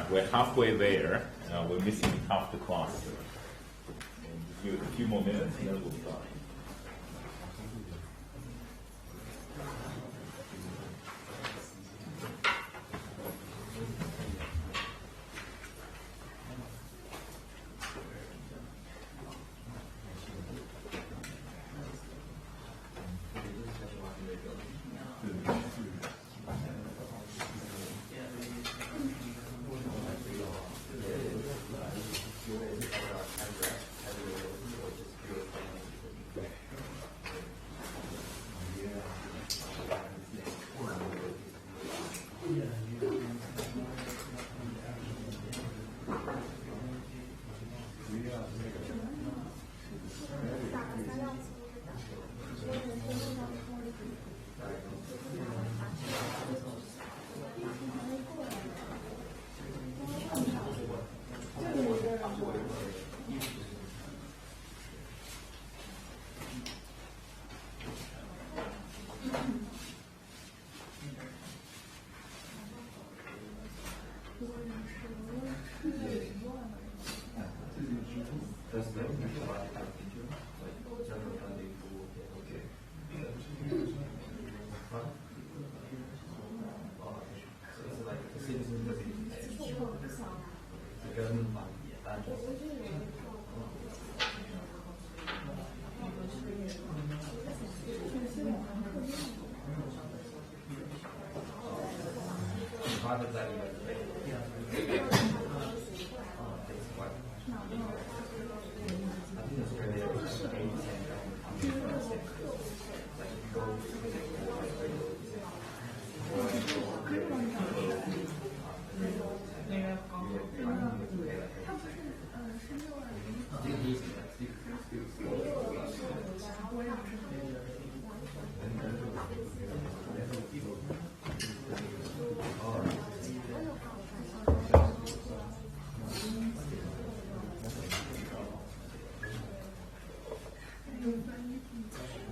We're halfway there. We're missing half the class. Give it a few more minutes and then we'll start.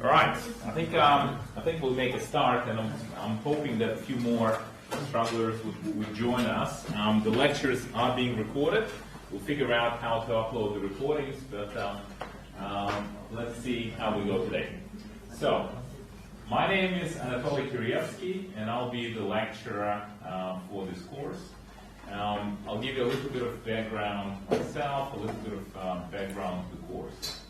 All right, I think we'll make a start, and I'm hoping that a few more strugglers would join us. The lectures are being recorded. We'll figure out how to upload the recordings, but let's see how we go today. So, my name is Anatoly Kiryevsky, and I'll be the lecturer for this course. I'll give you a little bit of background myself, a little bit of background of the course.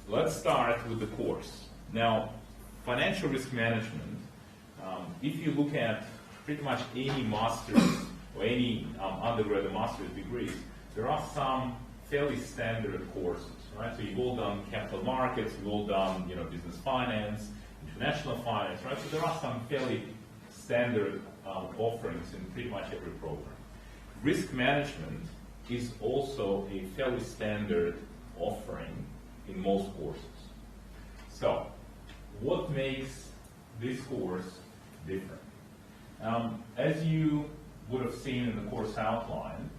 Let's start with the course. Now, financial risk management, if you look at pretty much any master's or any undergrad or master's degrees, there are some fairly standard courses, right? So you've all done capital markets, you've all done, business finance, international finance, right? So there are some fairly standard offerings in pretty much every program. Risk management is also a fairly standard offering in most courses. So, what makes this course different? As you would have seen in the course outline,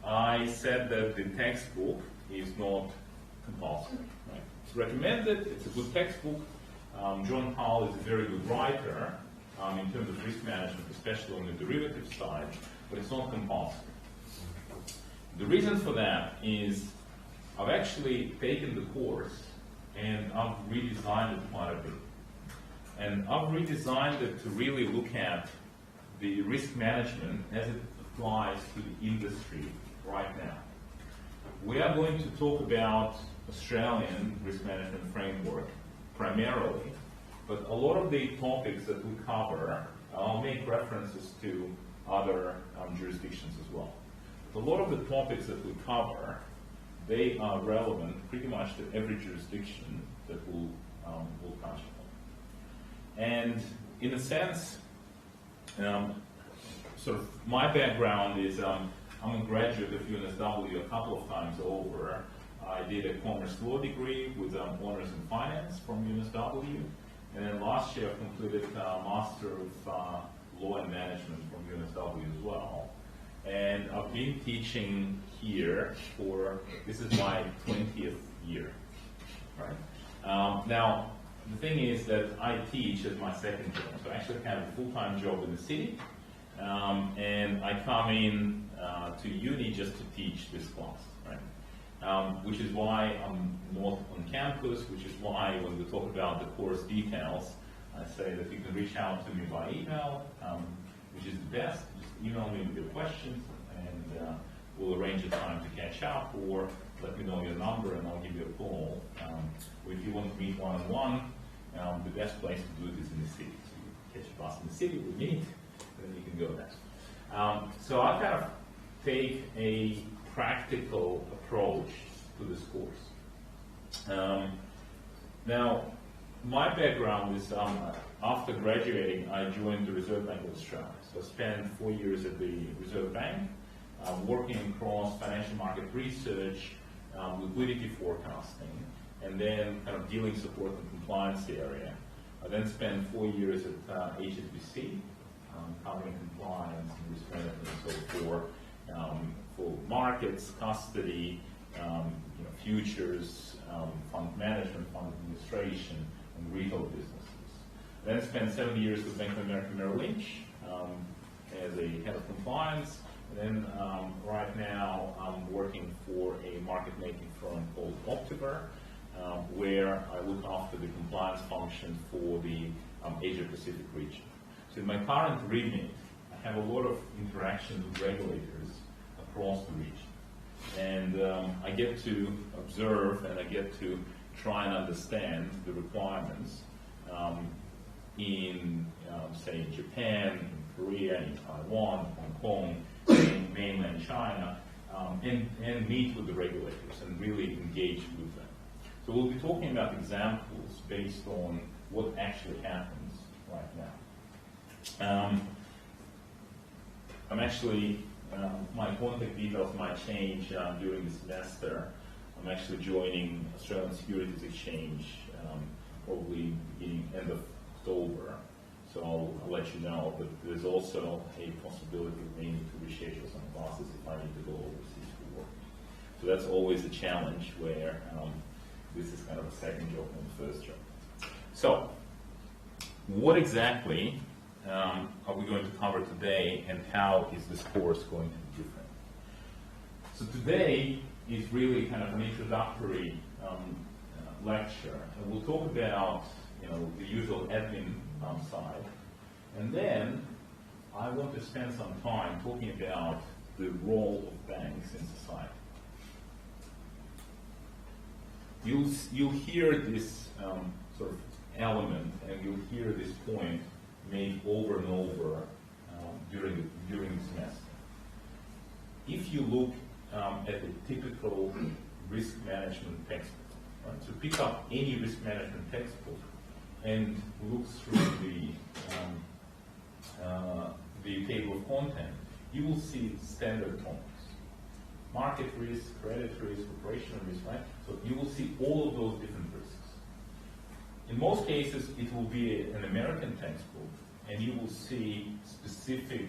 I said that the textbook is not compulsory. Right? It's recommended, it's a good textbook. John Powell is a very good writer in terms of risk management, especially on the derivative side, but it's not compulsory. The reason for that is I've actually taken the course and I've redesigned it quite a bit. And I've redesigned it to really look at the risk management as it applies to the industry right now. We are going to talk about Australian risk management framework primarily, but a lot of the topics that we cover, I'll make references to other jurisdictions as well. But a lot of the topics that we cover, they are relevant pretty much to every jurisdiction that we'll touch upon. And in a sense, sort of my background is I'm a graduate of UNSW a couple of times over. I did a commerce law degree with honors in finance from UNSW, and then last year I completed a Master of Law and Management from UNSW as well. And I've been teaching here for, this is my 20th year, right? Now, the thing is that I teach as my second job. So I actually have a full-time job in the city, and I come in to uni just to teach this class, right? Which is why I'm not on campus, which is why when we talk about the course details, I say that you can reach out to me by email, which is the best. Just email me with your questions, and we'll arrange a time to catch up, or let me know your number and I'll give you a call. Or if you want to meet one-on-one, the best place to do it is in the city. So you catch a bus in the city, we meet, and then you can go there. So I kind of take a practical approach to this course. Now, my background is after graduating, I joined the Reserve Bank of Australia. So I spent 4 years at the Reserve Bank, working across financial market research, liquidity forecasting, and then kind of dealing support and compliance area. I then spent 4 years at HSBC, covering compliance and risk management, so for markets, custody, futures, fund management, fund administration, and retail businesses. Then spent 7 years with Bank of America Merrill Lynch as a head of compliance. And then right now I'm working for a market-making firm called Optiver, where I look after the compliance function for the Asia-Pacific region. So in my current remit, I have a lot of interactions with regulators across the region. And I get to observe and I get to try and understand the requirements in, say, Japan, in Korea, in Taiwan, Hong Kong, in mainland China, and meet with the regulators and really engage with them. So we'll be talking about examples based on what actually happens right now. I'm actually, my contact details might change during the semester. I'm actually joining Australian Securities Exchange probably beginning end of October. So I'll let you know, but there's also a possibility of me to reschedule some classes if I need to go overseas for work. So that's always a challenge where this is kind of a second job and the first job. So what exactly are we going to cover today, and how is this course going to be different? So today is really kind of an introductory lecture, and we'll talk about the usual admin side, and then I want to spend some time talking about the role of banks in society. You'll hear this sort of element, and you'll hear this point made over and over during the semester. if you look at the typical risk management textbook, right? So pick up any risk management textbook and look through the table of content, you will see standard topics. Market risk, credit risk, operational risk, right? So you will see all of those different risks. In most cases, it will be an American textbook, and you will see specific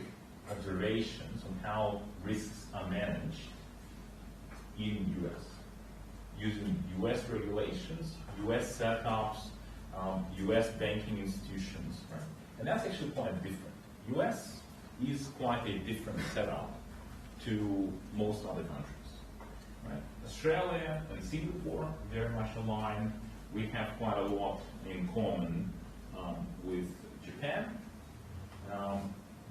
observations on how risks are managed in US, using US regulations, US setups, US banking institutions, right? And that's actually quite different. US is quite a different setup to most other countries, right? Australia and Singapore very much aligned. We have quite a lot in common with Japan.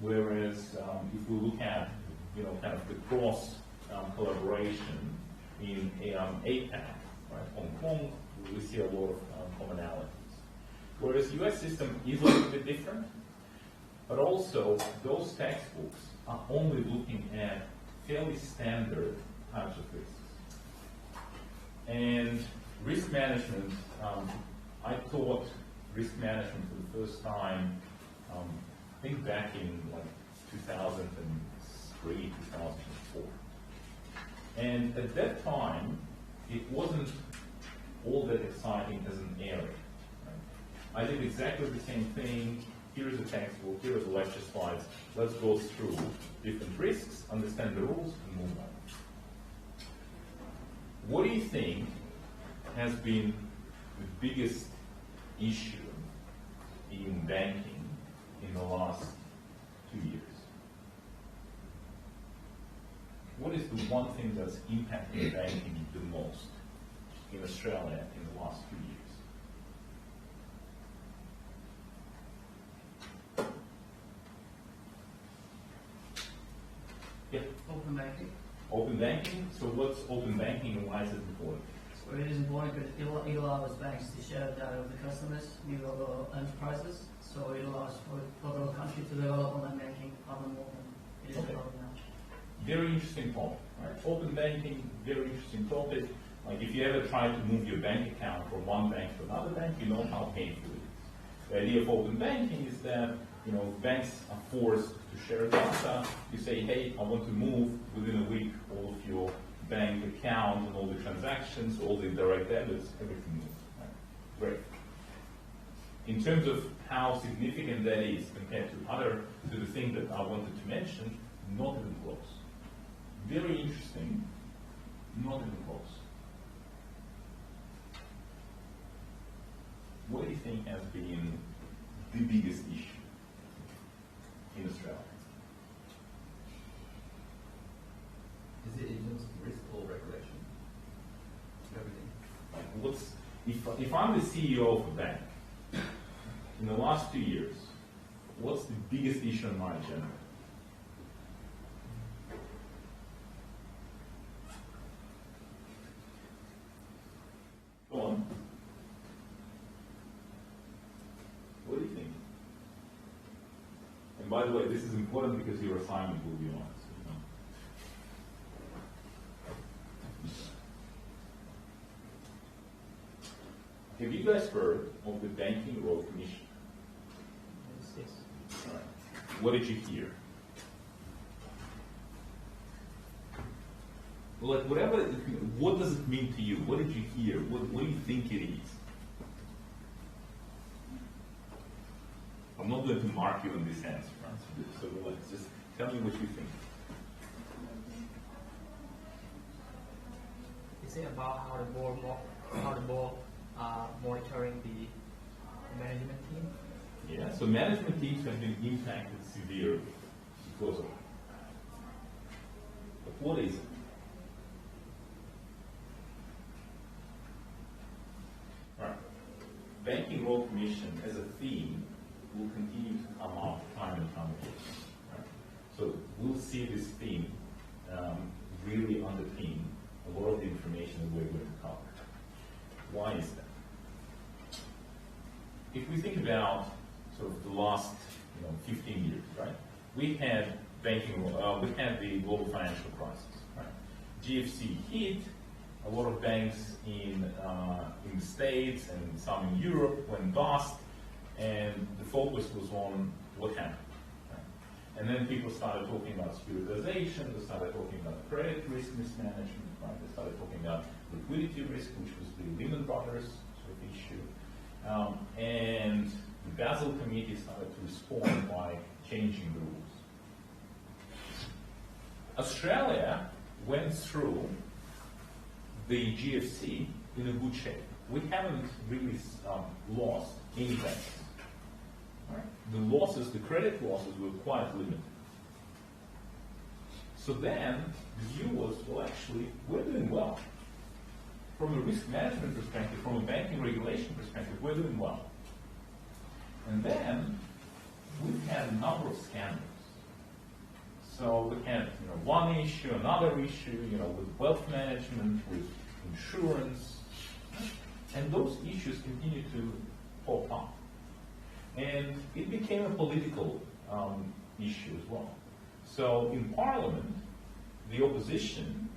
Whereas if we look at, kind of the cross collaboration in APAC, right, Hong Kong, we see a lot of commonalities. Whereas US system is a little bit different, but also those textbooks are only looking at fairly standard types of risks. And risk management, I taught risk management for the first time, I think back in like 2003, 2004. And at that time, it wasn't all that exciting as an area. Right? I did exactly the same thing. Here's a textbook, here are the lecture slides. Let's go through different risks, understand the rules, and move on. What do you think has been the biggest issue in banking in the last 2 years? What is the one thing that's impacting banking the most in Australia in the last 2 years? Yeah. Open banking. Open banking. So what's open banking and why is it important? So it is important because it allows banks to share data with the customers, new local enterprises. So it allows for the country to develop online banking rather more than it is developing now. Very interesting topic, right? Open banking, very interesting topic. Like if you ever try to move your bank account from one bank to another bank, you know how painful it is. The idea of open banking is that banks are forced to share data. You say, hey, I want to move within a week all of your bank account and all the transactions, all the direct debits, everything moves. Right? Great. In terms of how significant that is compared to the thing that I wanted to mention, not even close. Very interesting, not even close. What do you think has been the biggest issue in Australia? Is it in terms of risk or regulation? Everything. Like if I'm the CEO of a bank, in the last 2 years, what's the biggest issue on my agenda? Go on. What do you think? And by the way, this is important because your assignment will be on it. Have you guys heard of the Banking Royal Commission? Yes. All right. What did you hear? Well, like what does it mean to you? What did you hear? What do you think it is? I'm not going to mark you on this answer, right? So let's just tell me what you think. Is it about how the board monitoring the management team? Yeah, so management teams have been impacted severely because of it. But what is it? All right. Banking Royal Commission as a theme will continue to come up time and time again. Right? So we'll see this theme really underpin a lot of the information that we're going to cover. Why is that? If we think about sort of the last 15 years, right? We had we had the global financial crisis. Right? GFC hit. A lot of banks in the States and some in Europe went bust, and the focus was on what happened. Right? And then people started talking about securitization, they started talking about credit risk mismanagement, right? They started talking about liquidity risk, which was the Lehman Brothers sort of issue. And the Basel Committee started to respond by changing the rules. Australia went through the GFC in a good shape. We haven't really lost any banks. Right? The losses, the credit losses were quite limited. So then the view was, well, actually, we're doing well. From a risk management perspective, from a banking regulation perspective, we're doing well. And then we've had a number of scandals. So we had, one issue, another issue, with wealth management, with insurance, and those issues continue to pop up. And it became a political issue as well. So in Parliament, the opposition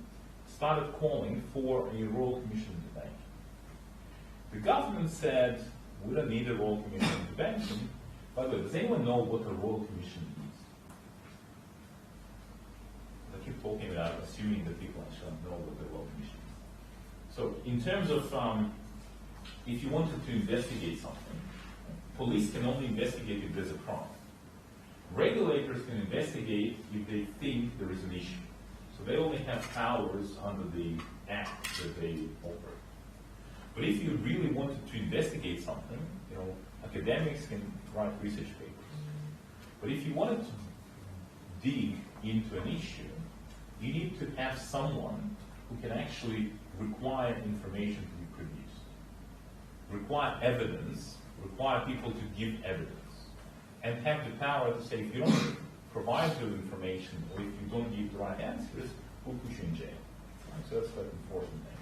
started calling for a Royal Commission into banking. The government said, we don't need a Royal Commission into banking. By the way, does anyone know what a Royal Commission is? I keep talking about assuming that people actually know what the Royal Commission is. So in terms of, if you wanted to investigate something, police can only investigate if there's a crime. Regulators can investigate if they think there is an issue. So they only have powers under the act that they operate. But if you really wanted to investigate something, academics can write research papers. But if you wanted to dig into an issue, you need to have someone who can actually require information to be produced, require evidence, require people to give evidence, and have the power to say, if you don't provide the information or if you don't give the right answers, we'll put you in jail. Right? So that's quite an important thing.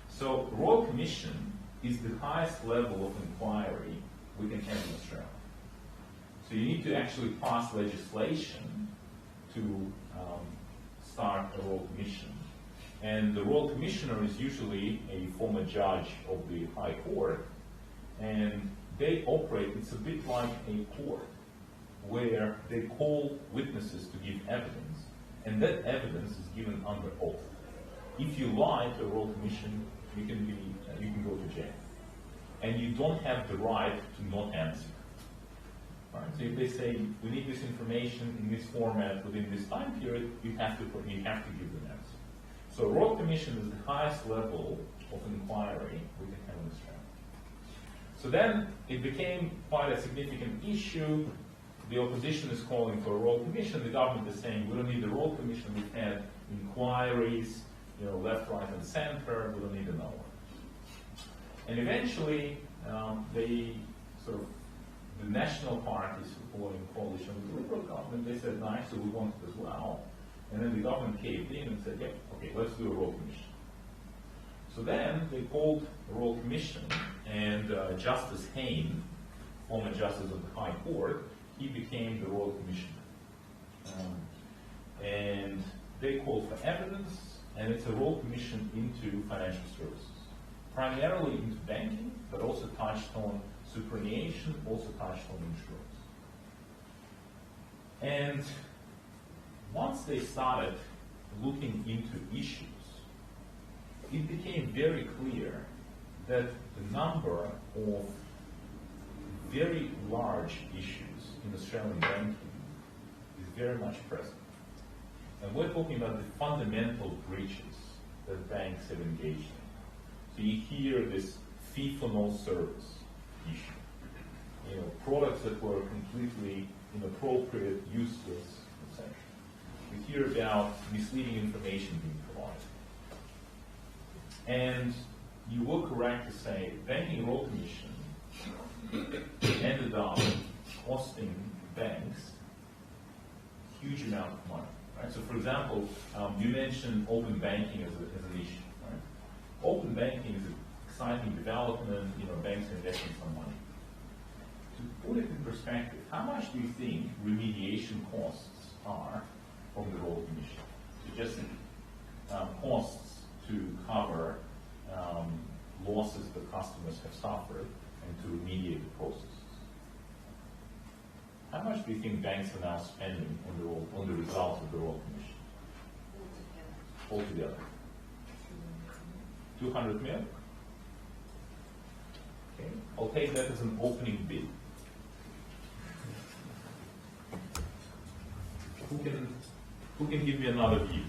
So Royal Commission is the highest level of inquiry we can have in Australia. So you need to actually pass legislation to start a Royal Commission. And the Royal Commissioner is usually a former judge of the High Court, and they operate, it's a bit like a court, where they call witnesses to give evidence, and that evidence is given under oath. If you lie to a Royal Commission, you can go to jail. And you don't have the right to not answer. Right? So if they say, we need this information in this format within this time period, you have to give them an answer. So Royal Commission is the highest level of inquiry we can have in Australia. So then it became quite a significant issue. The opposition is calling for a Royal Commission. The government is saying, we don't need a Royal Commission. We've had inquiries, left, right, and center. We don't need another one. And eventually, the national parties supporting coalition with the Liberal government, they said, no, actually we want it as well. And then the government caved in and said, yeah, okay, let's do a Royal Commission. So then they called a Royal Commission, and Justice Hayne, former Justice of the High Court, he became the Royal Commissioner. And they called for evidence, and it's a Royal Commission into financial services. Primarily into banking, but also touched on superannuation, also touched on insurance. And once they started looking into issues, it became very clear that the number of very large issues in Australian banking is very much present. And we're talking about the fundamental breaches that banks have engaged in. So you hear this fee for no service issue. Products that were completely inappropriate, useless, etc. We hear about misleading information being provided. And you were correct to say Banking Royal Commission ended up costing banks a huge amount of money. Right? So for example, you mentioned open banking as an issue. Right? Open banking is an exciting development, banks are investing some money. To put it in perspective, how much do you think remediation costs are from the Royal Commission. So just costs to cover losses that customers have suffered and to remediate the processes. How much do you think banks are now spending on the results of the Royal Commission? Altogether. 200 million? Okay, I'll take that as an opening bid. Who can give me another view?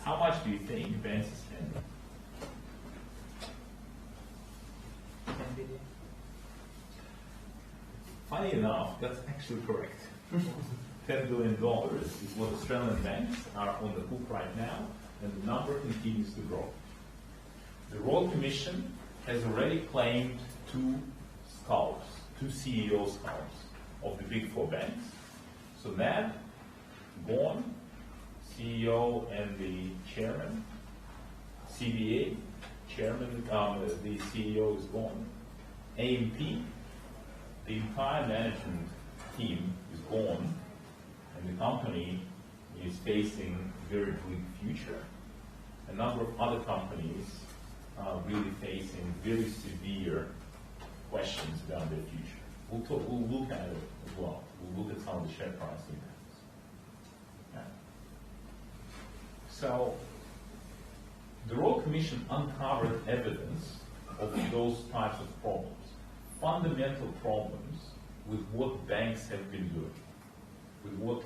How much do you think banks are spending? 10 billion. Funny enough, that's actually correct. $10 billion is what Australian banks are on the hook right now, and the number continues to grow. The Royal Commission has already claimed two CEO scalps of the big four banks. So Ned, Vaughan, CEO and the chairman, CBA, chairman, the CEO is gone. AMP, the entire management team is gone, and the company is facing a very bleak future. A number of other companies are really facing very severe questions about their future. We'll look at it as well. We'll look at some of the share price impacts. Okay. So, the Royal Commission uncovered evidence of those types of problems, fundamental problems with what banks have been doing, with what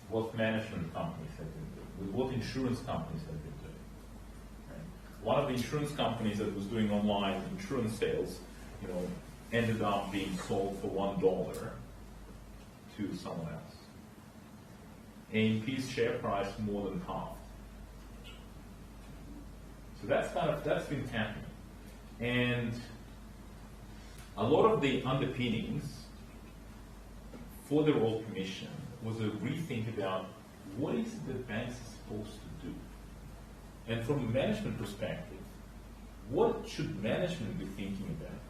wealth management companies have been doing, with what insurance companies have been doing. Right? One of the insurance companies that was doing online insurance sales, ended up being sold for $1 to someone else. AMP's share price more than halved. So that's been happening. And a lot of the underpinnings for the Royal Commission was a rethink about what is it that banks are supposed to do. And from a management perspective, what should management be thinking about?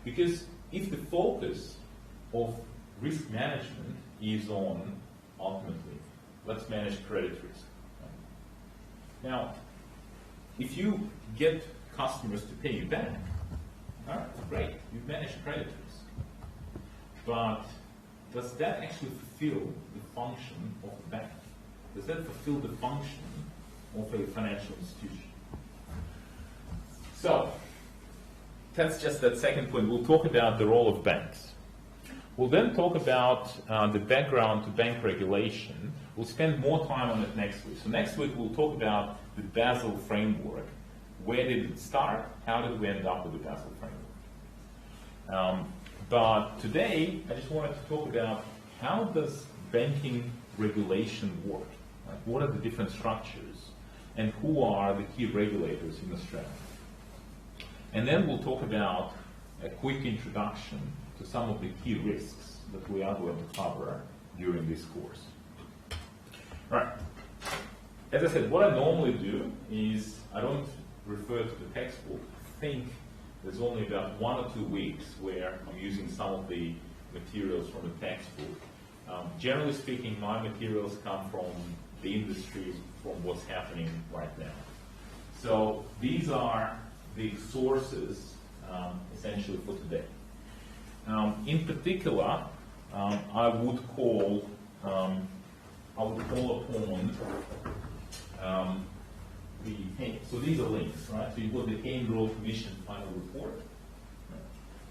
Because if the focus of risk management is on, ultimately, let's manage credit risk. Now, if you get customers to pay you back, all right, great, you've managed credit risk. But does that actually fulfill the function of the bank? Does that fulfill the function of a financial institution? So, that's just that second point. We'll talk about the role of banks. We'll then talk about the background to bank regulation. We'll spend more time on it next week. So next week we'll talk about the Basel framework. Where did it start? How did we end up with the Basel framework? But today I just wanted to talk about how does banking regulation work? Like, what are the different structures? And who are the key regulators in Australia? And then we'll talk about a quick introduction to some of the key risks that we are going to cover during this course. All right. As I said, what I normally do is I don't refer to the textbook. I think there's only about 1 or 2 weeks where I'm using some of the materials from the textbook. Generally speaking, my materials come from the industry, from what's happening right now. So these are the sources essentially for today. In particular, I would call upon so these are links, right? So you've got the Hayne Royal Commission final report.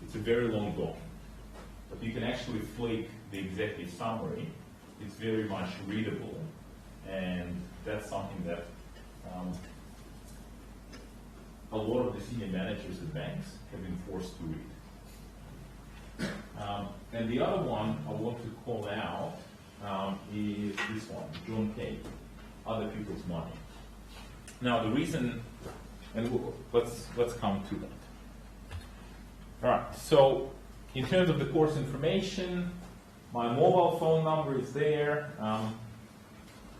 It's a very long document, but you can actually flick the executive summary. It's very much readable, and that's something that a lot of the senior managers at banks have been forced to read. And the other one I want to call out is this one, John Kay, Other People's Money. Now the reason, and let's come to that. All right, so in terms of the course information, my mobile phone number is there.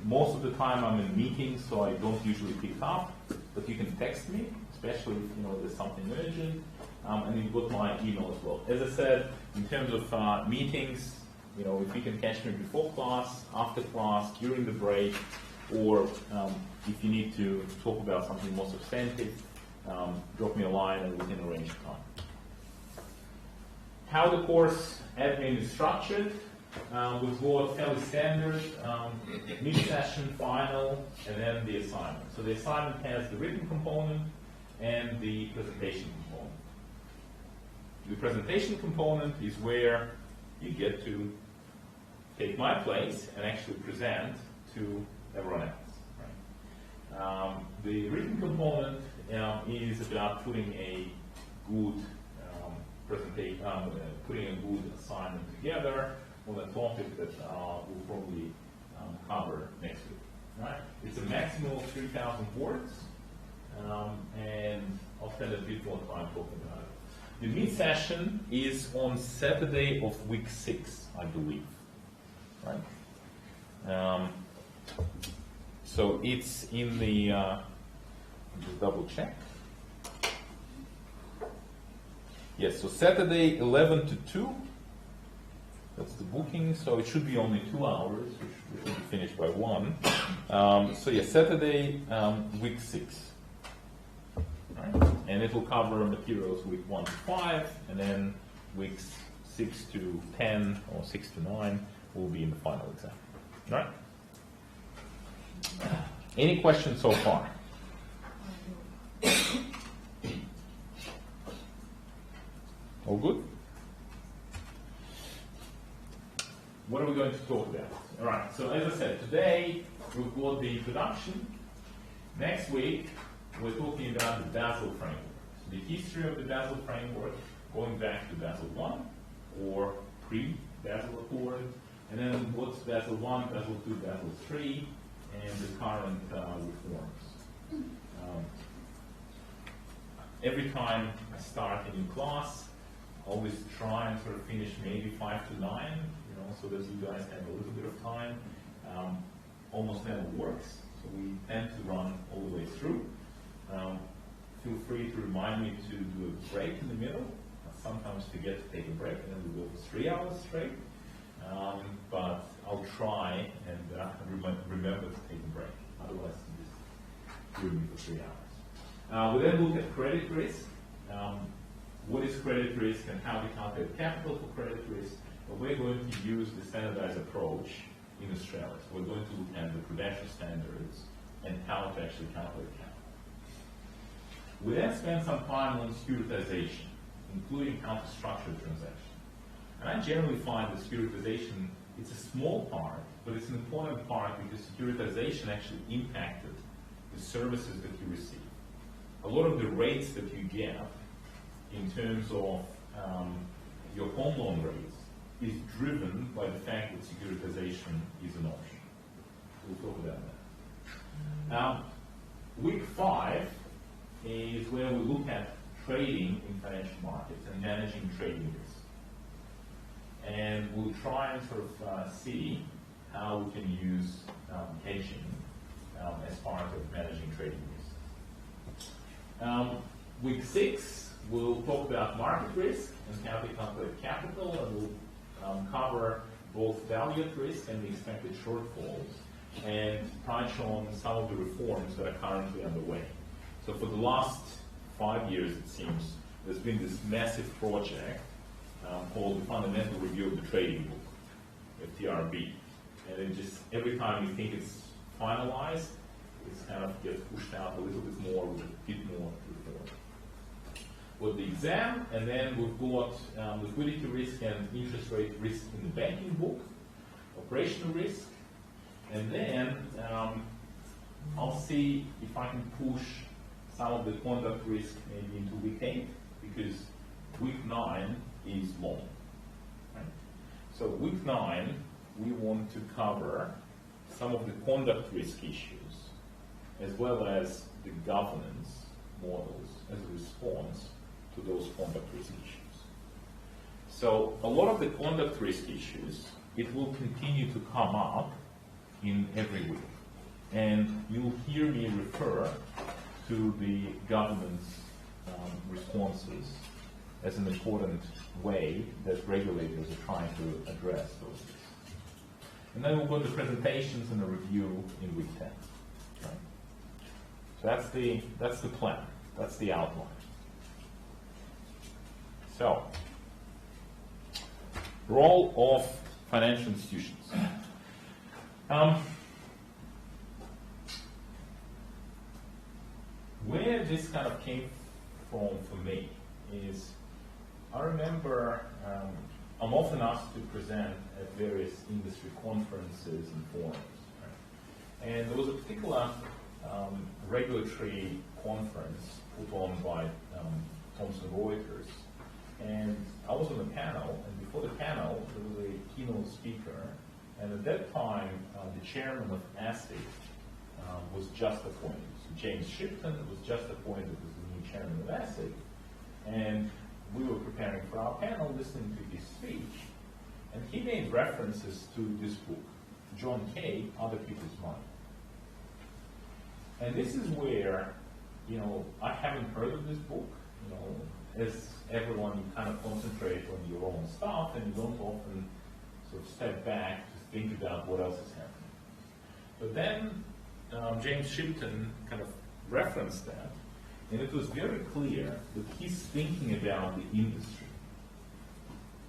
Most of the time I'm in meetings, so I don't usually pick up, but you can text me, especially if there's something urgent, and you've got my email as well. As I said, in terms of meetings, you know, if you can catch me before class, after class, during the break, or if you need to talk about something more substantive, drop me a line and we can arrange time. How the course admin is structured, we've got fairly standard mid-session, final, and then the assignment. So the assignment has the written component and the presentation component. The presentation component is where you get to take my place and actually present to everyone else. Right? The written component is about putting a good presentation, putting a good assignment together on a topic that we'll probably cover next week. Right? It's a maximum of 3,000 words, and I'll spend a bit more time talking about it. The mid-session is on Saturday of week 6, I believe. Right? So it's in the, just double check. Yes, so Saturday 11 to 2, that's the booking, so it should be only 2 hours, we should be finished by 1. So yeah, Saturday, week 6. Right? And it will cover materials week 1 to 5, and then weeks 6 to 10 or 6 to 9 will be in the final exam. Right? Any questions so far? All good? What are we going to talk about? All right, so as I said, today we've got the introduction. Next week, we're talking about the Basel framework. The history of the Basel framework, going back to Basel I, or pre-Basel Accord, and then what's Basel I, Basel II, Basel III, and the current reforms. Every time I start a new class, I always try and sort of finish maybe 5 to 9, you know, so that you guys have a little bit of time. Almost never works, so we tend to run all the way through. Feel free to remind me to do a break in the middle. I sometimes forget to take a break, and then we go for 3 hours straight. But I'll try and remember to take a break. Otherwise, you just do me for 3 hours. We then look at credit risk. What is credit risk and how we calculate capital for credit risk? But we're going to use the standardized approach in Australia. So we're going to look at the prudential standards and how to actually calculate capital. We then spend some time on securitization, including how to structure a transaction. And I generally find that securitization, it's a small part, but it's an important part because securitization actually impacted the services that you receive. A lot of the rates that you get in terms of your home loan rates is driven by the fact that securitization is an option. We'll talk about that. Week 5 is where we look at trading in financial markets and managing trading risk. And we'll try and sort of see how we can use hedging as part of managing trading risk. Week 6, we'll talk about market risk and how to calculate capital, and we'll cover both value at risk and the expected shortfalls, and touch on some of the reforms that are currently underway. So for the last 5 years, it seems, there's been this massive project called the Fundamental Review of the Trading Book, FTRB. And it just, every time you think it's finalized, it's kind of gets pushed out a little bit more with a bit more reform. With the exam, and then we've got liquidity risk and interest rate risk in the banking book, operational risk, and then I'll see if I can push some of the conduct risk maybe into week 8, because week 9 is long. Right? So week 9, we want to cover some of the conduct risk issues, as well as the governance models as a response to those conduct risk issues. So a lot of the conduct risk issues, it will continue to come up in every week. And you'll hear me refer to the government's responses as an important way that regulators are trying to address those risks. And then we'll go to presentations and a review in week 10. Right? So that's the plan. That's the outline. So, role of financial institutions. Where this kind of came from for me is, I remember I'm often asked to present at various industry conferences and forums. Right? And there was a particular regulatory conference put on by Thomson Reuters. And I was on the panel, and before the panel, there was a keynote speaker. And at that time, the chairman of ASIC was just appointed. So James Shipton was just appointed as the new chairman of ASIC. And we were preparing for our panel, listening to his speech. And he made references to this book, John Kay, Other People's Money. And this is where, I haven't heard of this book. As everyone, you kind of concentrate on your own stuff, and you don't often sort of step back to think about what else is happening. But then James Shipton kind of referenced that, and it was very clear that he's thinking about the industry.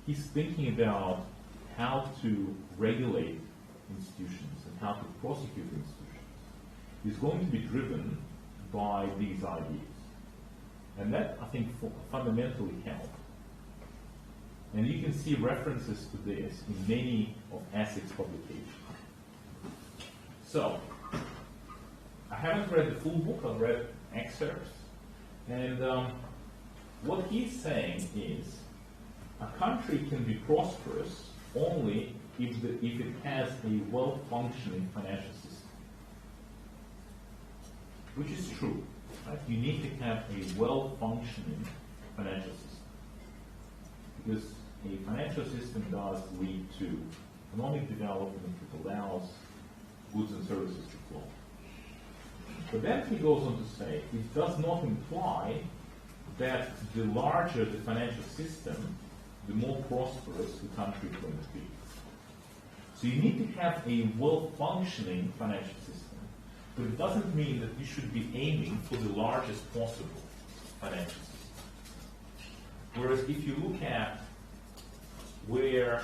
He's thinking about how to regulate institutions and how to prosecute institutions. He's going to be driven by these ideas. And that, I think, fundamentally helped. And you can see references to this in many of ASIC's publications. So, I haven't read the full book, I've read excerpts. And what he's saying is, a country can be prosperous only if it has a well-functioning financial system. Which is true. Right? You need to have a well-functioning financial system. Because a financial system does lead to economic development that allows goods and services to flow. But then he goes on to say, it does not imply that the larger the financial system, the more prosperous the country is going to be. So you need to have a well-functioning financial system. But it doesn't mean that you should be aiming for the largest possible financial system. Whereas if you look at where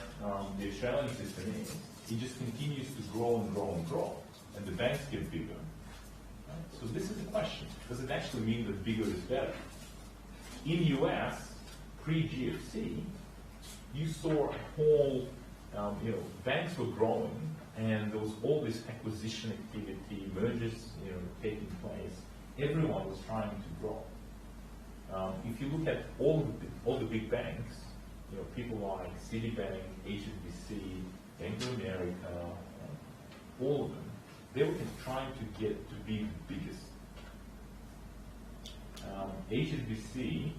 the Australian system is, it just continues to grow and grow and grow, and the banks get bigger. Right? So this is the question. Does it actually mean that bigger is better? In US, pre-GFC, you saw a whole, banks were growing, and there was all this acquisition activity, mergers, taking place. Everyone was trying to grow. If you look at all the big banks, people like Citibank, HSBC, Bank of America, all of them, they were trying to get to be the biggest. HSBC,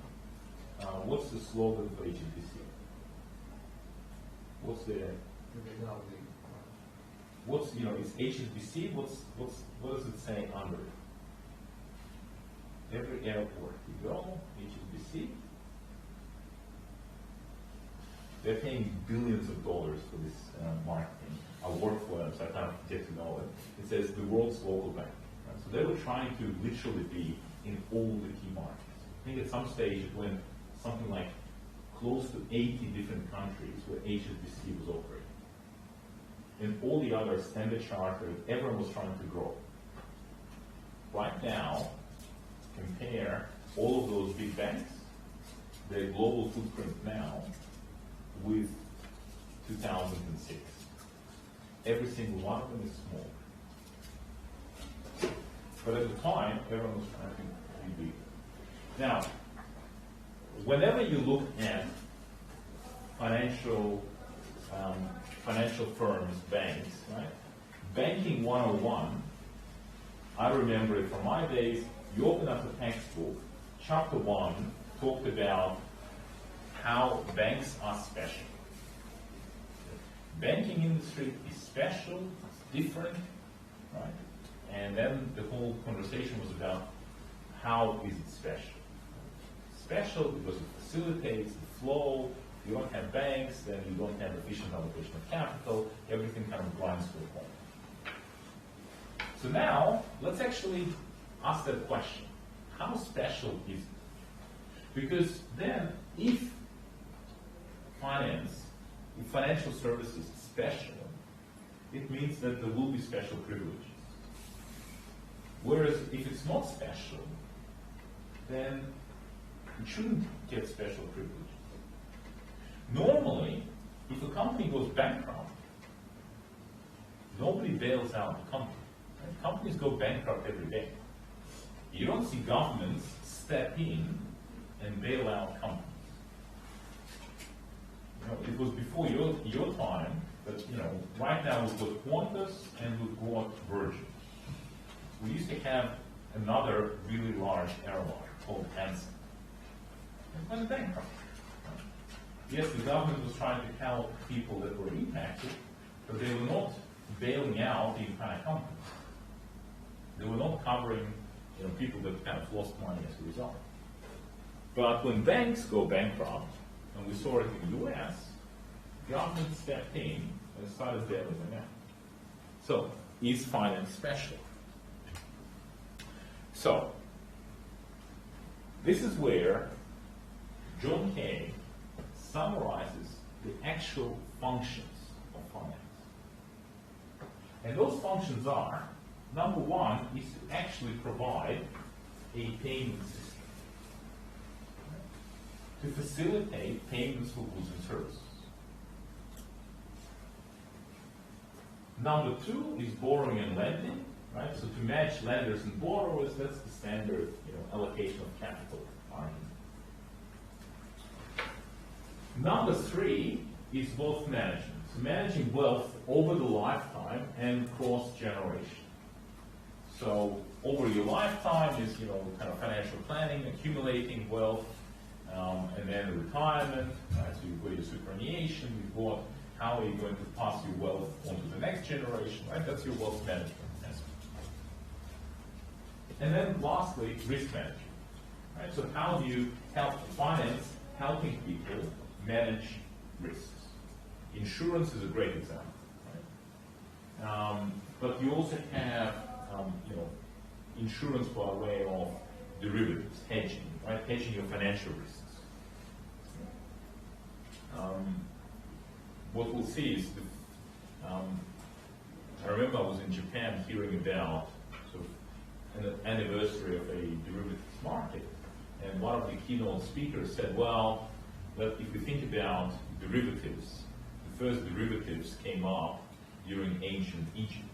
what's the slogan for HSBC? What's the it's HSBC, what does it say under it? Every airport you go, HSBC, they're paying billions of dollars for this marketing. I work for them, so I kind of get to know it. It says the world's local bank. Right? So they were trying to literally be in all the key markets. I think at some stage it went something like close to 80 different countries where HSBC was operating. And all the others, Standard Chartered, everyone was trying to grow. Right now, compare all of those big banks, their global footprint now, with 2006. Every single one of them is small. But at the time, everyone was trying to be big. Now, whenever you look at financial firms, banks, right? Banking 101, I remember it from my days, you open up the textbook, chapter 1 talked about how banks are special. Banking industry is special, it's different, right? And then the whole conversation was about how is it special? special because it facilitates the flow. You don't have banks, then you don't have efficient allocation of capital. Everything kind of grinds to a point. So now, let's actually ask that question. How special is it? Because then, if financial services is special, it means that there will be special privileges. Whereas if it's not special, then it shouldn't get special privileges. Normally, if a company goes bankrupt, nobody bails out the company. Right? Companies go bankrupt every day. You don't see governments step in and bail out companies. You know, it was before your time, but right now we've got Qantas and we've got Virgin. We used to have another really large airline called Hanson. It went bankrupt. Yes, the government was trying to help people that were impacted, but they were not bailing out the entire company. They were not covering people that kind of lost money as a result. But when banks go bankrupt, and we saw it in the US, government stepped in and started bailing them out. So, is finance special? So, this is where John Kay summarizes the actual functions of finance. And those functions are, number one is to actually provide a payment system to facilitate payments for goods and services. Number two is borrowing and lending, right? So to match lenders and borrowers, that's the standard allocation of capital argument. Number three is wealth management. So managing wealth over the lifetime and cross generation. So over your lifetime is kind of financial planning, accumulating wealth, and then retirement. Right? So you've got your superannuation, you've got how are you going to pass your wealth on to the next generation, right? That's your wealth management. And then lastly, risk management. Right? So how do you help finance helping people manage risks? Insurance is a great example. Right? But you also have insurance by way of derivatives, hedging, right? Hedging your financial risks. What we'll see is, I remember I was in Japan hearing about sort of an anniversary of a derivatives market, and one of the keynote speakers said, well, but if we think about derivatives, the first derivatives came up during ancient Egypt.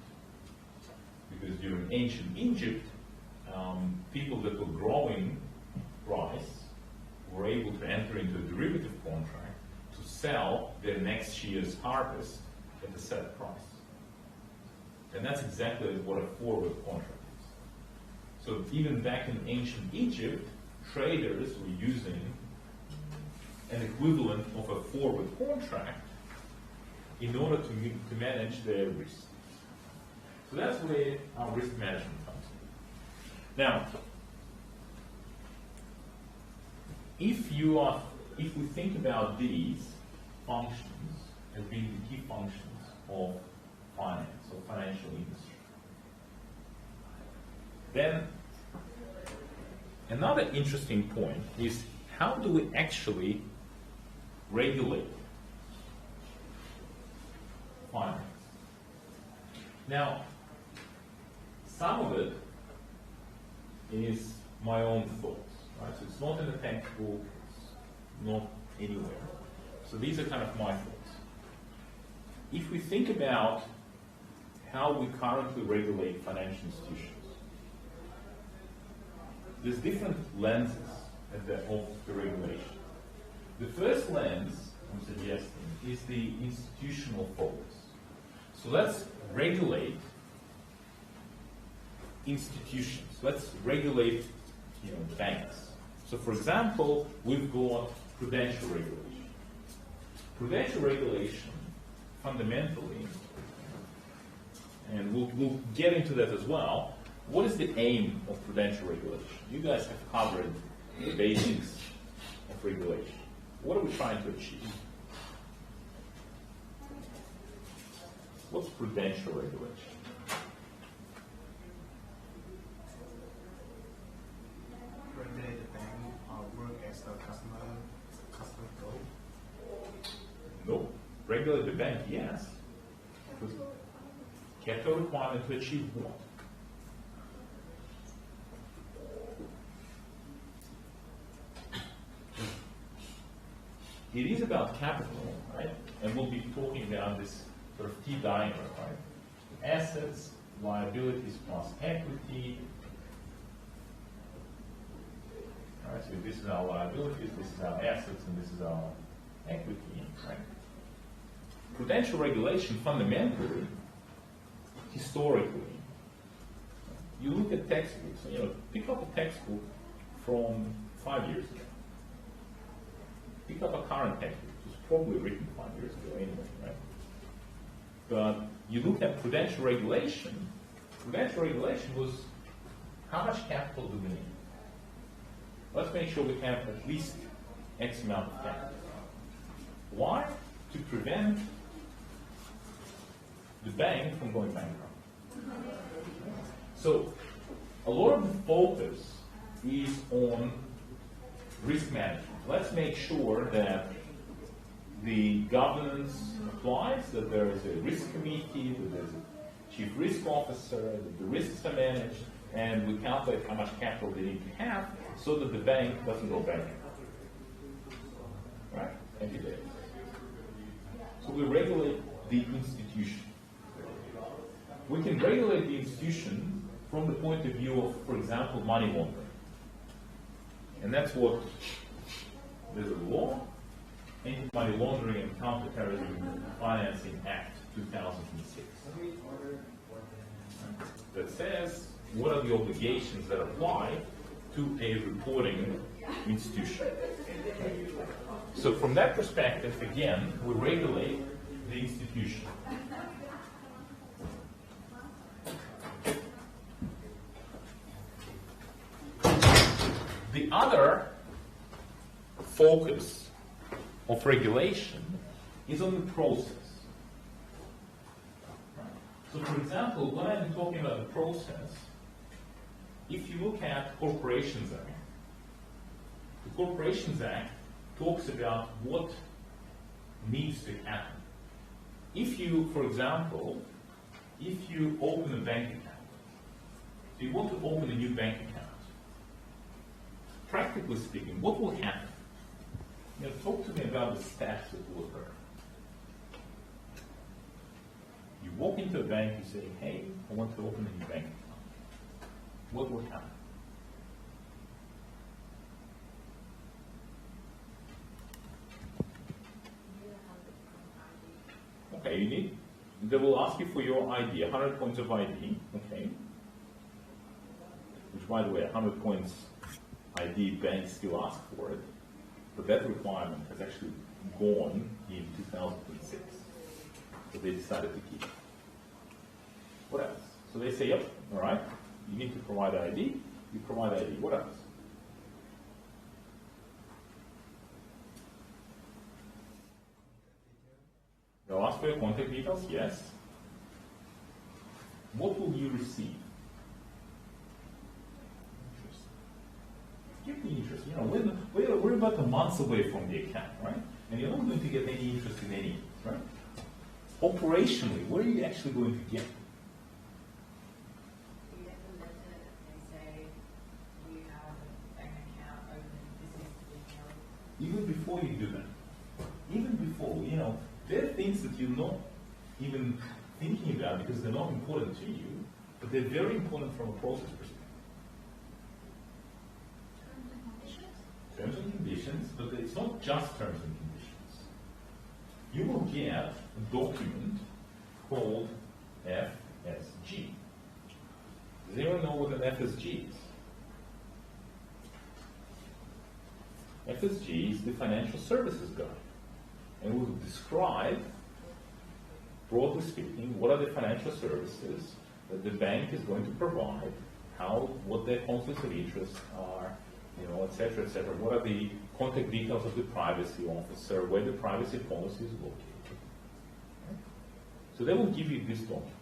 Because during ancient Egypt, people that were growing rice were able to enter into a derivative contract to sell their next year's harvest at a set price. And that's exactly what a forward contract is. So even back in ancient Egypt, traders were using an equivalent of a forward contract in order to manage their risk. So that's where our risk management comes in. Now, if we think about these functions as being the key functions of finance or financial industry, then another interesting point is how do we actually regulate finance? Now, some of it is my own thoughts, right? So it's not in the textbook, it's not anywhere. So these are kind of my thoughts. If we think about how we currently regulate financial institutions, there's different lenses of the regulation. The first lens I'm suggesting is the institutional focus. So let's regulate institutions. Let's regulate, banks. So, for example, we've got prudential regulation. Prudential regulation, fundamentally, and we'll get into that as well. What is the aim of prudential regulation? You guys have covered the basics regulation. What are we trying to achieve? What's prudential regulation? Regulate the bank work as the customer goal. No. Regulate the bank, yes. But capital requirement to achieve what? It is about capital, right? And we'll be talking about this sort of T-diagram, right? Assets, liabilities plus equity. All right, so this is our liabilities, this is our assets, and this is our equity, right? Prudential regulation fundamentally, historically, you look at textbooks, pick up a textbook from 5 years ago. Pick up a current textbook, which was probably written 5 years ago anyway, right? But you look at prudential regulation was how much capital do we need? Let's make sure we have at least X amount of capital. Why? To prevent the bank from going bankrupt. So a lot of the focus is on risk management. Let's make sure that the governance applies, that there is a risk committee, that there's a chief risk officer, that the risks are managed, and we calculate how much capital they need to have so that the bank doesn't go bankrupt. Right? Thank you, Dave. So we regulate the institution. We can regulate the institution from the point of view of, for example, money laundering. And that's what there's a law, Anti-Money Laundering and Counterterrorism Financing Act 2006, that says what are the obligations that apply to a reporting institution. So from that perspective, again, we regulate the institution. The other focus of regulation is on the process. So for example, when I'm talking about the process, if you look at Corporations Act, the Corporations Act talks about what needs to happen. If you, for example, if you open a bank account, so you want to open a new bank account, practically speaking, what will happen? Talk to me about the steps that will occur. You walk into a bank, you say, hey, I want to open a new bank account. What will happen? Okay, they will ask you for your ID, 100 points of ID, okay. Which, by the way, 100 points ID, banks still ask for it. But that requirement has actually gone in 2006. So they decided to keep it. What else? So they say, yep, all right, you need to provide ID, you provide ID. What else? They'll ask for your contact details, yes. What will you receive? Get the interest. We're about a month away from the account, right? And you're not going to get any interest in any, right? Operationally, what are you actually going to get? You get the letter and say you have a bank account open, business details. Even before you do that, even before, there are things that you're not even thinking about because they're not important to you, but they're very important from a process perspective. Terms and conditions, but it's not just terms and conditions. You will get a document called FSG. Does anyone know what an FSG is? FSG is the Financial Services Guide, and it will describe, broadly speaking, what are the financial services that the bank is going to provide, what their conflicts of interest are, et cetera, et cetera. What are the contact details of the privacy officer, where the privacy policy is located. So they will give you this document.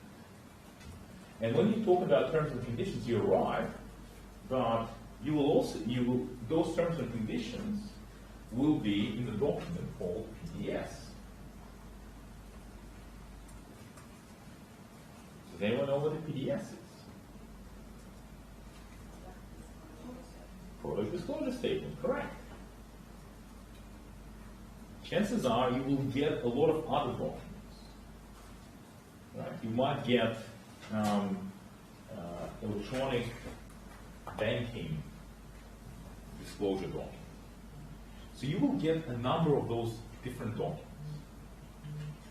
And when you talk about terms and conditions, you're right, but you will also, those terms and conditions will be in the document called PDS. Does anyone know what a PDS is? Product disclosure statement, correct. Chances are you will get a lot of other documents. Right? You might get electronic banking disclosure documents. So you will get a number of those different documents.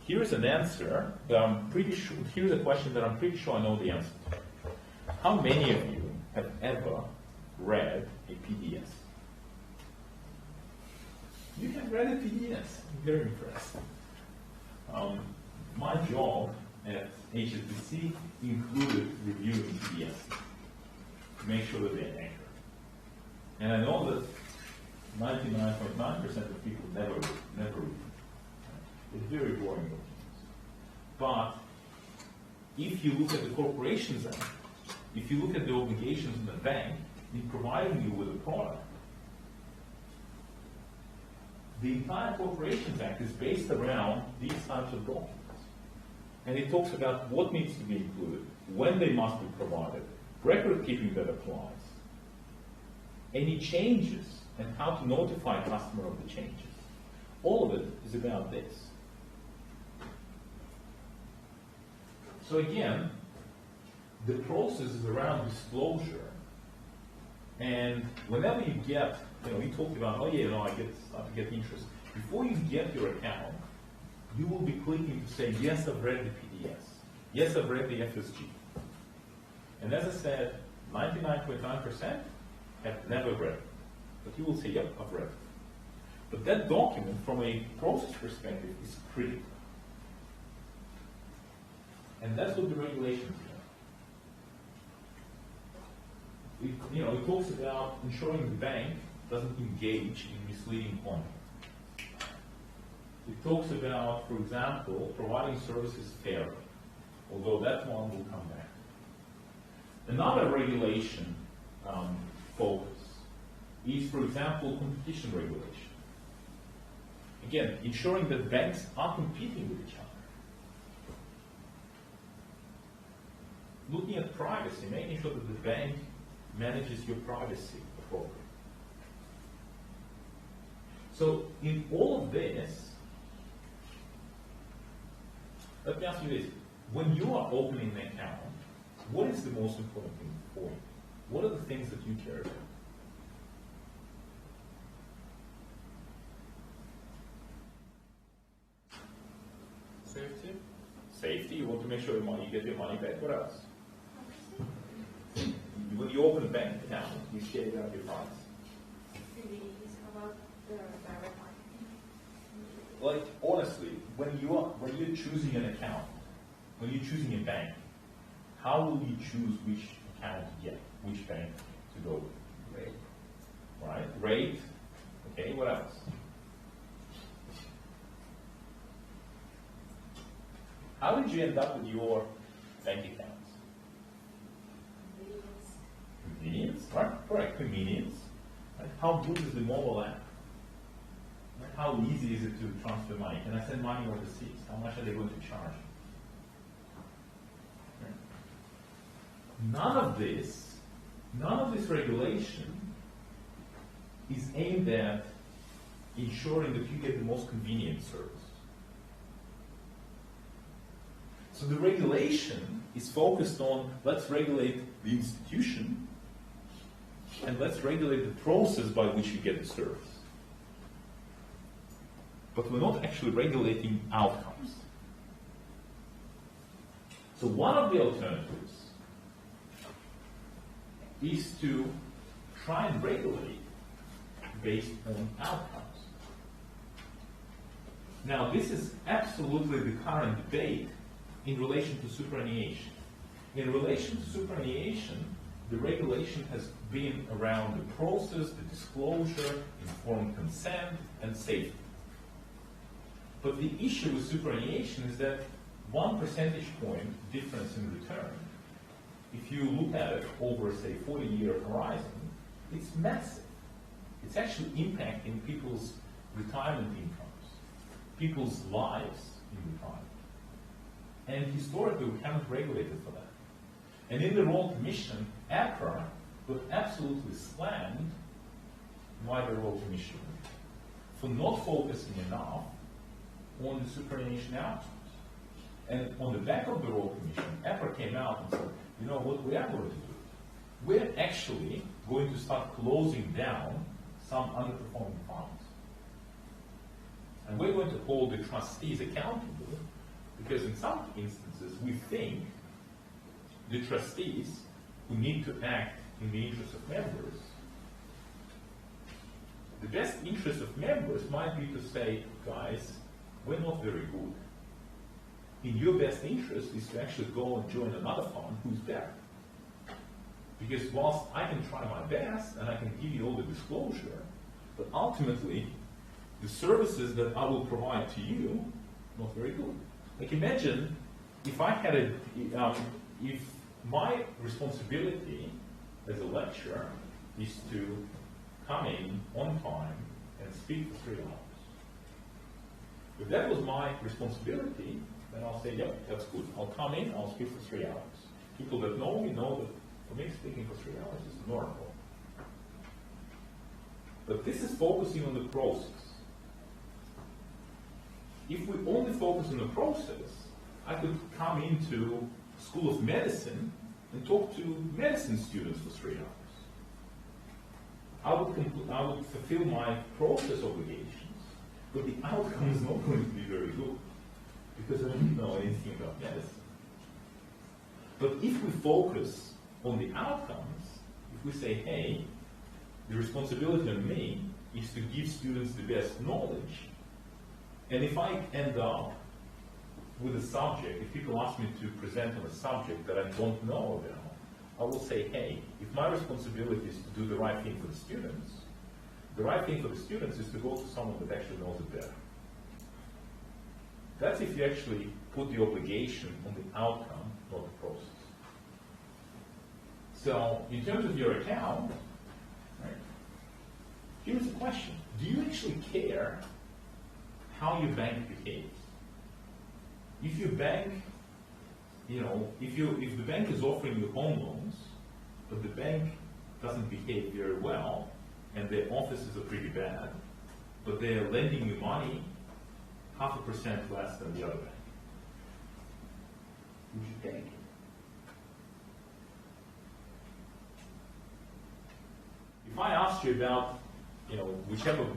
Here's an answer that I'm pretty sure, here's a question that I'm pretty sure I know the answer to. How many of you have ever read a PDS? You have read a PDS. I'm very impressed. My job at HSBC included reviewing PDS to make sure that they're accurate. And I know that 99.9% of people never read. It's very boring documents. But if you look at the Corporations Act, if you look at the obligations of the bank in providing you with a product, the entire Corporations Act is based around these types of documents. And it talks about what needs to be included, when they must be provided, record keeping that applies, any changes, and how to notify a customer of the changes. All of it is about this. So again, the process is around disclosure. And whenever you get, we talked about, I start to get interest. Before you get your account, you will be clicking to say, yes, I've read the PDS. Yes, I've read the FSG. And as I said, 99.9% have never read it. But you will say, yep, I've read it. But that document, from a process perspective, is critical. And that's what the regulations do. It talks about ensuring the bank doesn't engage in misleading conduct. It talks about, for example, providing services fairly, although that one will come back. Another regulation focus is, for example, competition regulation. Again, ensuring that banks are competing with each other. Looking at privacy, making sure that the bank manages your privacy appropriately. So in all of this, let me ask you this. When you are opening an account, what is the most important thing for you? What are the things that you care about? Safety. Safety, you want to make sure you get your money back. What else? When you open a bank account, you share out your funds. How about the direct marketing? Like, honestly, when you're choosing an account, when you're choosing a bank, how will you choose which account to get, which bank to go with? Rate. Right? Rate. Okay, what else? How did you end up with your bank accounts? Convenience, right? Correct, convenience. Right? How good is the mobile app? Right? How easy is it to transfer money? Can I send money overseas? How much are they going to charge? Right? None of this regulation is aimed at ensuring that you get the most convenient service. So the regulation is focused on, let's regulate the institution and let's regulate the process by which you get the service. But we're not actually regulating outcomes. So one of the alternatives is to try and regulate based on outcomes. Now, this is absolutely the current debate in relation to superannuation. In relation to superannuation, the regulation has been around the process, the disclosure, informed consent, and safety. But the issue with superannuation is that 1 percentage point difference in return, if you look at it over, say, 40-year horizon, it's massive. It's actually impacting people's retirement incomes, people's lives in retirement. And historically, we haven't regulated for that. And in the Royal Commission, APRA got absolutely slammed by the Royal Commission for not focusing enough on the superannuation outcomes. And on the back of the Royal Commission, APRA came out and said, you know what we are going to do? We're actually going to start closing down some underperforming funds. And we're going to hold the trustees accountable because in some instances we think the trustees who need to act in the interest of members, the best interest of members might be to say, guys, we're not very good. In your best interest is to actually go and join another fund who's better. Because whilst I can try my best and I can give you all the disclosure, but ultimately the services that I will provide to you, not very good. Like imagine if I had if my responsibility as a lecturer is to come in on time and speak for 3 hours. If that was my responsibility, then I'll say, yeah, that's good. I'll come in, I'll speak for 3 hours. People that know me know that for me speaking for 3 hours is normal. But this is focusing on the process. If we only focus on the process, I could come into School of Medicine and talk to medicine students for 3 hours. I would fulfill my process obligations, but the outcome is not going to be very good because I don't know anything about medicine. But if we focus on the outcomes, if we say, hey, the responsibility on me is to give students the best knowledge, and if I end up with a subject, if people ask me to present on a subject that I don't know about, I will say, hey, if my responsibility is to do the right thing for the students is to go to someone that actually knows it better. That's if you actually put the obligation on the outcome, not the process. So, in terms of your account, right, here's the question. Do you actually care how your bank behaves? If your bank, if the bank is offering you home loans, but the bank doesn't behave very well, and their offices are pretty bad, but they are lending you money 0.5% less than the other bank, would you take it? If I asked you about,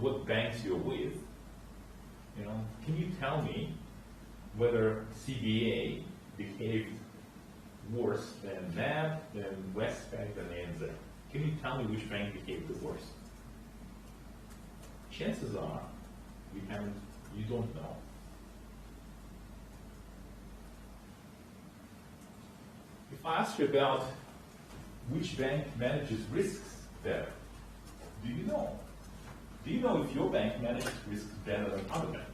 what banks you're with, can you tell me whether CBA behaved worse than NAB, than Westpac, than ANZ? Can you tell me which bank behaved the worst? Chances are you don't know. If I ask you about which bank manages risks better, do you know? Do you know if your bank manages risks better than other banks?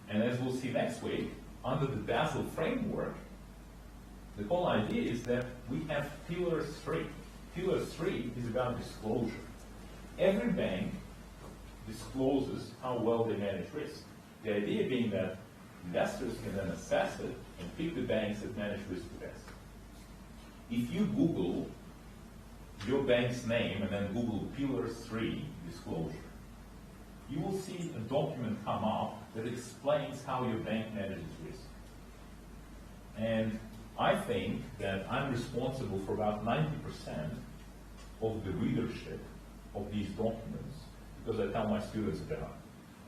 And as we'll see next week, under the Basel framework, the whole idea is that we have Pillar 3. Pillar 3 is about disclosure. Every bank discloses how well they manage risk. The idea being that investors can then assess it and pick the banks that manage risk the best. If you Google your bank's name and then Google Pillar 3 disclosure, you will see a document come up that explains how your bank manages risk. And I think that I'm responsible for about 90% of the readership of these documents because I tell my students about it.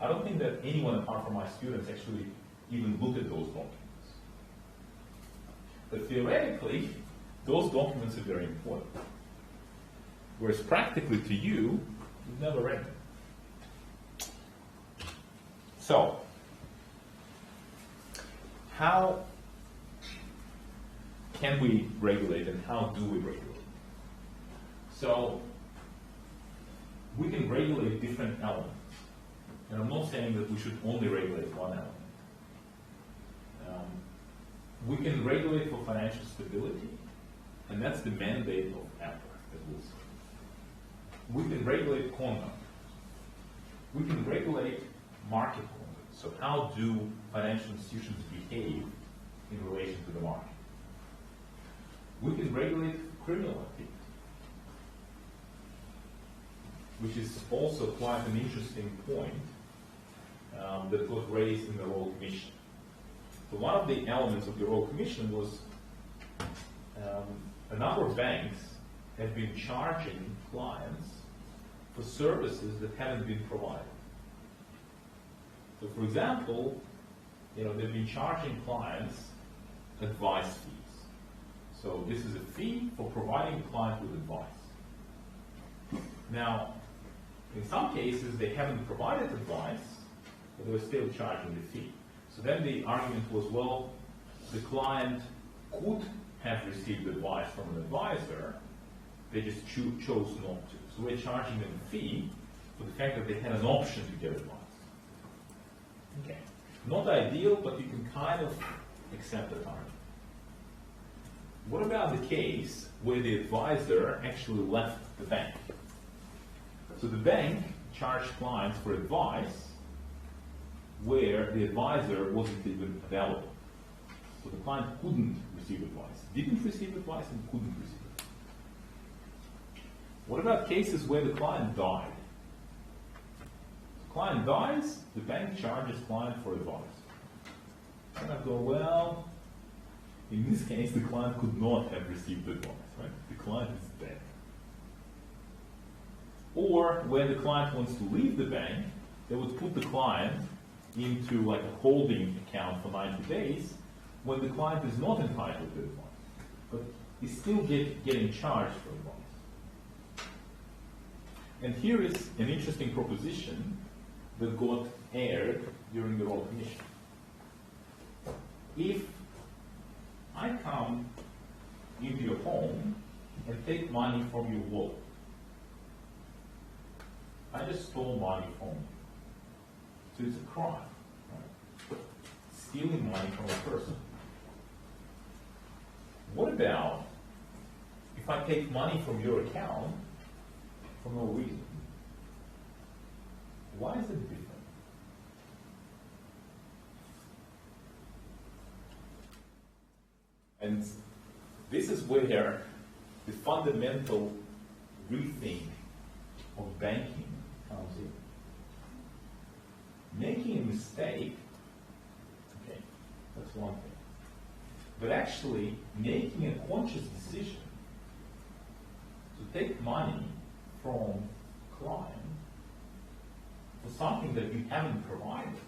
I don't think that anyone apart from my students actually even look at those documents. But theoretically, those documents are very important. Whereas practically to you, you've never read them. how can we regulate and how do we regulate? So we can regulate different elements. And I'm not saying that we should only regulate one element. We can regulate for financial stability, and that's the mandate of APRA that we'll see. We can regulate conduct. We can regulate market conduct. So how do financial institutions behave in relation to the market? We can regulate criminal activity, which is also quite an interesting point that was raised in the Royal Commission. So one of the elements of the Royal Commission was a number of banks have been charging clients for services that haven't been provided. So for example, they've been charging clients advice fees. So this is a fee for providing the client with advice. Now, in some cases, they haven't provided advice, but they were still charging the fee. So then the argument was, well, the client could have received advice from an advisor, they just chose not to. So we're charging them a fee for the fact that they had an option to get advice. Okay. Not ideal, but you can kind of accept that argument. What about the case where the advisor actually left the bank? So the bank charged clients for advice where the advisor wasn't even available. So the client couldn't receive advice, didn't receive advice, and couldn't receive it. What about cases where the client died? The client dies, the bank charges client for advice. And I go, well, in this case, the client could not have received advice, right? The client is dead. Or when the client wants to leave the bank, they would put the client into like a holding account for 90 days when the client is not entitled to advice, but is still getting charged for advice. And here is an interesting proposition that got aired during the Royal Commission. If I come into your home and take money from your wallet, I just stole money from you. So it's a crime, right? Stealing money from a person. What about if I take money from your account for no reason? Why is it different? And this is where the fundamental rethink of banking comes in. Making a mistake, okay, that's one thing. But actually making a conscious decision to take money from a client for something that you haven't provided,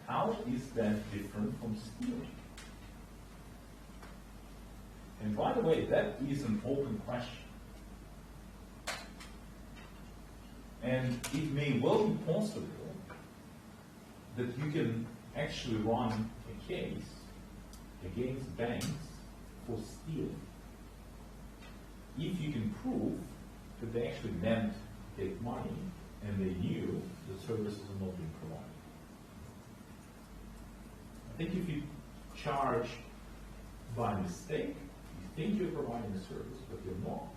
how is that different from stealing? And by the way, that is an open question. And it may well be possible that you can actually run a case against banks for stealing if you can prove that they actually meant to take money and they knew the services are not being provided. I think if you charge by mistake, you think you're providing a service, but you're not,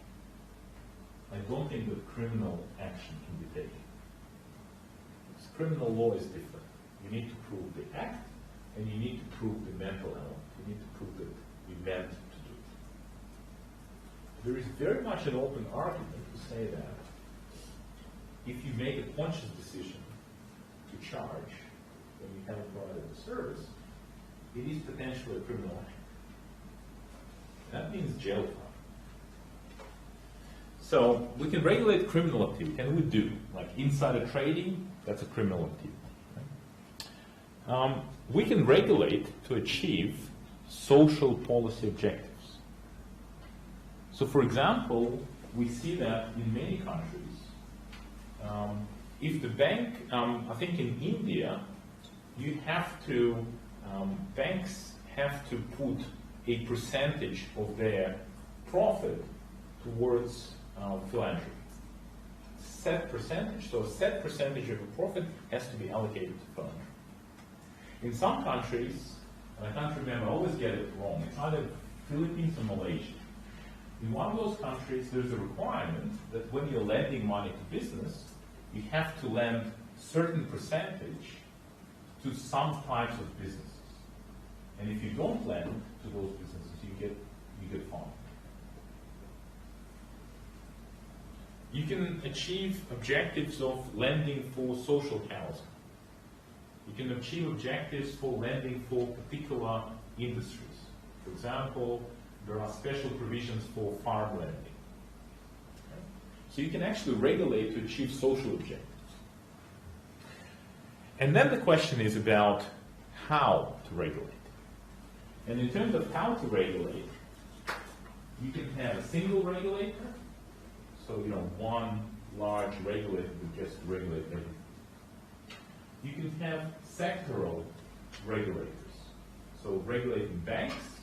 I don't think that criminal action can be taken. Because criminal law is different. You need to prove the act, and you need to prove the mental element. You need to prove that you meant to do it. There is very much an open argument to say that if you make a conscious decision to charge when you haven't provided the service, it is potentially a criminal action. That means jail time. So we can regulate criminal activity, and we do. Like insider trading, that's a criminal activity. Right? We can regulate to achieve social policy objectives. So for example, we see that in many countries, if the bank, I think in India, you have to, banks have to put a percentage of their profit towards philanthropy. Set percentage, so a set percentage of the profit has to be allocated to philanthropy. In some countries, and I can't remember, I always get it wrong, it's either Philippines or Malaysia. In one of those countries, there's a requirement that when you're lending money to business, you have to lend certain percentage to some types of businesses. And if you don't lend to those businesses, you get fined. You can achieve objectives of lending for social housing. You can achieve objectives for lending for particular industries. For example, there are special provisions for farm lending. Okay? So you can actually regulate to achieve social objectives. And then the question is about how to regulate. And in terms of how to regulate, you can have a single regulator, so one large regulator would just regulate everything. You can have sectoral regulators, so regulating banks.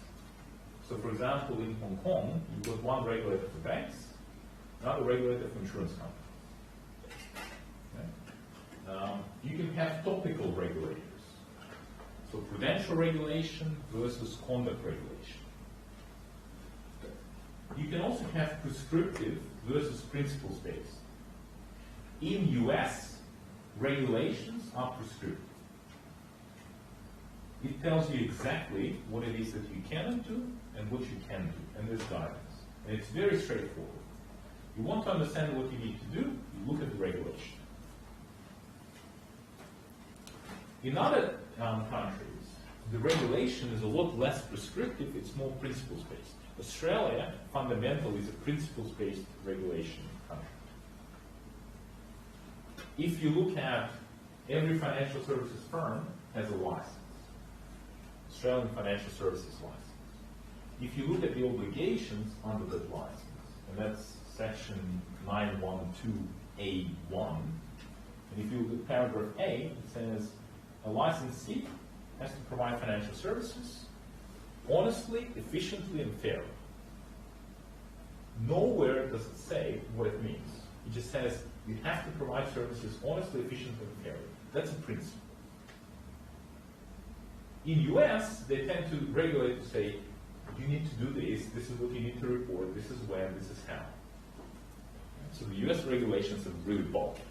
So for example, in Hong Kong, you've got one regulator for banks, another regulator for insurance companies. Okay? You can have topical regulators, so prudential regulation versus conduct regulation. You can also have prescriptive versus principles-based. In US, regulations are prescriptive. It tells you exactly what it is that you cannot do and what you can do, and there's guidance. And it's very straightforward. You want to understand what you need to do, you look at the regulation. In other countries, the regulation is a lot less prescriptive, it's more principles-based. Australia, fundamentally, is a principles-based regulation country. If you look at every financial services firm has a license, Australian financial services license. If you look at the obligations under that license, and that's section 912A1, and if you look at paragraph A, it says a licensee has to provide financial services honestly, efficiently, and fairly. Nowhere does it say what it means. It just says you have to provide services honestly, efficiently, and fairly. That's a principle. In US, they tend to regulate to say, you need to do this is what you need to report, this is when, this is how. So the US regulations are really bulky.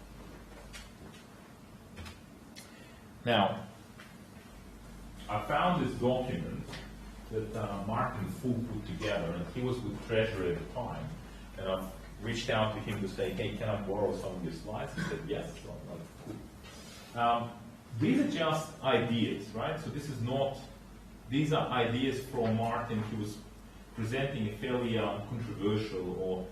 Now, I found this document that Martin Fu put together, and he was with Treasury at the time, and I've reached out to him to say, hey, can I borrow some of your slides? He said, yes. So I'm like, cool. These are just ideas, right? So this is not, these are ideas from Martin. He was presenting a fairly controversial or,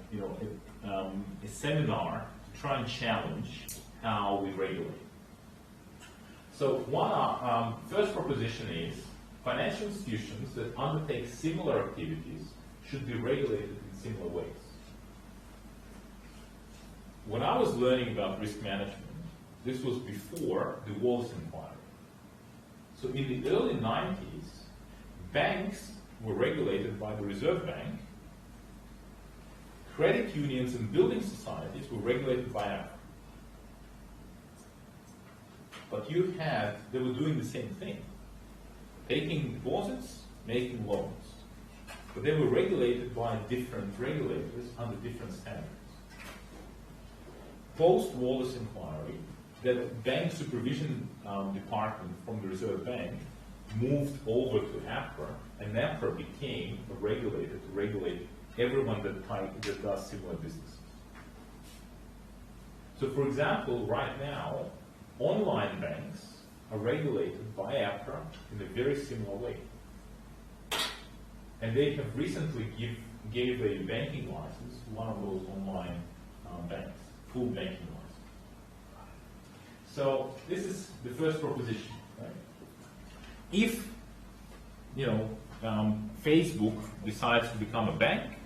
a seminar to try and challenge how we regulate. So one first proposition is financial institutions that undertake similar activities should be regulated in similar ways. When I was learning about risk management, this was before the Wallace Inquiry. So in the early 90s, banks were regulated by the Reserve Bank. Credit unions and building societies were regulated by APRA. But they were doing the same thing. Taking deposits, making loans. But they were regulated by different regulators under different standards. Post-Wallace Inquiry, the bank supervision department from the Reserve Bank moved over to APRA, and APRA became a regulator to regulate everyone that does similar businesses. So for example, right now, online banks are regulated by APRA in a very similar way. And they have recently gave a banking license to one of those online banks, full banking license. So this is the first proposition, right? If Facebook decides to become a bank,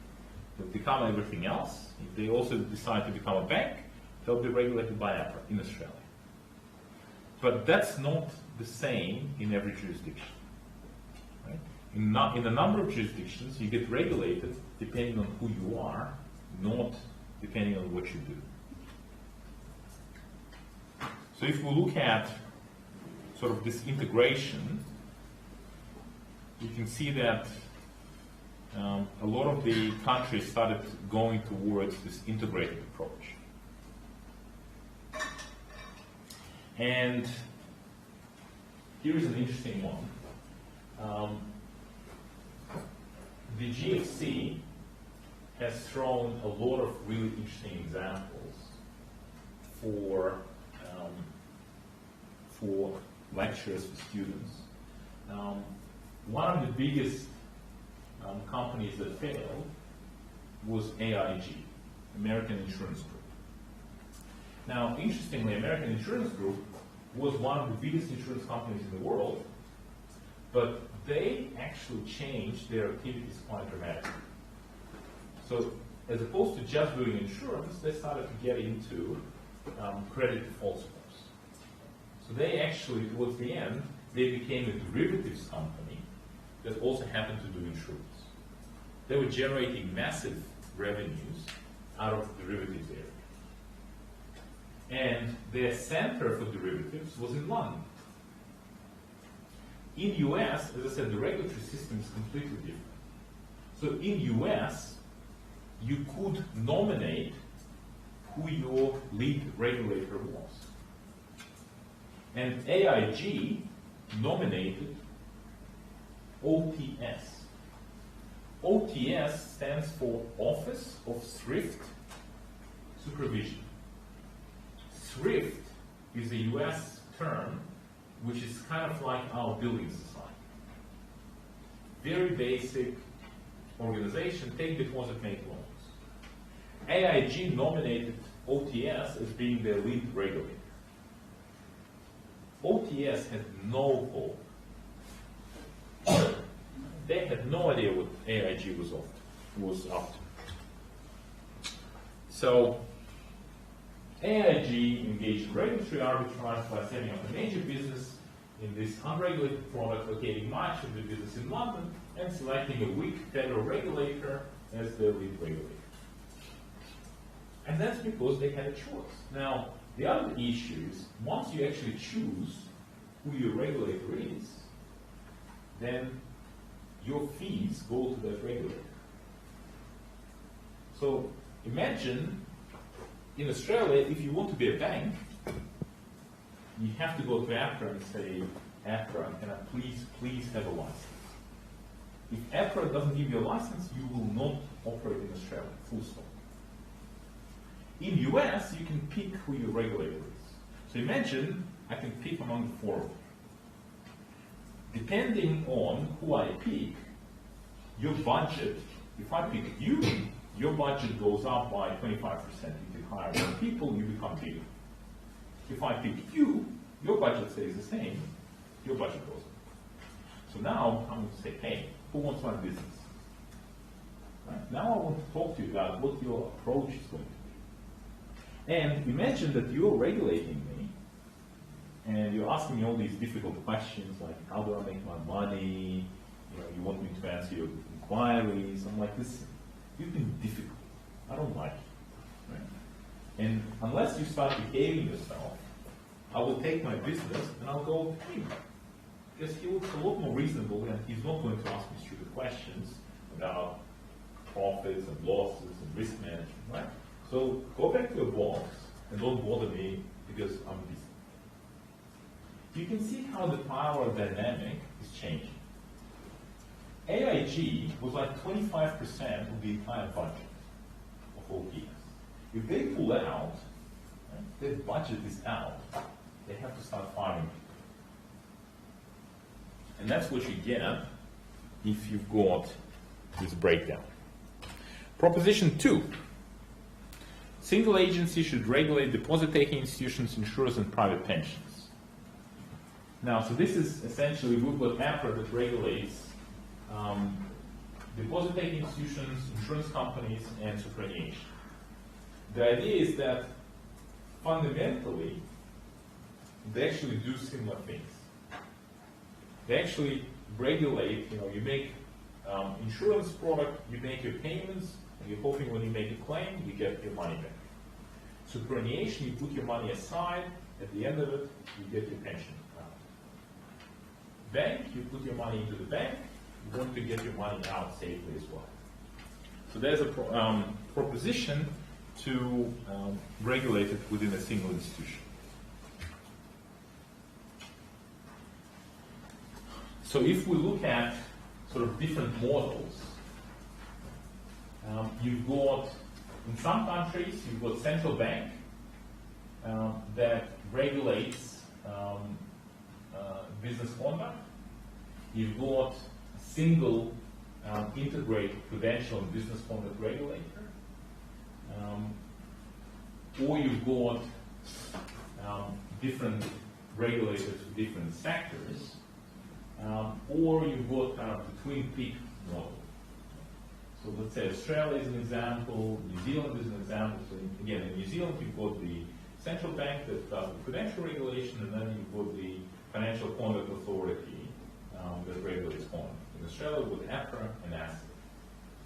they'll become everything else. If they also decide to become a bank, they'll be regulated by APRA in Australia. But that's not the same in every jurisdiction. Right? In a number of jurisdictions, you get regulated depending on who you are, not depending on what you do. So if we look at sort of this integration, you can see that a lot of the countries started going towards this integrated approach. And here is an interesting one. The GFC has thrown a lot of really interesting examples for lectures for students. One of the biggest companies that failed was AIG, American Insurance Group. Now, interestingly, American Insurance Group was one of the biggest insurance companies in the world, but they actually changed their activities quite dramatically. So, as opposed to just doing insurance, they started to get into credit default swaps. So they actually, towards the end, they became a derivatives company that also happened to do insurance. They were generating massive revenues out of the derivatives area. And their center for derivatives was in London. In US, as I said, the regulatory system is completely different. So in US, you could nominate who your lead regulator was. And AIG nominated OTS. OTS stands for Office of Thrift Supervision. Thrift is a US term which is kind of like our building society. Very basic organization, take deposit, make loans. AIG nominated OTS as being their lead regulator. OTS had no hope. They had no idea what AIG was up to. So AIG engaged in regulatory arbitrage by setting up a major business in this unregulated product, locating much of the business in London, and selecting a weak federal regulator as their lead regulator. And that's because they had a choice. Now, the other issue is, once you actually choose who your regulator is, then your fees go to that regulator. So imagine, in Australia, if you want to be a bank, you have to go to APRA and say, APRA, can I please have a license? If APRA doesn't give you a license, you will not operate in Australia, full stop. In US, you can pick who your regulator is. So imagine I can pick among the four of them. Depending on who I pick, your budget, if I pick you, your budget goes up by 25%. If you hire more people, you become bigger. If I pick you, your budget stays the same, your budget goes up. So now I'm going to say, hey, who wants my business? Right? Now I want to talk to you about what your approach is going to be. And imagine that you're regulating me, and you're asking me all these difficult questions like, how do I make my money? You want me to answer your inquiries. I'm like, listen, you've been difficult. I don't like it. Right? And unless you start behaving yourself, I will take my business and I'll go with him. Because he looks a lot more reasonable and he's not going to ask me stupid questions about profits and losses and risk management, right? So go back to your boss and don't bother me because I'm busy. You can see how the power dynamic is changing. AIG was like 25% of the entire budget of OTS. If they pull out, right, their budget is out, they have to start firing people. And that's what you get if you've got this breakdown. Proposition 2. Single agency should regulate deposit-taking institutions, insurers, and private pensions. Now, so this is essentially we've got APRA that regulates deposit-taking institutions, insurance companies, and superannuation. The idea is that fundamentally, they actually do similar things. They actually regulate, you make insurance product, you make your payments, and you're hoping when you make a claim, you get your money back. Superannuation, you put your money aside, at the end of it, you get your pension. Bank, you put your money into the bank, you want to get your money out safely as well. So there's a proposition to regulate it within a single institution. So if we look at sort of different models, you've got, in some countries, you've got central bank that regulates business conduct. You've got a single integrated prudential and business conduct regulator. Or you've got different regulators for different sectors. Or you've got kind of the twin peak model. So let's say Australia is an example, New Zealand is an example. So again, in New Zealand you've got the central bank that does the prudential regulation, and then you've got the Financial Conduct Authority that regulates conduct. In Australia with APRA and ASIC.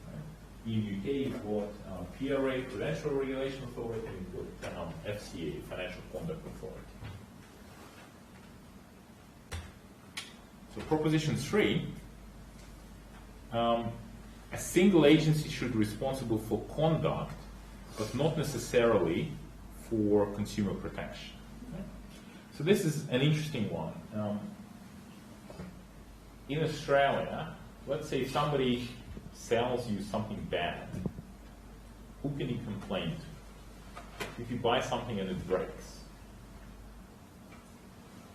Right? In UK you've got PRA, Prudential Regulation Authority, and you've got FCA, Financial Conduct Authority. So proposition 3, a single agency should be responsible for conduct, but not necessarily for consumer protection. Okay? So this is an interesting one. In Australia, let's say somebody sells you something bad, who can you complain to? If you buy something and it breaks,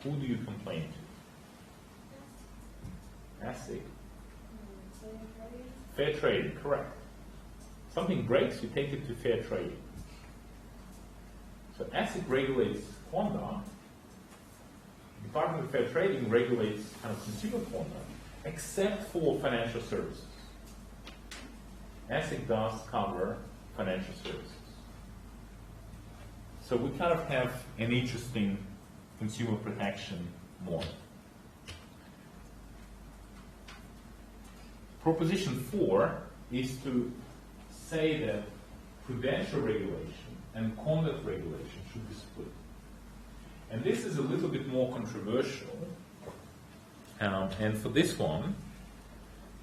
who do you complain to? ASIC. Fair trading, correct. Something breaks, you take it to fair trading. So ASIC regulates conduct. The Department of Fair Trading regulates kind of consumer conduct, except for financial services. ASIC does cover financial services. So we kind of have an interesting consumer protection model. Proposition 4 is to say that prudential regulation and conduct regulation should be split. And this is a little bit more controversial. And for this one,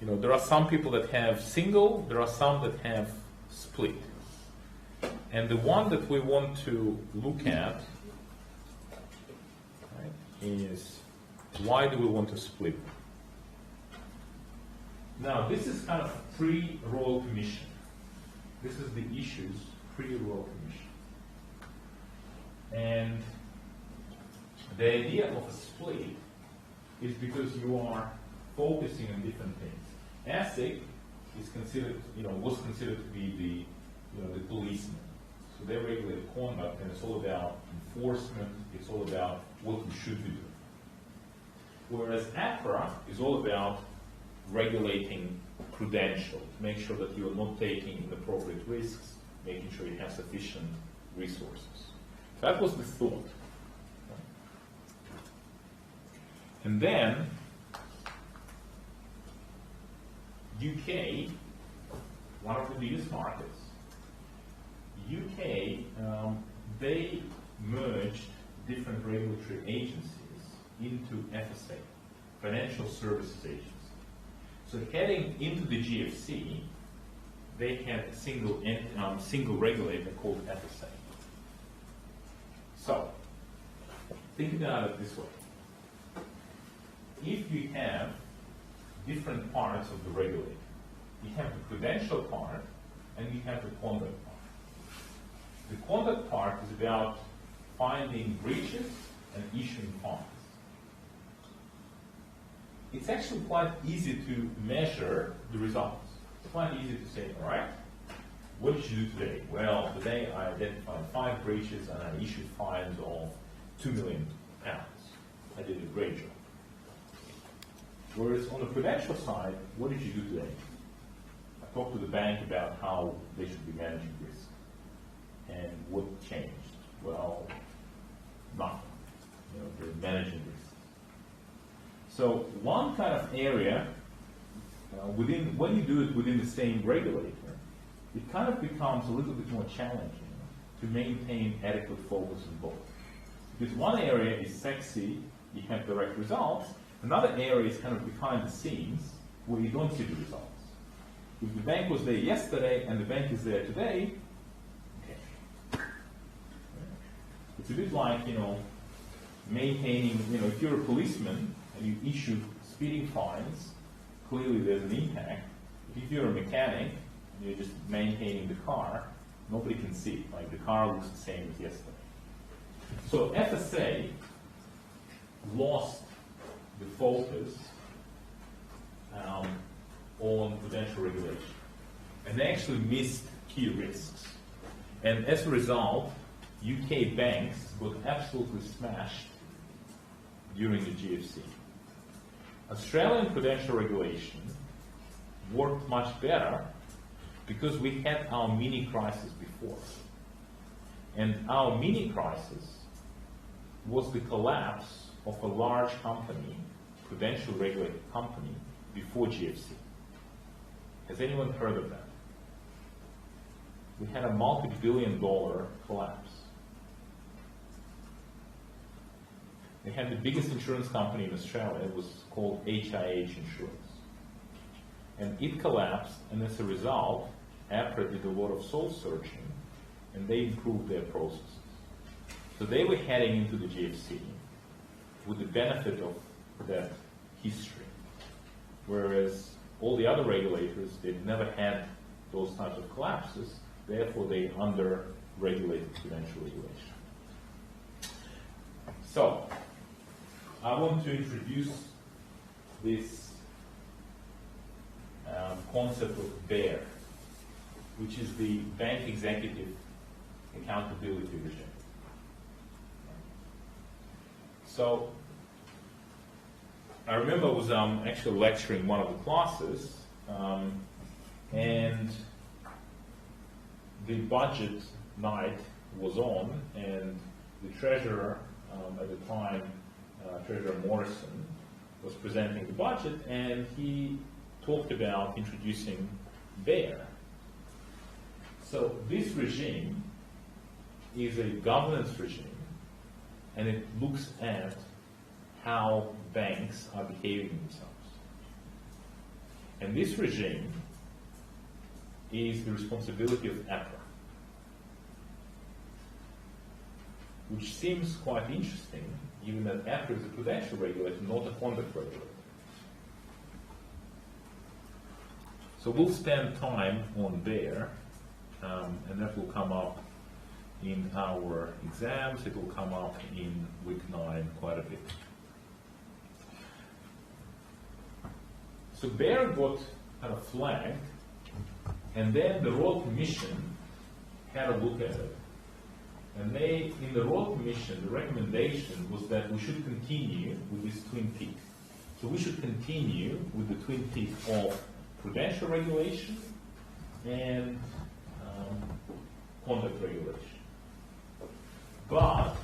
there are some people that have single, there are some that have split. And the one that we want to look at, right, is why do we want to split? Now, this is kind of pre-Royal Commission. This is the issues pre-Royal Commission. And the idea of a split is because you are focusing on different things. ASIC is considered, was considered to be the policeman. So they regulate conduct, and it's all about enforcement. It's all about what you should be doing. Whereas APRA is all about regulating prudential, to make sure that you are not taking inappropriate risks, making sure you have sufficient resources. So that was the thought. And then UK, one of the biggest markets, UK, they merged different regulatory agencies into FSA, Financial Services Agency. So heading into the GFC, they had a single regulator called FSA. So think about it this way. If you have different parts of the regulator, you have the prudential part and you have the conduct part. The conduct part is about finding breaches and issuing fines. It's actually quite easy to measure the results. It's quite easy to say, all right, what did you do today? Well, today I identified 5 breaches and I issued fines of £2 million. I did a great job. Whereas on the prudential side, what did you do today? I talked to the bank about how they should be managing risk. And what changed? Well, nothing. They're managing risk. So one kind of area, when you do it within the same regulator, it kind of becomes a little bit more challenging to maintain adequate focus on both. Because one area is sexy, you have direct results, another area is kind of behind the scenes where you don't see the results. If the bank was there yesterday and the bank is there today, okay. It's a bit like, maintaining, if you're a policeman and you issue speeding fines, clearly there's an impact. If you're a mechanic and you're just maintaining the car, nobody can see it. Like the car looks the same as yesterday. So FSA lost the focus on prudential regulation, and they actually missed key risks. And as a result, UK banks got absolutely smashed during the GFC. Australian prudential regulation worked much better because we had our mini crisis before. And our mini crisis was the collapse of a large company, prudential regulated company, before GFC. Has anyone heard of that? We had a multi-billion-dollar collapse. They had the biggest insurance company in Australia. It was called HIH Insurance. And it collapsed, and as a result, APRA did a lot of soul searching, and they improved their processes. So they were heading into the GFC with the benefit of that history. Whereas all the other regulators, they've never had those types of collapses, therefore they under-regulated prudential regulation. So, I want to introduce this concept of BEAR, which is the Bank Executive Accountability Regime. So, I remember I was actually lecturing one of the classes, and the budget night was on, and the treasurer at the time, Treasurer Morrison, was presenting the budget, and he talked about introducing BEAR. So this regime is a governance regime, and it looks at how banks are behaving themselves. And this regime is the responsibility of APRA, which seems quite interesting, given that APRA is a prudential regulator, not a conduct regulator. So we'll spend time on BEAR, and that will come up in our exams. It will come up in week 9 quite a bit. So BEAR got kind of flagged, and then the Royal Commission had a look at it. And they, in the Royal Commission, the recommendation was that we should continue with this twin peak. So we should continue with the twin peak of prudential regulation and conduct regulation. But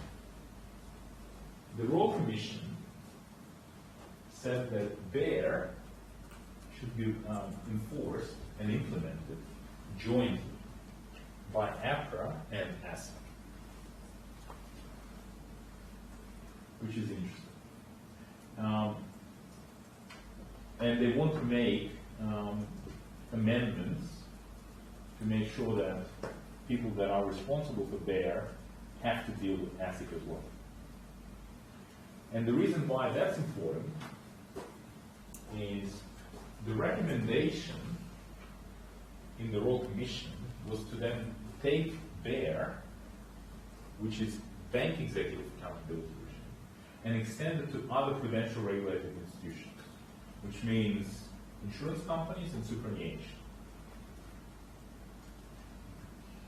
the Royal Commission said that BEAR should be enforced and implemented jointly by APRA and ASIC, which is interesting. And they want to make amendments to make sure that people that are responsible for BEAR have to deal with ASIC as well. And the reason why that's important is the recommendation in the Royal Commission was to then take BEAR, which is Bank Executive Accountability Regime, and extend it to other prudential regulated institutions, which means insurance companies and superannuation.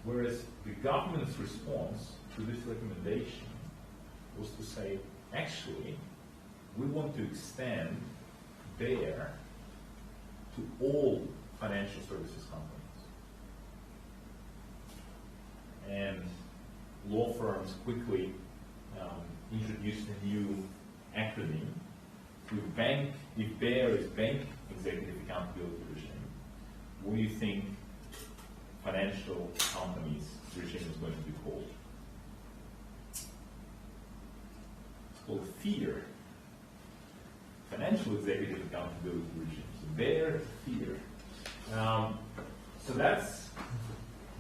Whereas the government's response to this recommendation was to say, actually, we want to extend BEAR to all financial services companies. And law firms quickly introduced a new acronym if BEAR is bank executive accountability regime, what do you think financial companies regime is going to be called? It's called FEAR. Financial executive accountability regime. So BEAR, FEAR. So that's,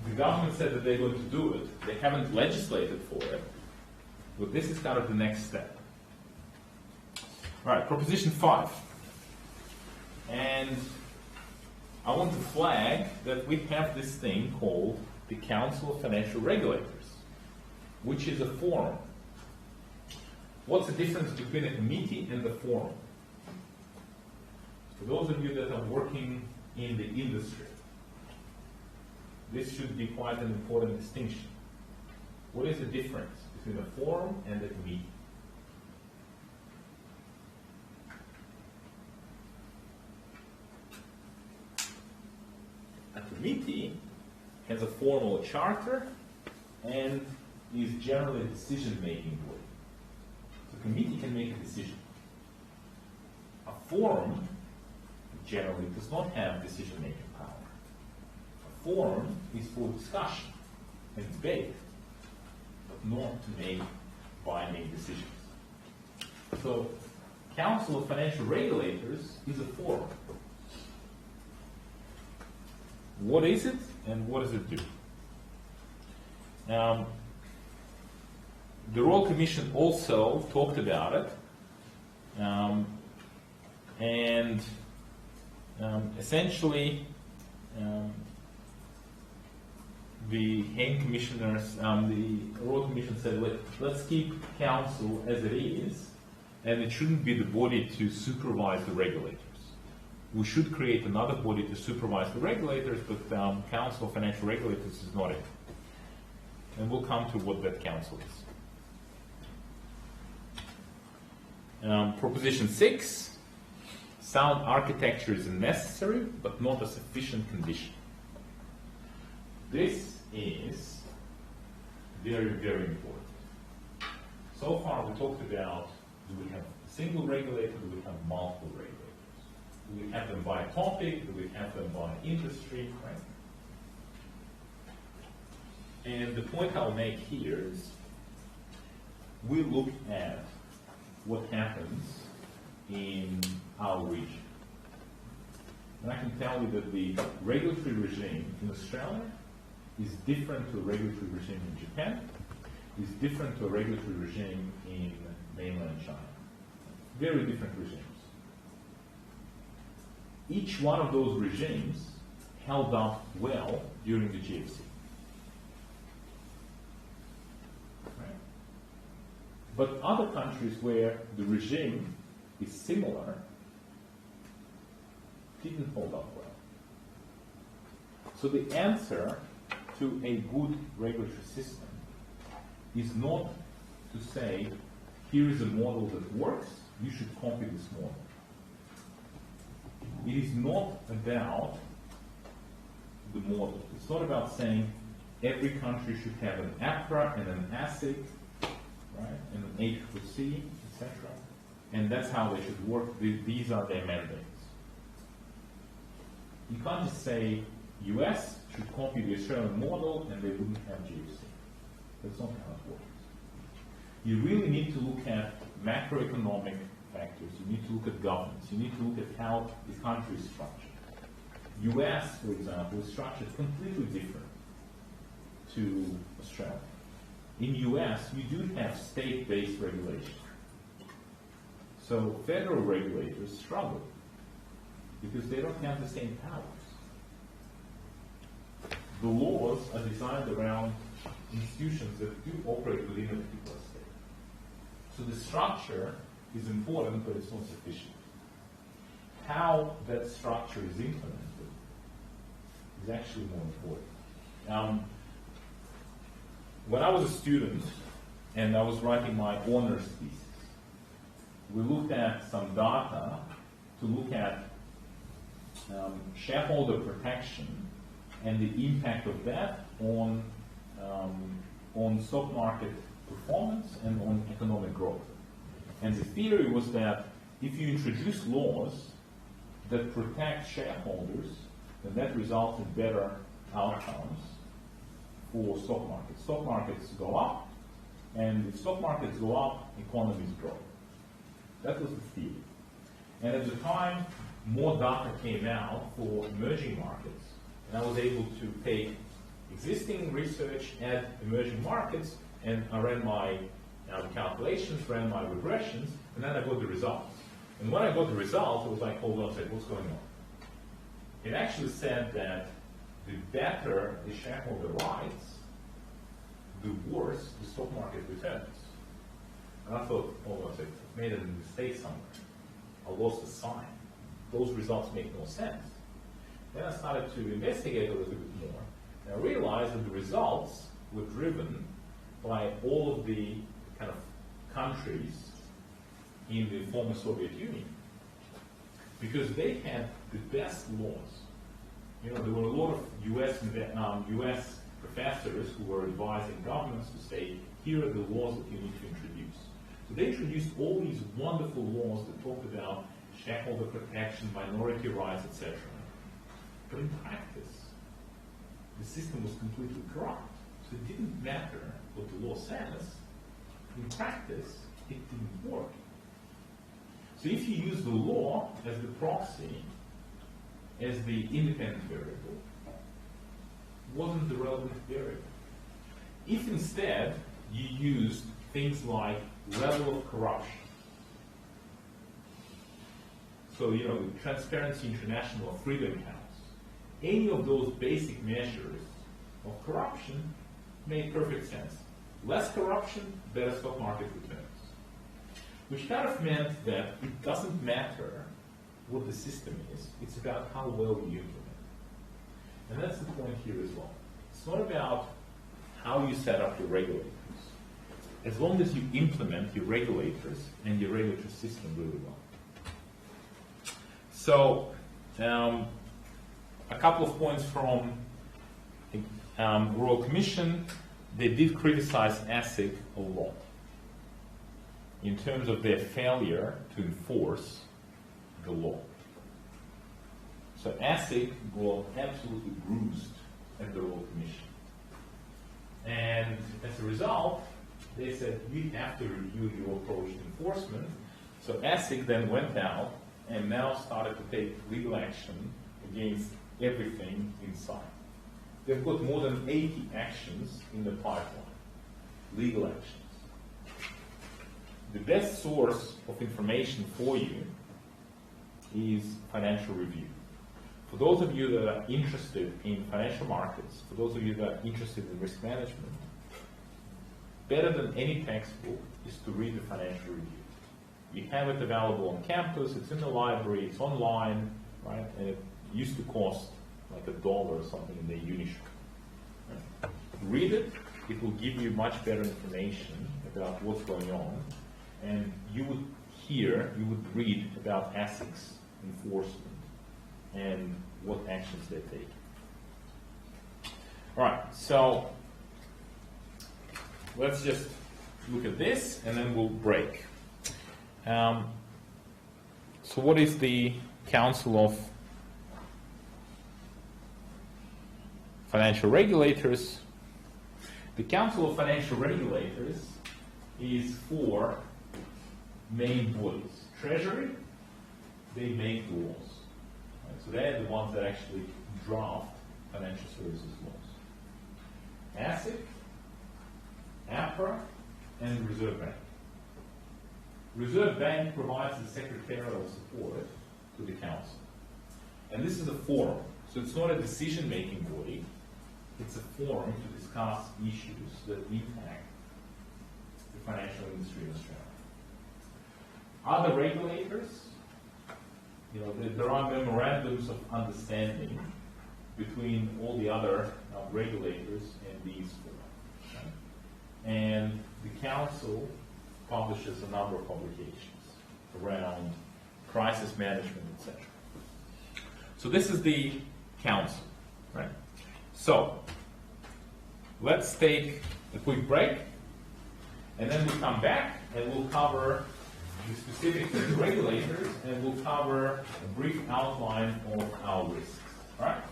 the government said that they're going to do it. They haven't legislated for it, but this is kind of the next step. All right, Proposition 5. And I want to flag that we have this thing called the Council of Financial Regulators, which is a forum. What's the difference between a committee and the forum? For those of you that are working in the industry, this should be quite an important distinction. What is the difference between a forum and a committee? A committee has a formal charter and is generally a decision-making body. The committee can make a decision. A forum generally does not have decision-making power. A forum is for discussion and debate, but not to make binding decisions. So, Council of Financial Regulators is a forum. What is it and what does it do? The Royal Commission also talked about it, and essentially the Hague Commissioners, the Royal Commission said, let's keep Council as it is, and it shouldn't be the body to supervise the regulators. We should create another body to supervise the regulators, but Council of Financial Regulators is not it. And we'll come to what that council is. Proposition 6, sound architecture is necessary, but not a sufficient condition. This is very, very important. So far we talked about, do we have a single regulator, do we have multiple regulators? Do we have them by topic? Do we have them by industry? Right? And the point I'll make here is we look at what happens in our region. And I can tell you that the regulatory regime in Australia is different to a regulatory regime in Japan, is different to a regulatory regime in mainland China. Very different regimes. Each one of those regimes held up well during the GFC. Right? But other countries where the regime is similar didn't hold up well. So the answer to a good regulatory system is not to say, here is a model that works, you should copy this model. It is not about the model. It's not about saying every country should have an APRA and an ASIC, right, and an ACCC, etc. And that's how they should work. These are their mandates. You can't just say US should copy the Australian model and they wouldn't have GFC. That's not how it works. You really need to look at macroeconomic factors. You need to look at governance. You need to look at how the country is structured. US, for example, is structured completely different to Australia. In US, you do have state-based regulation. So federal regulators struggle because they don't have the same powers. The laws are designed around institutions that do operate within a particular state. So the structure is important, but it's not sufficient. How that structure is implemented is actually more important. When I was a student and I was writing my honors thesis, we looked at some data to look at shareholder protection and the impact of that on stock market performance and on economic growth. And the theory was that if you introduce laws that protect shareholders, then that results in better outcomes for stock markets. Stock markets go up, and if stock markets go up, economies grow. That was the theory. And at the time, more data came out for emerging markets, and I was able to take existing research at emerging markets, and I ran my calculations, ran my regressions, and then I got the results. And when I got the results, it was like, hold on a second, what's going on? It actually said that the better the shareholder rights, the worse the stock market returns. And I thought, hold on a second, I made a mistake somewhere. I lost a sign. Those results make no sense. Then I started to investigate a little bit more, and I realized that the results were driven by all of the kind of countries in the former Soviet Union, because they had the best laws. You know, there were a lot of US professors who were advising governments to say, here are the laws that you need to introduce. So they introduced all these wonderful laws that talked about shareholder protection, minority rights, etc. But in practice, the system was completely corrupt. So it didn't matter what the law says. In practice, it didn't work. So if you use the law as the proxy, as the independent variable, wasn't the relevant variable. If instead you used things like level of corruption, so you know, Transparency International or Freedom House, any of those basic measures of corruption made perfect sense. Less corruption, better stock market returns. Which kind of meant that it doesn't matter what the system is, it's about how well you implement. And that's the point here as well. It's not about how you set up your regulators. As long as you implement your regulators and your regulatory system really well. So, a couple of points from the Royal Commission. They did criticize ASIC a lot in terms of their failure to enforce the law. So ASIC got absolutely bruised at the Royal Commission. And as a result, they said, we have to review your approach to enforcement. So ASIC then went out and now started to take legal action against everything inside. They've got more than 80 actions in the pipeline, legal actions. The best source of information for you is Financial Review. For those of you that are interested in financial markets, for those of you that are interested in risk management, better than any textbook is to read the Financial Review. You have it available on campus, it's in the library, it's online, right? And it used to cost like $1 or something in the Unishop. Right? Read it, it will give you much better information about what's going on. And you would read about ASIC's enforcement and what actions they take. All right, so let's just look at this and then we'll break. So what is the Council of Financial Regulators? The Council of Financial Regulators is 4 main bodies. Treasury, they make the laws. Right? So they're the ones that actually draft financial services laws. ASIC, APRA, and Reserve Bank. Reserve Bank provides the secretarial support to the council. And this is a forum. So it's not a decision-making body. It's a forum to discuss issues that impact the financial industry in Australia. Other regulators, you know, there are memorandums of understanding between all the other regulators and these 4. Right? And the council publishes a number of publications around crisis management, etc. So this is the council, right? So let's take a quick break, and then we'll come back and we'll cover the specifics of the regulators, and we'll cover a brief outline of our risks. All right?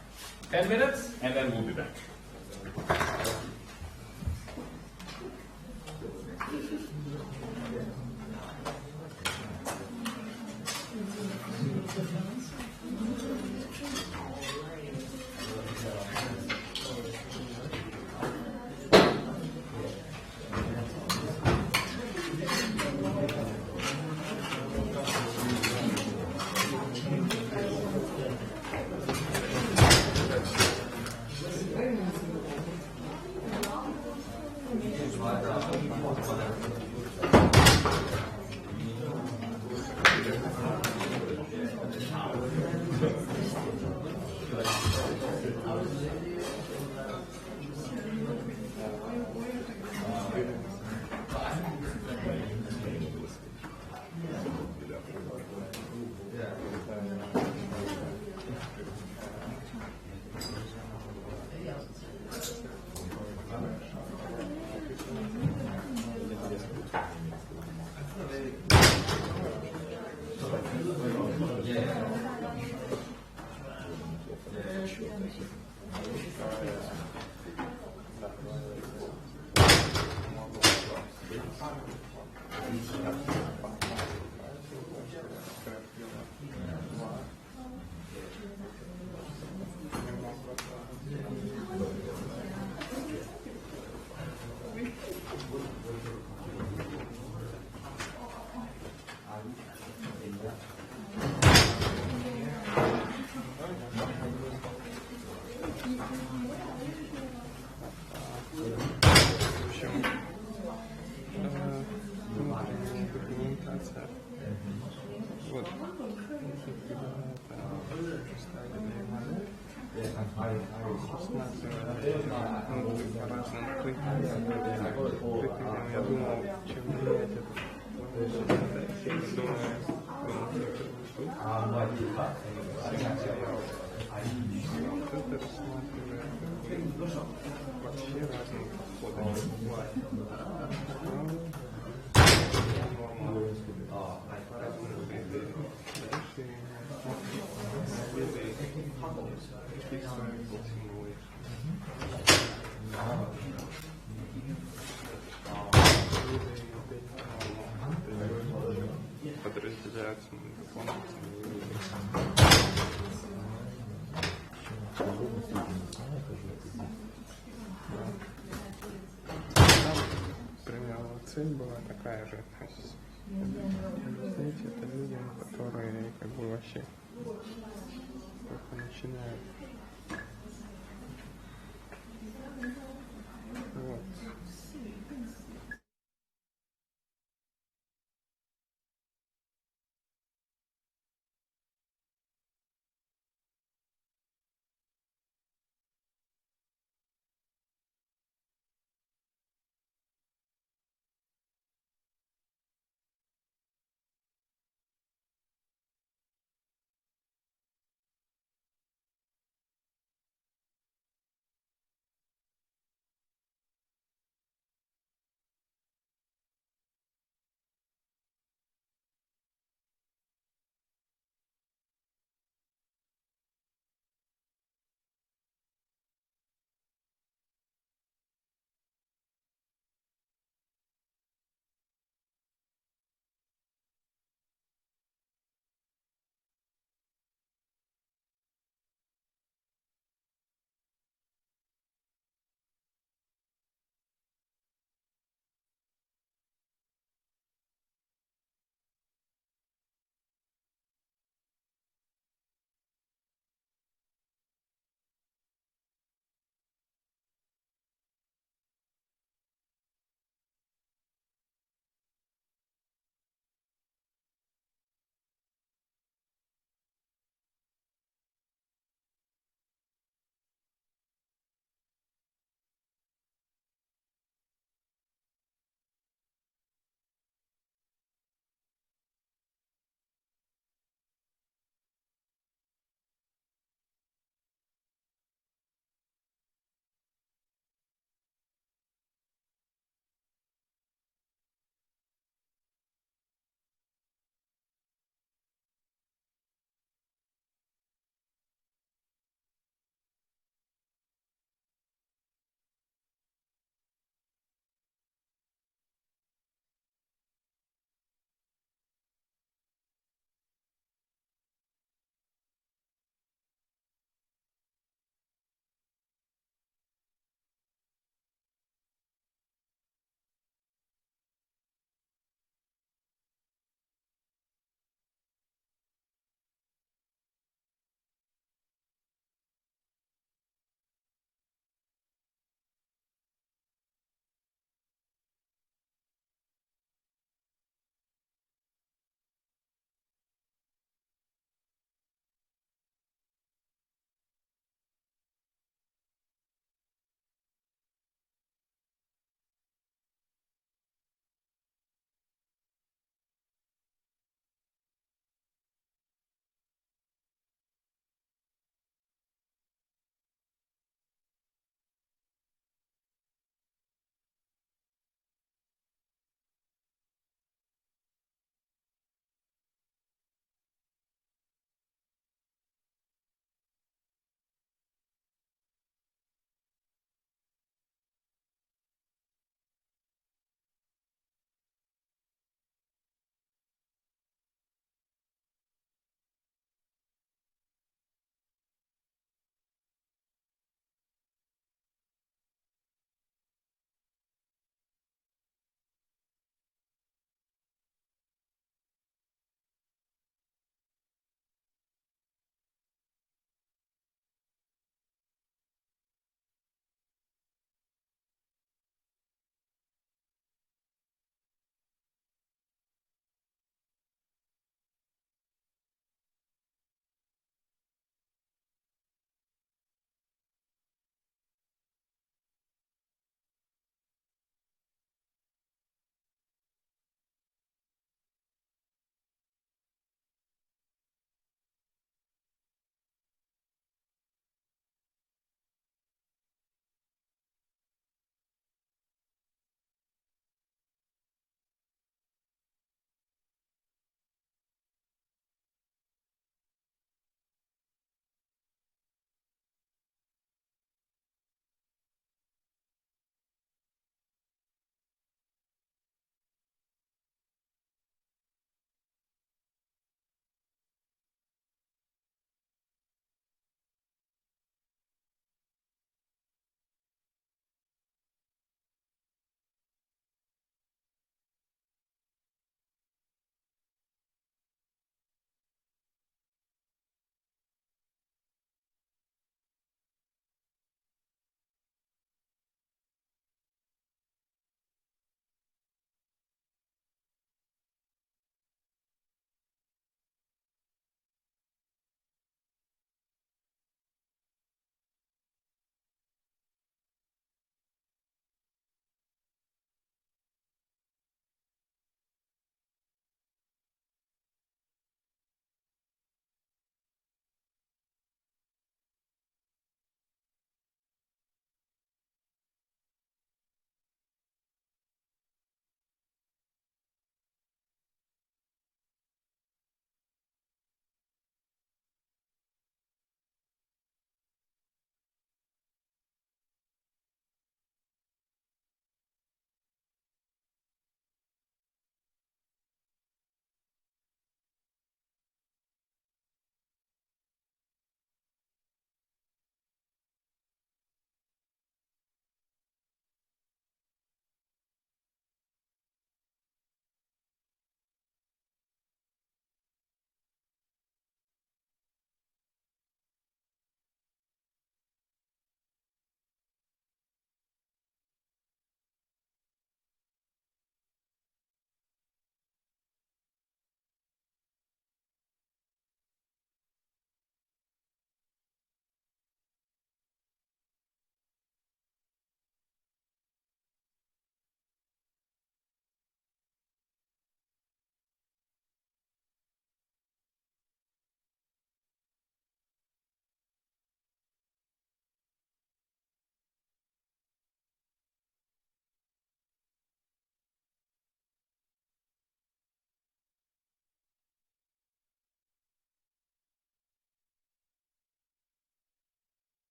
10 minutes, and then we'll be back. Вот. Я думал, чем менять это. Вообще разные подразделяются на дополнительные. Примерно цель была такая же. Знаете, это людям, которые как бы вообще только начинают. Вот.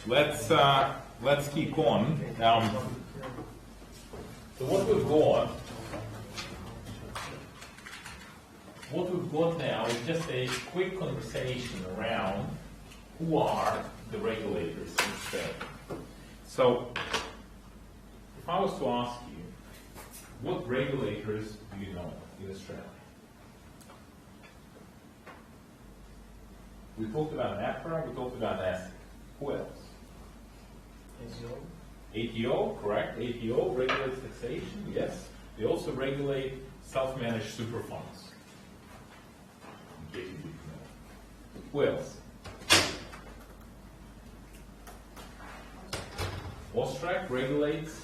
let's keep on. So what we've got now is just a quick conversation around who are the regulators in Australia. So, if I was to ask you, what regulators do you know in Australia? We talked about APRA, we talked about ASIC. Who else? ATO, correct. ATO regulates taxation, yes. They also regulate self-managed super funds. In case you didn't know. Who else? AUSTRAC regulates,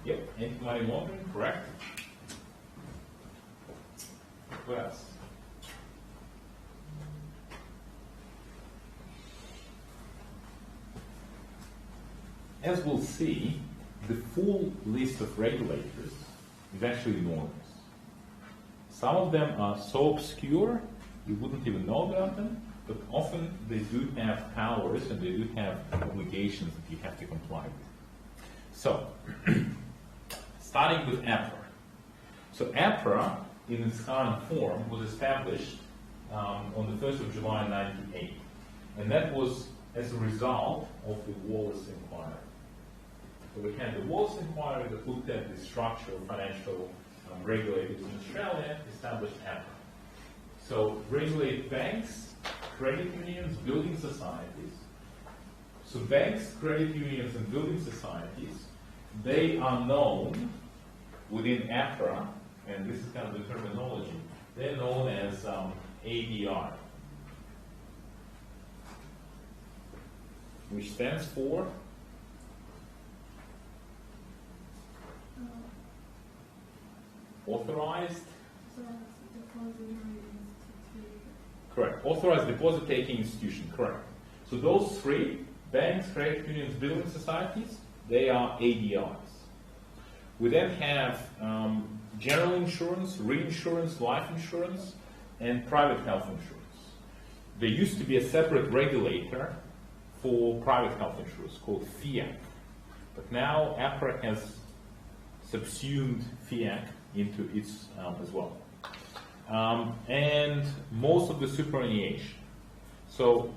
yep, anti-money laundering, correct. Who else? As we'll see, the full list of regulators is actually enormous. Some of them are so obscure you wouldn't even know about them, but often they do have powers and they do have obligations that you have to comply with. So, starting with APRA. So APRA, in its current form, was established on the 1st of July 1980. And that was as a result of the Wallace Inquiry. So we had the Wallace Inquiry that looked at the structure of financial regulators in Australia, established APRA. So regulate banks, credit unions, building societies. So banks, credit unions, and building societies, they are known within APRA, and this is kind of the terminology, they're known as ADR, which stands for authorized, correct, authorized deposit-taking institution, correct. So those three, banks, credit unions, building societies, they are ADRs. We then have general insurance, reinsurance, life insurance, and private health insurance. There used to be a separate regulator for private health insurance called FIAC, but now APRA has subsumed FIAC into its as well. And most of the superannuation. So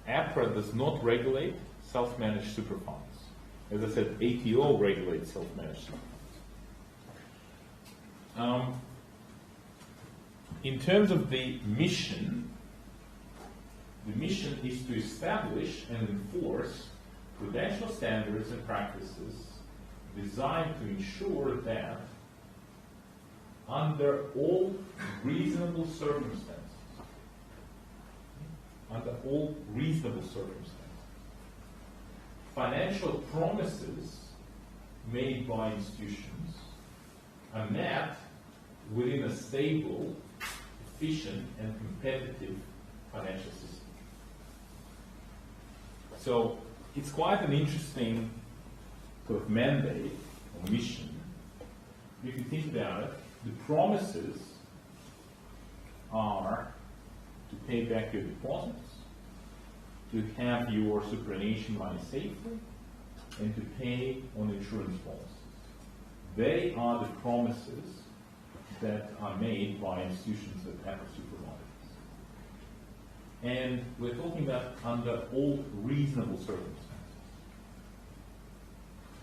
APRA does not regulate self-managed super funds. As I said, ATO regulates self-managed super funds. In terms of the mission is to establish and enforce prudential standards and practices designed to ensure that under all reasonable circumstances, financial promises made by institutions are met within a stable, efficient, and competitive financial system. So it's quite an interesting sort of mandate or mission. If you think about it, the promises are to pay back your deposits, to have your superannuation money safely, and to pay on insurance policies. They are the promises that are made by institutions that have supervisors. And we're talking about under all reasonable circumstances.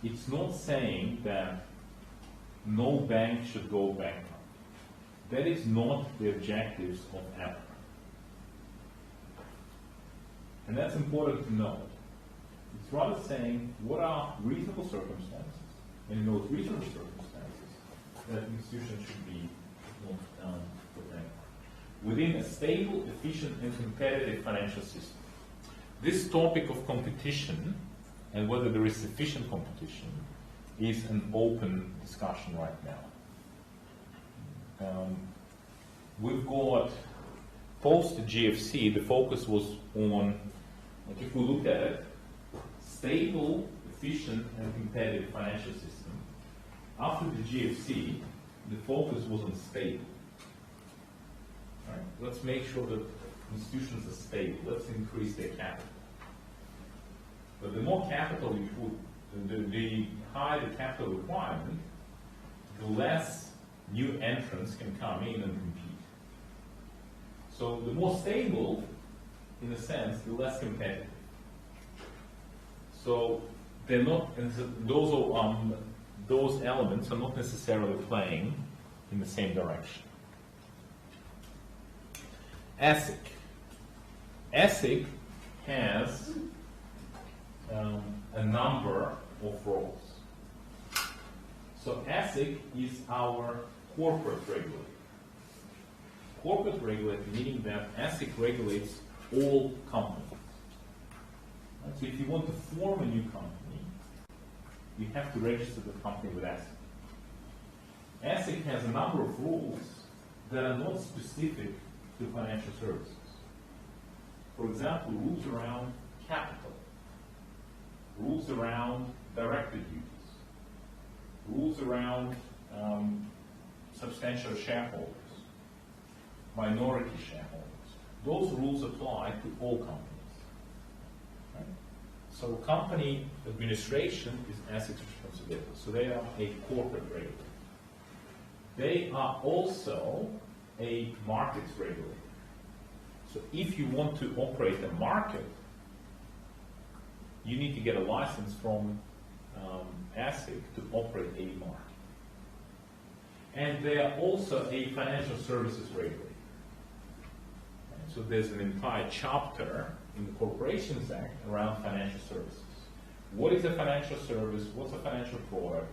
It's not saying that no bank should go bankrupt. That is not the objectives of APRA. And that's important to note. It's rather saying what are reasonable circumstances, and in those reasonable circumstances, that institutions should be not go bankrupt. Within a stable, efficient, and competitive financial system. This topic of competition and whether there is sufficient competition is an open discussion right now. We've got, post GFC, the focus was on, like if we look at it, stable, efficient, and competitive financial system. After the GFC, the focus was on stable. Right? Let's make sure that institutions are stable, let's increase their capital. But the more capital you put, the higher the capital requirement, the less new entrants can come in and compete. So the more stable, in a sense, the less competitive. So they're not, those elements are not necessarily playing in the same direction. ASIC. ASIC has a number of roles. So ASIC is our corporate regulator. Corporate regulator meaning that ASIC regulates all companies. Right? So if you want to form a new company, you have to register the company with ASIC. ASIC has a number of rules that are not specific to financial services. For example, rules around capital, rules around director duties, rules around substantial shareholders, minority shareholders. Those rules apply to all companies. Right? So company administration is ASIC's responsibility. So they are a corporate regulator. They are also a markets regulator. So if you want to operate a market, you need to get a license from ASIC to operate a market. And they are also a financial services regulator. So there's an entire chapter in the Corporations Act around financial services. What is a financial service? What's a financial product?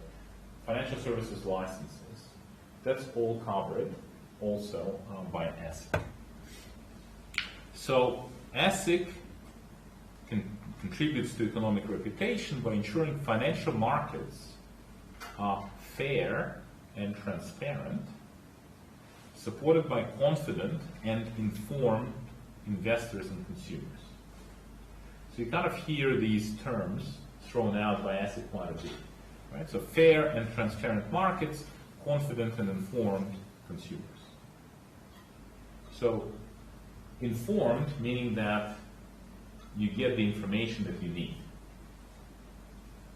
Financial services licenses. That's all covered also by ASIC. So ASIC contributes to economic reputation by ensuring financial markets are fair and transparent, supported by confident and informed investors and consumers. So you kind of hear these terms thrown out by ASIC quite a bit. Right? So fair and transparent markets, confident and informed consumers. So informed meaning that you get the information that you need.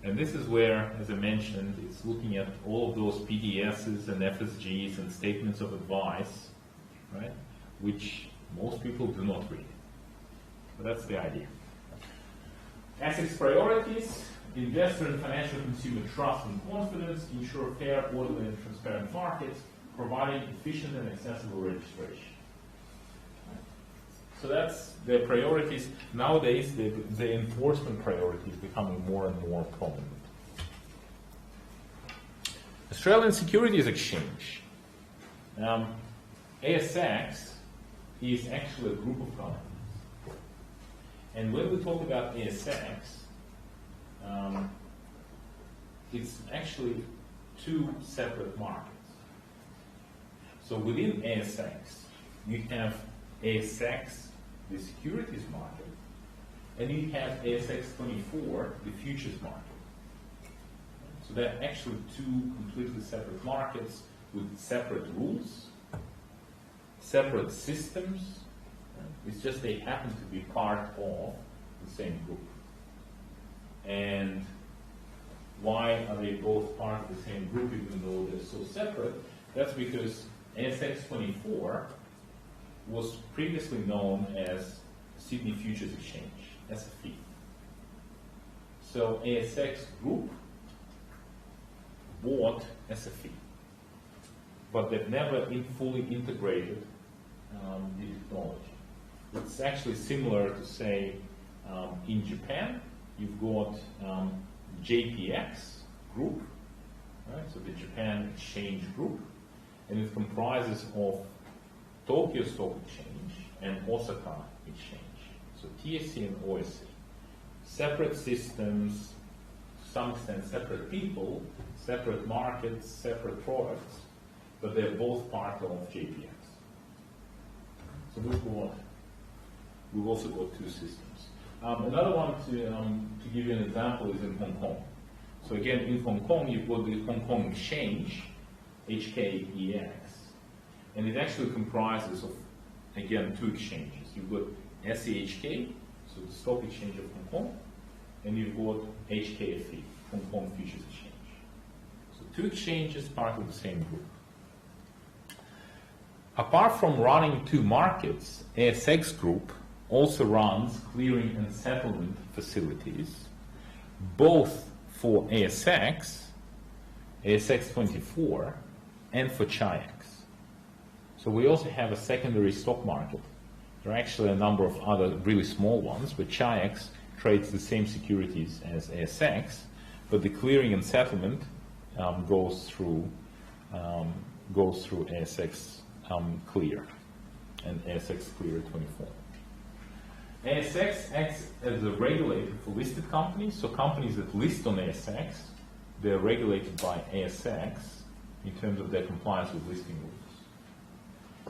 And this is where, as I mentioned, it's looking at all of those PDSs and FSGs and statements of advice, right, which most people do not read. But that's the idea. ASIC's priorities: investor and financial consumer trust and confidence, ensure fair, orderly, and transparent markets, providing efficient and accessible registration. So that's their priorities. Nowadays, the enforcement priority is becoming more and more prominent. Australian Securities Exchange. ASX is actually a group of companies. And when we talk about ASX, it's actually two separate markets. So within ASX, you have ASX, the securities market, and you have ASX 24, the futures market. So they're actually two completely separate markets with separate rules, separate systems. It's just they happen to be part of the same group. And why are they both part of the same group even though they're so separate? That's because ASX 24 was previously known as Sydney Futures Exchange, SFE. So ASX Group bought SFE, but they've never fully integrated the technology. It's actually similar to, say, in Japan, you've got JPX Group, right? So the Japan Exchange Group, and it comprises of Tokyo Stock Exchange and Osaka Exchange. So TSE and OSE. Separate systems, to some extent separate people, separate markets, separate products, but they're both part of JPX. So we've also got two systems. Another one to give you an example is in Hong Kong. So again, in Hong Kong, you've got the Hong Kong Exchange, HKEX, and it actually comprises of, again, two exchanges. You've got SEHK, so the Stock Exchange of Hong Kong, and you've got HKFE, Hong Kong Futures Exchange. So two exchanges, part of the same group. Apart from running two markets, ASX Group also runs clearing and settlement facilities, both for ASX, ASX 24, and for Chi-X. So we also have a secondary stock market. There are actually a number of other really small ones, but Chi-X trades the same securities as ASX, but the clearing and settlement goes through ASX Clear and ASX Clear 24. ASX acts as a regulator for listed companies, so companies that list on ASX, they're regulated by ASX in terms of their compliance with listing rules.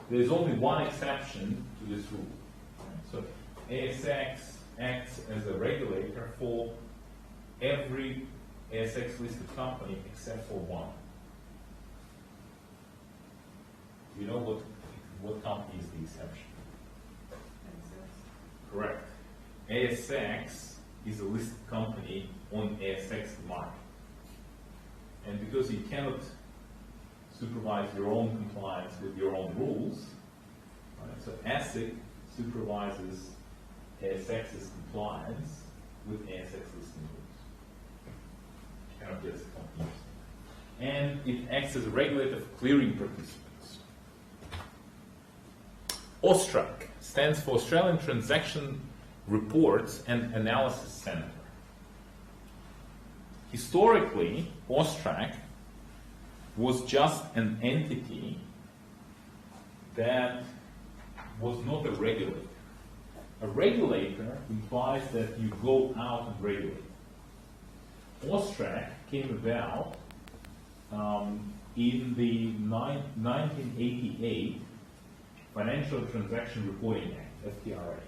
There's only one exception to this rule. So ASX acts as a regulator for every ASX listed company except for one. Do you know what company is the exception? Correct. ASX is a listed company on ASX market. And because you cannot supervise your own compliance with your own rules, right, so ASIC supervises ASX's compliance with ASX listing rules. Cannot get confused. And it acts as a regulator for clearing participants. AUSTRAC stands for Australian Transaction Reports and Analysis Centre. Historically, AUSTRAC was just an entity that was not a regulator. A regulator implies that you go out and regulate. AUSTRAC came about in the 1988 Financial Transaction Reporting Act, FTRA.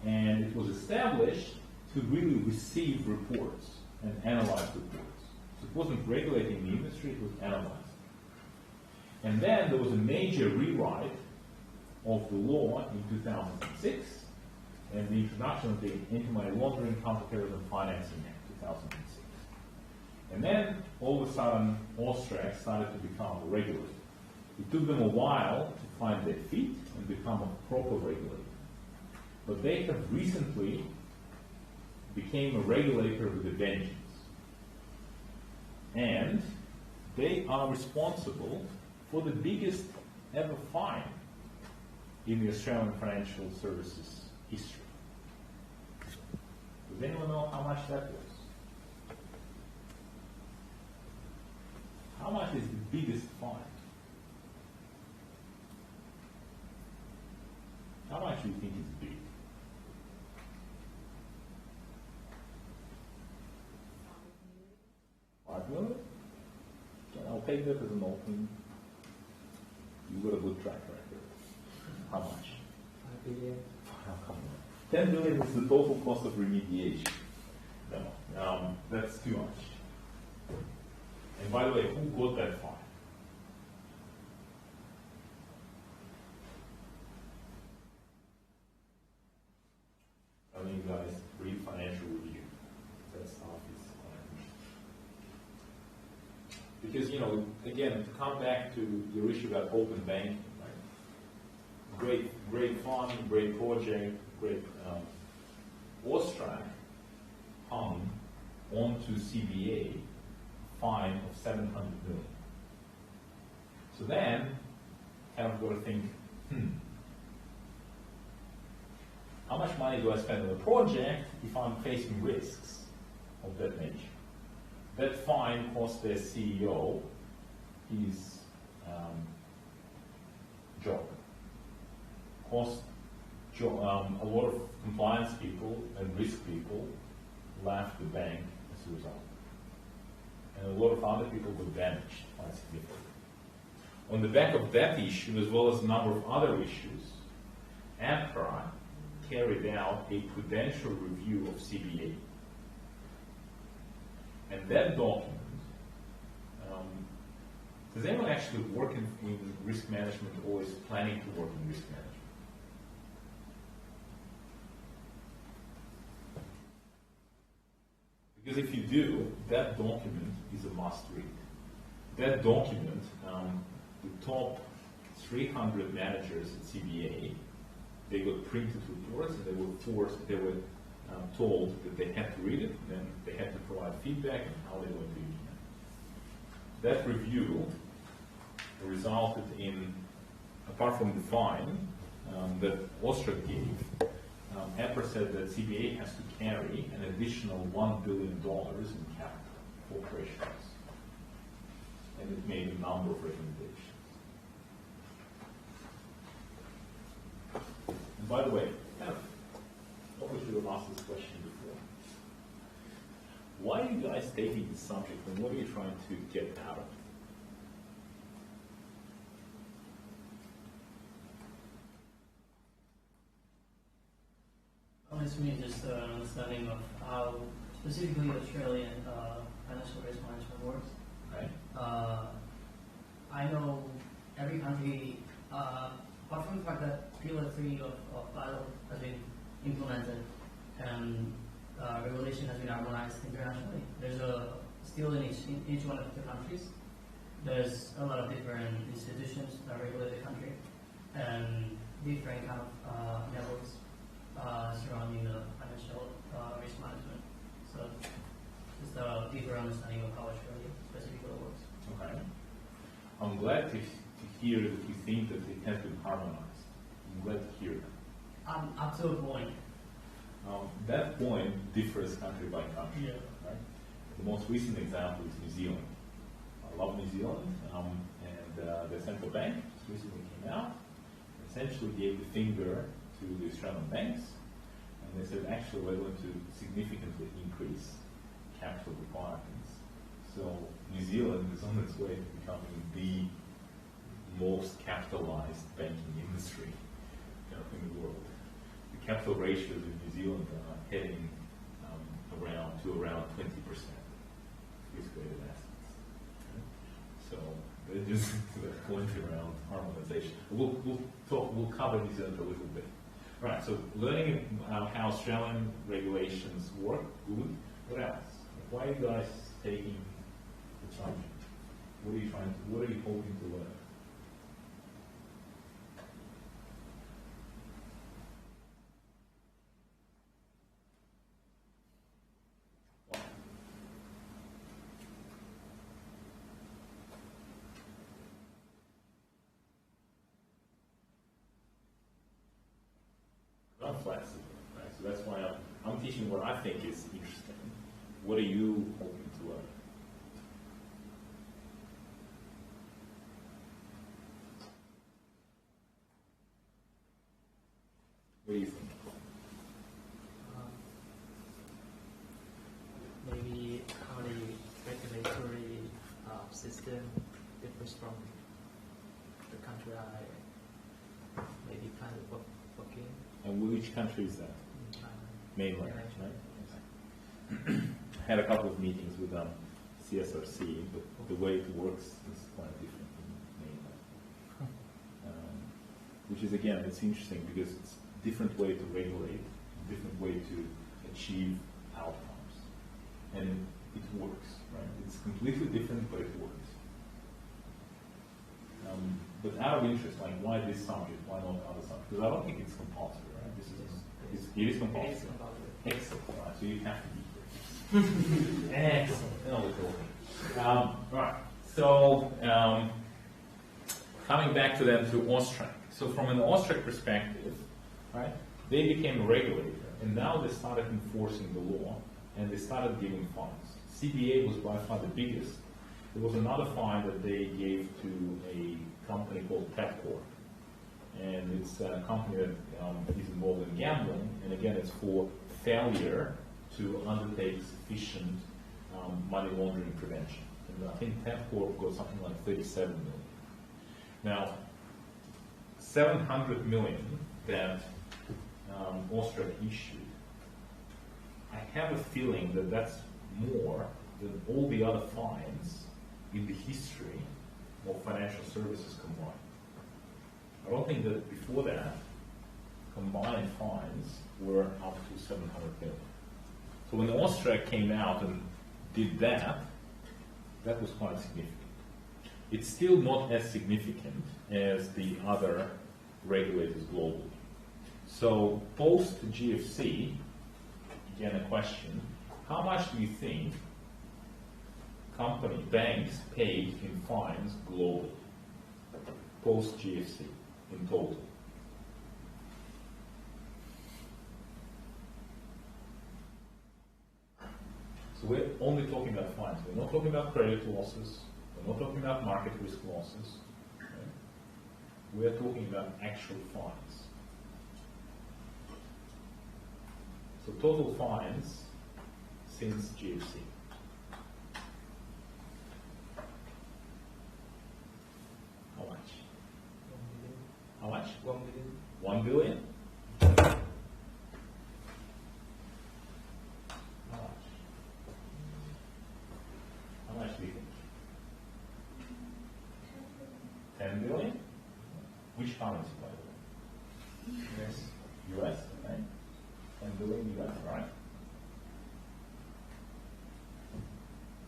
And it was established to really receive reports and analyze reports. So it wasn't regulating the industry, it was analyzing. And then there was a major rewrite of the law in 2006 and the introduction of the Anti-Money Laundering, Counterterrorism Financing Act, 2006. And then all of a sudden, AUSTRAC started to become a regulator. It took them a while to find their feet and become a proper regulator. But they have recently became a regulator with a vengeance. And they are responsible for the biggest ever fine in the Australian financial services history. Does anyone know how much that was? How much is the biggest fine? How much do you think is big? $5 million? Okay, I'll take that as an open. You've got a good track record. How much? 5 billion. Come on. 10 billion is the total cost of remediation. No, that's too much. And by the way, who got that fine? I mean, guys, read Financial Review. That stuff is because, you know, again, to come back to your issue about open banking, right? Great fund, great project, great. AUSTRAC hung onto CBA fine of 700 million. So then, kind of got to think, how much money do I spend on a project if I'm facing risks of that nature? That fine cost their CEO his job. Cost a lot of compliance people and risk people left the bank as a result. And a lot of other people were damaged quite significantly. On the back of that issue, as well as a number of other issues, APRA carried out a prudential review of CBA. And that document, does anyone actually work in risk management or is planning to work in risk management? Because if you do, that document is a must read. That document, the top 300 managers at CBA, they got printed reports and they were told that they had to read it, and then they had to provide feedback on how they were to implement it. That review resulted in, apart from the fine that Ostrak gave, EPRA said that CBA has to carry an additional $1 billion in capital for operations. And it made a number of recommendations. And by the way, probably should have asked this question before. Why are you guys taking this subject and what are you trying to get out of it? It's me just an understanding of how specifically Australian financial risk management works. Right? I know every country, apart from the fact that Pillar 3 of Basel has been implemented and regulation has been harmonized internationally, there's still in each one of the countries, there's a lot of different institutions that regulate the country and different kind of levels surrounding the financial risk management. So just a deeper understanding of how Australia specifically works. Okay. I'm glad to hear that you think that it has been harmonized. I'm glad to hear that. Up to a point. That point differs country by country. Yeah. Right? The most recent example is New Zealand. I love New Zealand, and the central bank just recently came out, essentially gave the finger to the Australian banks, and they said actually we're going to significantly increase capital requirements. So New Zealand is on its way to becoming the most capitalized banking industry in the world. The capital ratios in New Zealand are heading around 20% risk-weighted assets. Okay? So they're just going around harmonization. We'll cover New Zealand a little bit. Right. So learning how Australian regulations work, good. What else? Why are you guys taking the subject? What are you hoping to learn? I'm flexible, right? So that's why I'm teaching what I think is interesting. What are you hoping to learn? What do you think? Maybe how the regulatory system differs from the country I maybe kind of work in. And which country is that? China. Mainland, Yeah. right? I had a couple of meetings with CSRC, but the way it works is quite different from mainland. Which is, again, it's interesting because it's a different way to regulate, a different way to achieve outcomes. And it works, right? It's completely different, but it works. But out of interest, like why this subject, why not other subjects? Because I don't think it's compulsory, right? It is compulsory. It is compulsory. Excellent, right? So you have to be here. Excellent. Now we're talking. Right. So coming back to them to Ostrak. So from an Ostrak perspective, right? They became a regulator, and now they started enforcing the law, and they started giving fines. CBA was by far the biggest. There was another fine that they gave to a company called Tabcorp, and it's a company that is involved in gambling, and again, it's for failure to undertake sufficient money laundering prevention. And I think Tabcorp got something like 37 million. Now, 700 million that Ostrak issued, I have a feeling that that's more than all the other fines in the history of financial services combined. I don't think that before that, combined fines were up to 700 million. So when the Austrac came out and did that, that was quite significant. It's still not as significant as the other regulators globally. So post GFC, again a question, how much do you think banks paid in fines globally, post GFC in total? So we're only talking about fines. We're not talking about credit losses. We're not talking about market risk losses. Okay? We're talking about actual fines. So total fines since GFC. How much? 1 million. How much? 1 million. 1 billion? How much? How much do you think? 10 billion? Which currency, by the way? Yes. US, okay? 10 billion US, right?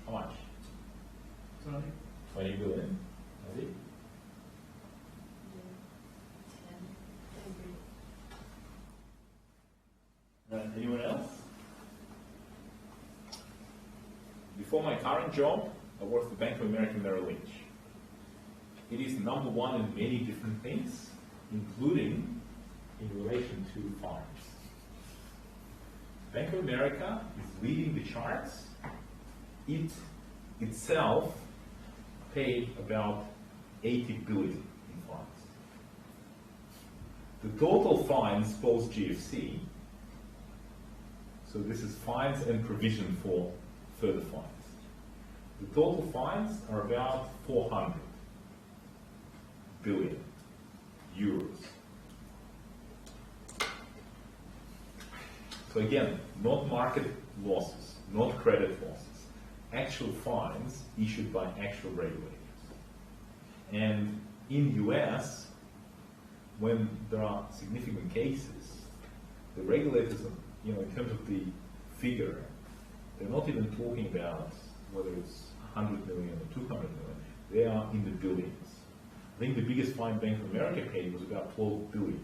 How much? 20 billion? Maybe? Anyone else? Before my current job, I worked for Bank of America Merrill Lynch. It is number one in many different things, including in relation to fines. Bank of America is leading the charts. It itself paid about 80 billion in fines. The total fines post GFC, so this is fines and provision for further fines. The total fines are about 400 billion euros. So again, not market losses, not credit losses, actual fines issued by actual regulators. And in US, when there are significant cases, the regulators, in terms of the figure, they're not even talking about whether it's 100 million or 200 million. They are in the billions. I think the biggest fine Bank of America paid was about 12 billion.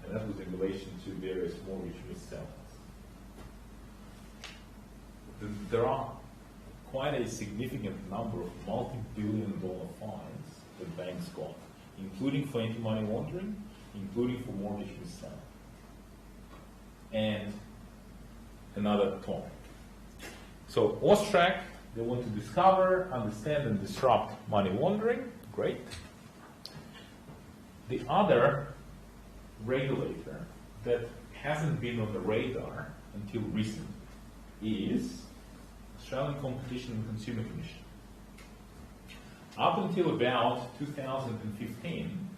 And that was in relation to various mortgage mis-sellings. There are quite a significant number of multi-billion-dollar fines that banks got, including for anti-money laundering, including for mortgage mis-selling. And another topic. So Austrac, they want to discover, understand, and disrupt money laundering. Great. The other regulator that hasn't been on the radar until recently is Australian Competition and Consumer Commission. Up until about 2015,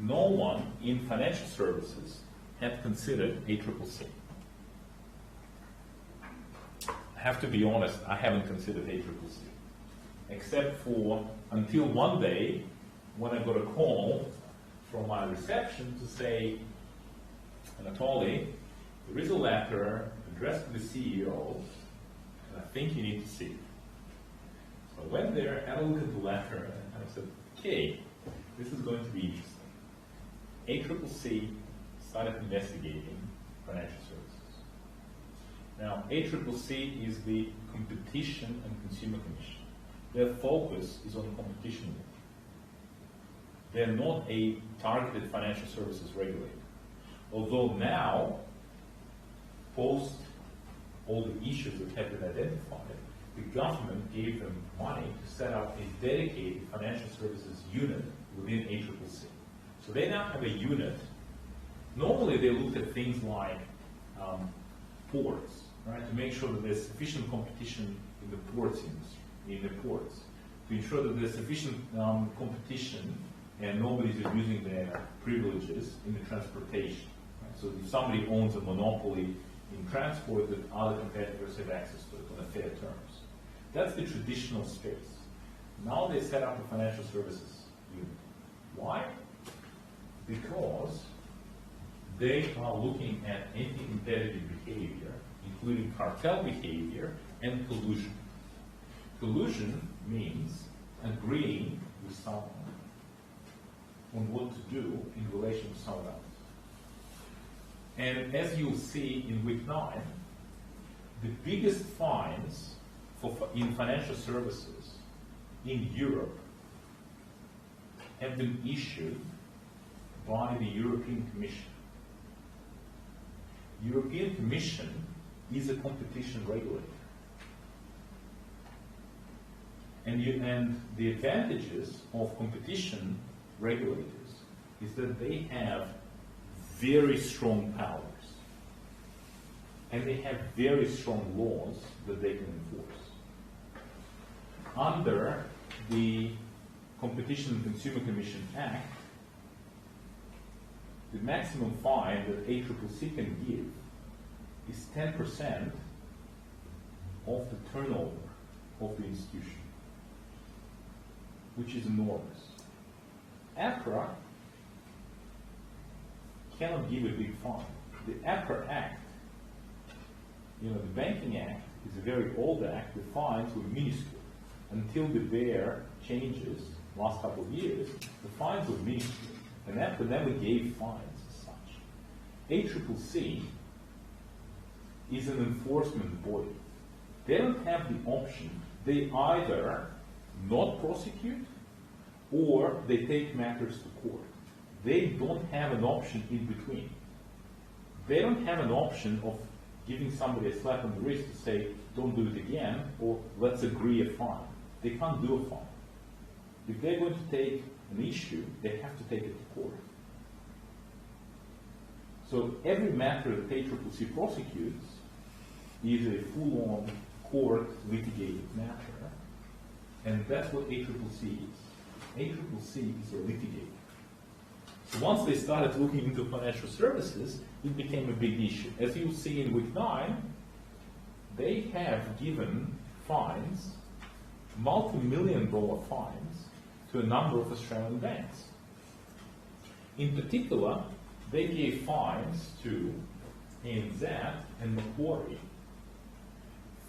no one in financial services had considered ACCC. I have to be honest, I haven't considered ACCC, except for until one day when I got a call from my reception to say, Anatoly, there is a letter addressed to the CEO, and I think you need to see it. So I went there, had a look at the letter, and I said, okay, this is going to be interesting. ACCC started investigating financial services. Now, ACCC is the Competition and Consumer Commission. Their focus is on competition law. They're not a targeted financial services regulator. Although now, post all the issues that have been identified, the government gave them money to set up a dedicated financial services unit within ACCC. So they now have a unit. Normally they looked at things like ports, right, to make sure that there's sufficient competition in the ports industry, in the ports, to ensure that there's sufficient competition and nobody's abusing their privileges in the transportation. Right? So if somebody owns a monopoly in transport, that other competitors have access to it on a fair terms. That's the traditional space. Now they set up a financial services unit. Why? Because they are looking at anti-competitive behavior including cartel behavior and collusion. Collusion means agreeing with someone on what to do in relation to someone else. And as you'll see in week 9, the biggest fines in financial services in Europe have been issued by the European Commission. European Commission is a competition regulator. And the advantages of competition regulators is that they have very strong powers. And they have very strong laws that they can enforce. Under the Competition and Consumer Commission Act, the maximum fine that ACCC can give is 10% of the turnover of the institution, which is enormous. APRA cannot give a big fine. The APRA Act, the Banking Act, is a very old act. The fines were minuscule. Until the BEAR changes, last couple of years, the fines were minuscule. And APRA never gave fines as such. ACCC is an enforcement body. They don't have the option. They either not prosecute or they take matters to court. They don't have an option in between. They don't have an option of giving somebody a slap on the wrist to say, don't do it again, or let's agree a fine. They can't do a fine. If they're going to take an issue, they have to take it to court. So every matter that ACCC prosecutes is a full-on court litigated matter, and that's what ACCC is. ACCC is a litigator. So once they started looking into financial services, it became a big issue. As you see in week 9, they have given fines, multi-million-dollar fines, to a number of Australian banks. In particular, they gave fines to ANZ and Macquarie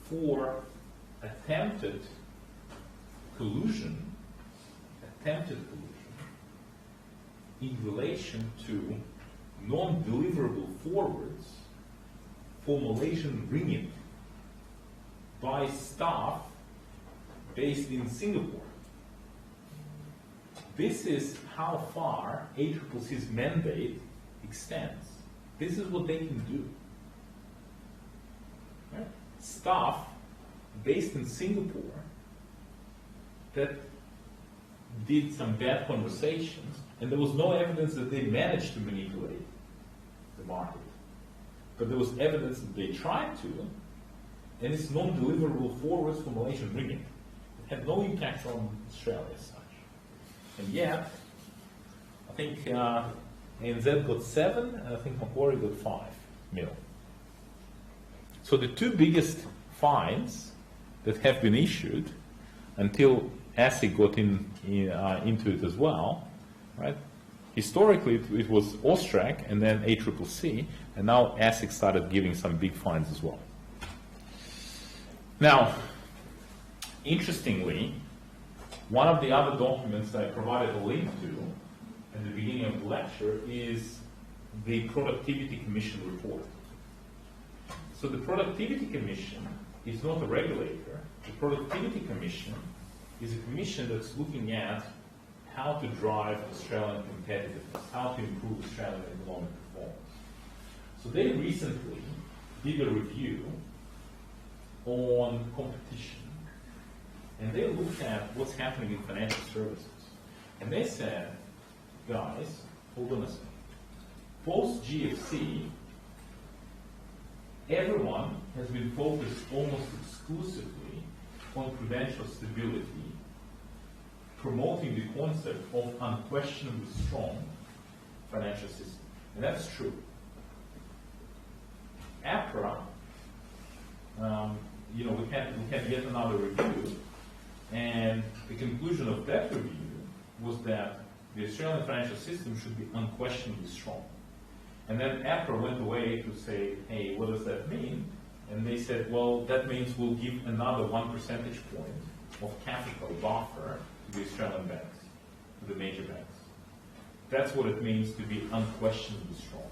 for attempted collusion in relation to non-deliverable forwards for Malaysian ringgit by staff based in Singapore. This is how far ACCC's mandate extends. This is what they can do. Right? Staff based in Singapore that did some bad conversations, and there was no evidence that they managed to manipulate the market. But there was evidence that they tried to, and it's non-deliverable forwards for Malaysian ringgit. It had no impact on Australia as such. And yet, I think ANZ got 7, and I think Macquarie got 5 mil. So the two biggest fines that have been issued until ASIC got into it as well, right? Historically, it was AUSTRAC and then ACCC, and now ASIC started giving some big fines as well. Now, interestingly, one of the other documents that I provided a link to at the beginning of the lecture is the Productivity Commission report. So the Productivity Commission is not a regulator. The Productivity Commission is a commission that's looking at how to drive Australian competitiveness, how to improve Australian economic performance. So they recently did a review on competition, and they looked at what's happening in financial services. And they said, guys, hold on a second. Post-GFC, everyone has been focused almost exclusively on prudential stability, promoting the concept of unquestionably strong financial system. And that's true. APRA, we had yet another review, and the conclusion of that review was that the Australian financial system should be unquestionably strong. And then APRA went away to say, hey, what does that mean? And they said, well, that means we'll give another 1 percentage point of capital buffer to the Australian banks, to the major banks. That's what it means to be unquestionably strong.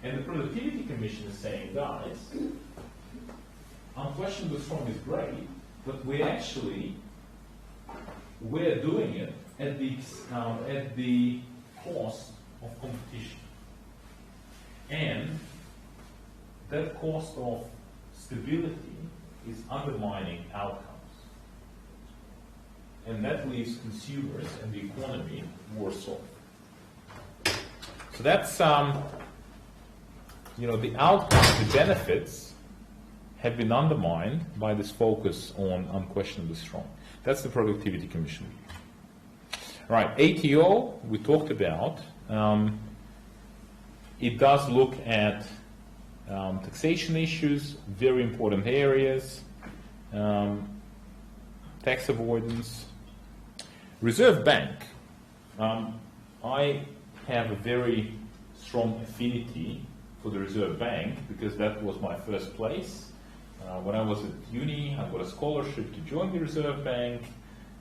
And the Productivity Commission is saying, guys, unquestionably strong is great, but we're doing it at the cost of competition. And that cost of stability is undermining outcomes. And that leaves consumers and the economy worse off. So that's, the outcomes, the benefits have been undermined by this focus on unquestionably strong. That's the Productivity Commission. Right, ATO, we talked about. It does look at taxation issues, very important areas, tax avoidance. Reserve Bank, I have a very strong affinity for the Reserve Bank because that was my first place. When I was at uni, I got a scholarship to join the Reserve Bank,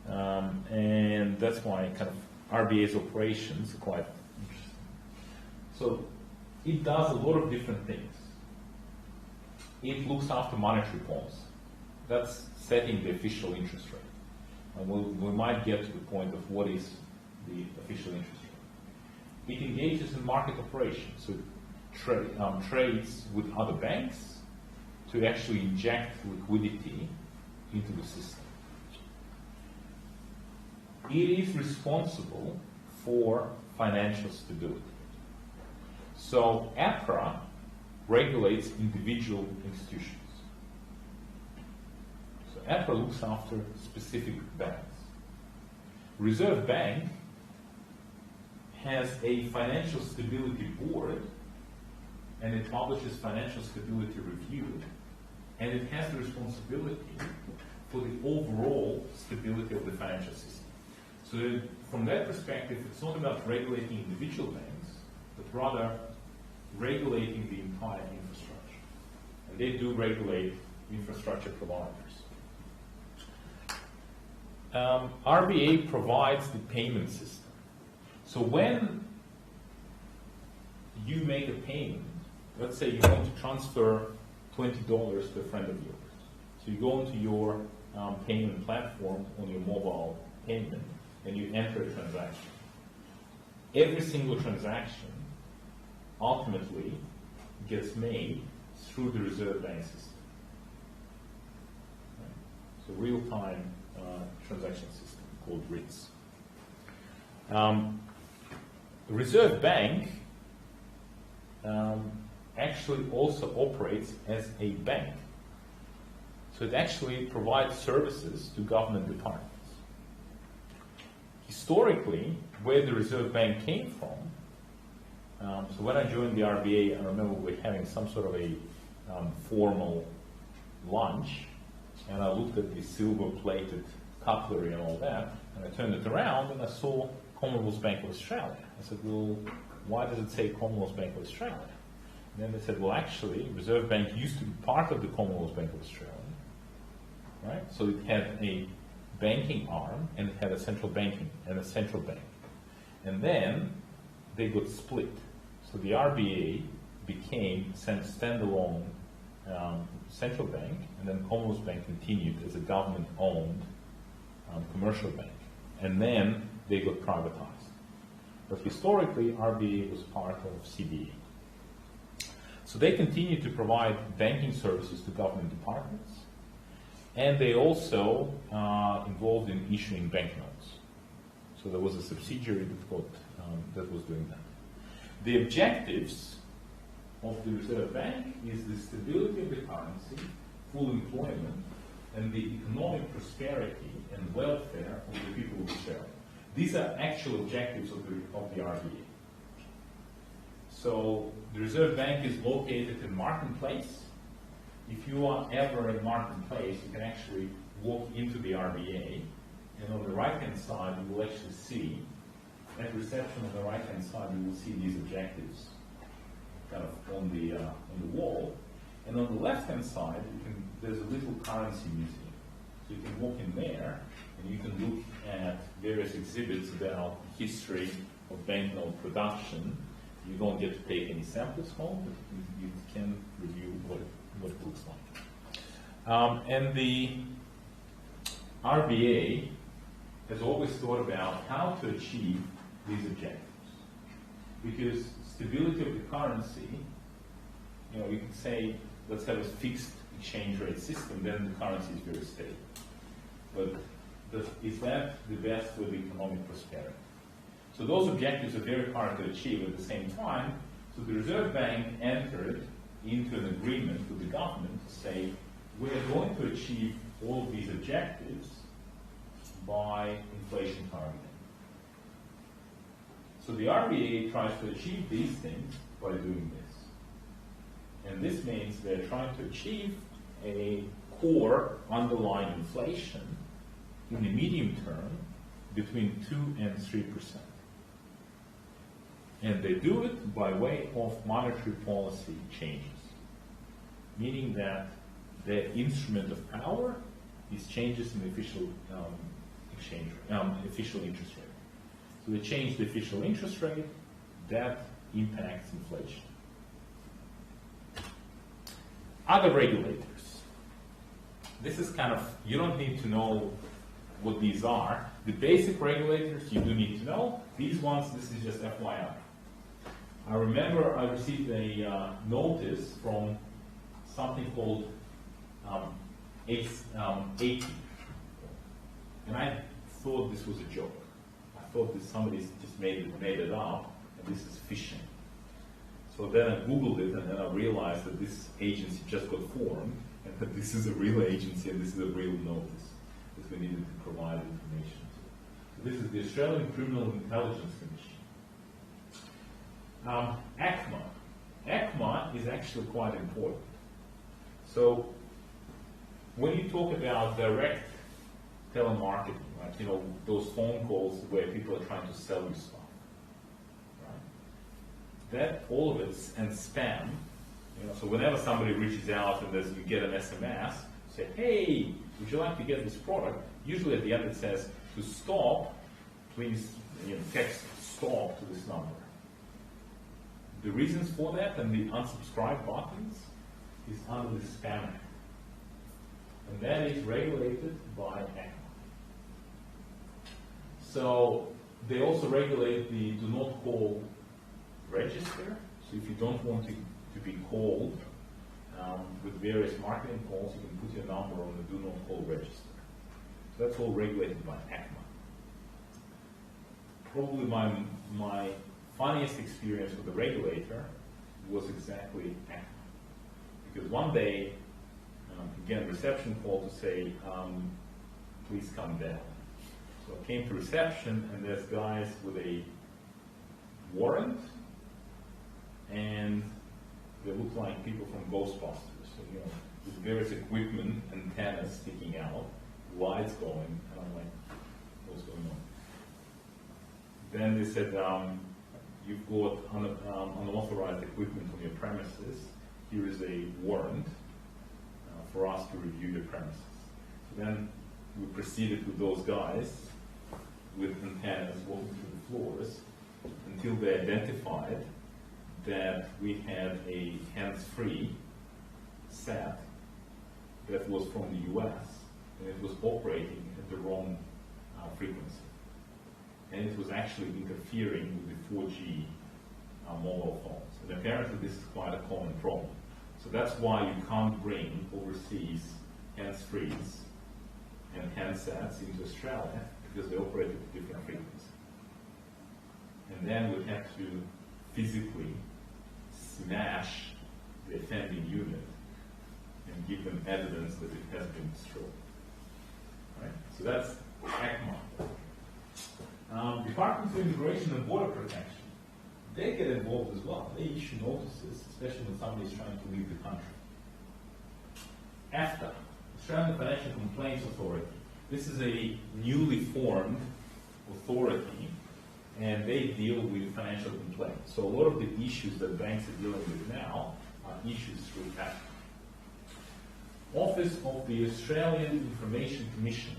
and that's why kind of RBA's operations are quite interesting. So it does a lot of different things. It looks after monetary policy. That's setting the official interest rate. And we might get to the point of what is the official interest rate. It engages in market operations, so it trades with other banks to actually inject liquidity into the system. It is responsible for financial stability. So APRA regulates individual institutions. So APRA looks after specific banks. Reserve Bank has a financial stability board, and it publishes financial stability review, and it has the responsibility for the overall stability of the financial system. So from that perspective, it's not about regulating individual banks, but rather regulating the entire infrastructure. And they do regulate infrastructure providers. RBA provides the payment system. So when you make a payment, let's say you want to transfer $20 to a friend of yours. So you go into your payment platform on your mobile payment and you enter a transaction. Every single transaction ultimately gets made through the Reserve Bank system. Right? So real-time transaction system called RITS. The Reserve Bank actually also operates as a bank. So it actually provides services to government departments. Historically, where the Reserve Bank came from, so when I joined the RBA, I remember we were having some sort of a formal lunch, and I looked at the silver-plated cutlery and all that, and I turned it around and I saw Commonwealth Bank of Australia. I said, well, why does it say Commonwealth Bank of Australia? And then they said, well, actually, Reserve Bank used to be part of the Commonwealth Bank of Australia, right? So it had a banking arm and it had a central banking and a central bank. And then they got split. So the RBA became standalone central bank, and then Commonwealth Bank continued as a government-owned commercial bank. And then they got privatized. But historically, RBA was part of CBA. So they continue to provide banking services to government departments, and they also involved in issuing banknotes. So there was a subsidiary that was doing that. The objectives of the Reserve Bank is the stability of the currency, full employment, and the economic prosperity and welfare of the people of Australia. These are actual objectives of the RBA. So the Reserve Bank is located in Martin Place. If you are ever in Martin Place, you can actually walk into the RBA, and on the right-hand side, you will actually see, at reception on the right-hand side, you will see these objectives kind of on the wall. And on the left-hand side, there's a little currency museum. So you can walk in there, and you can look at various exhibits about the history of banknote production. You don't get to take any samples home, but you can review what it looks like. And the RBA has always thought about how to achieve these objectives. Because stability of the currency, you could say, let's have a fixed exchange rate system, then the currency is very stable. But is that the best for the economic prosperity? So those objectives are very hard to achieve at the same time. So the Reserve Bank entered into an agreement with the government to say, we are going to achieve all of these objectives by inflation targeting. So the RBA tries to achieve these things by doing this. And this means they're trying to achieve a core underlying inflation in the medium term between 2 and 3%. And they do it by way of monetary policy changes, meaning that the instrument of power is changes in the official official interest rate. So they change the official interest rate, that impacts inflation. Other regulators. This is kind of, you don't need to know what these are. The basic regulators you do need to know. These ones, this is just FYI. I remember I received a notice from something called ATI. And I thought this was a joke. I thought that somebody just made it up, and this is phishing. So then I Googled it, and then I realized that this agency just got formed, and that this is a real agency, and this is a real notice that we needed to provide information to. So this is the Australian Criminal Intelligence Commission. ACMA. ACMA is actually quite important. So when you talk about direct telemarketing, like those phone calls where people are trying to sell you stuff, right? That all of it, and spam. So whenever somebody reaches out and you get an SMS, say, hey, would you like to get this product? Usually at the end it says, to stop, please text stop to this number. The reasons for that and the unsubscribe buttons is under the Spam Act. And that is regulated by ACMA. So they also regulate the do not call register. So if you don't want to be called with various marketing calls, you can put your number on the do not call register. So that's all regulated by ACMA. Probably my funniest experience with the regulator was exactly ACMA. Because one day, again, reception call to say, please come down. So I came to reception, and there's guys with a warrant, and they look like people from Ghostbusters. So, with various equipment, antennas sticking out, lights going, and I'm like, what's going on? Then they said, you've got unauthorized equipment on your premises. Here is a warrant for us to review your premises. So then we proceeded with those guys with antennas walking through the floors until they identified that we had a hands-free set that was from the US, and it was operating at the wrong frequency. And it was actually interfering with the 4G mobile phones. And apparently this is quite a common problem. So that's why you can't bring overseas hands-frees and handsets into Australia, because they operate at different frequencies. And then we have to physically smash the offending unit and give them evidence that it has been destroyed. Right? So that's ACMA. Department of Immigration and Border Protection, they get involved as well. They issue notices, especially when somebody is trying to leave the country. AFTA, Australian Financial Complaints Authority. This is a newly formed authority, and they deal with financial complaints. So a lot of the issues that banks are dealing with now are issues through AFTA. Office of the Australian Information Commissioner.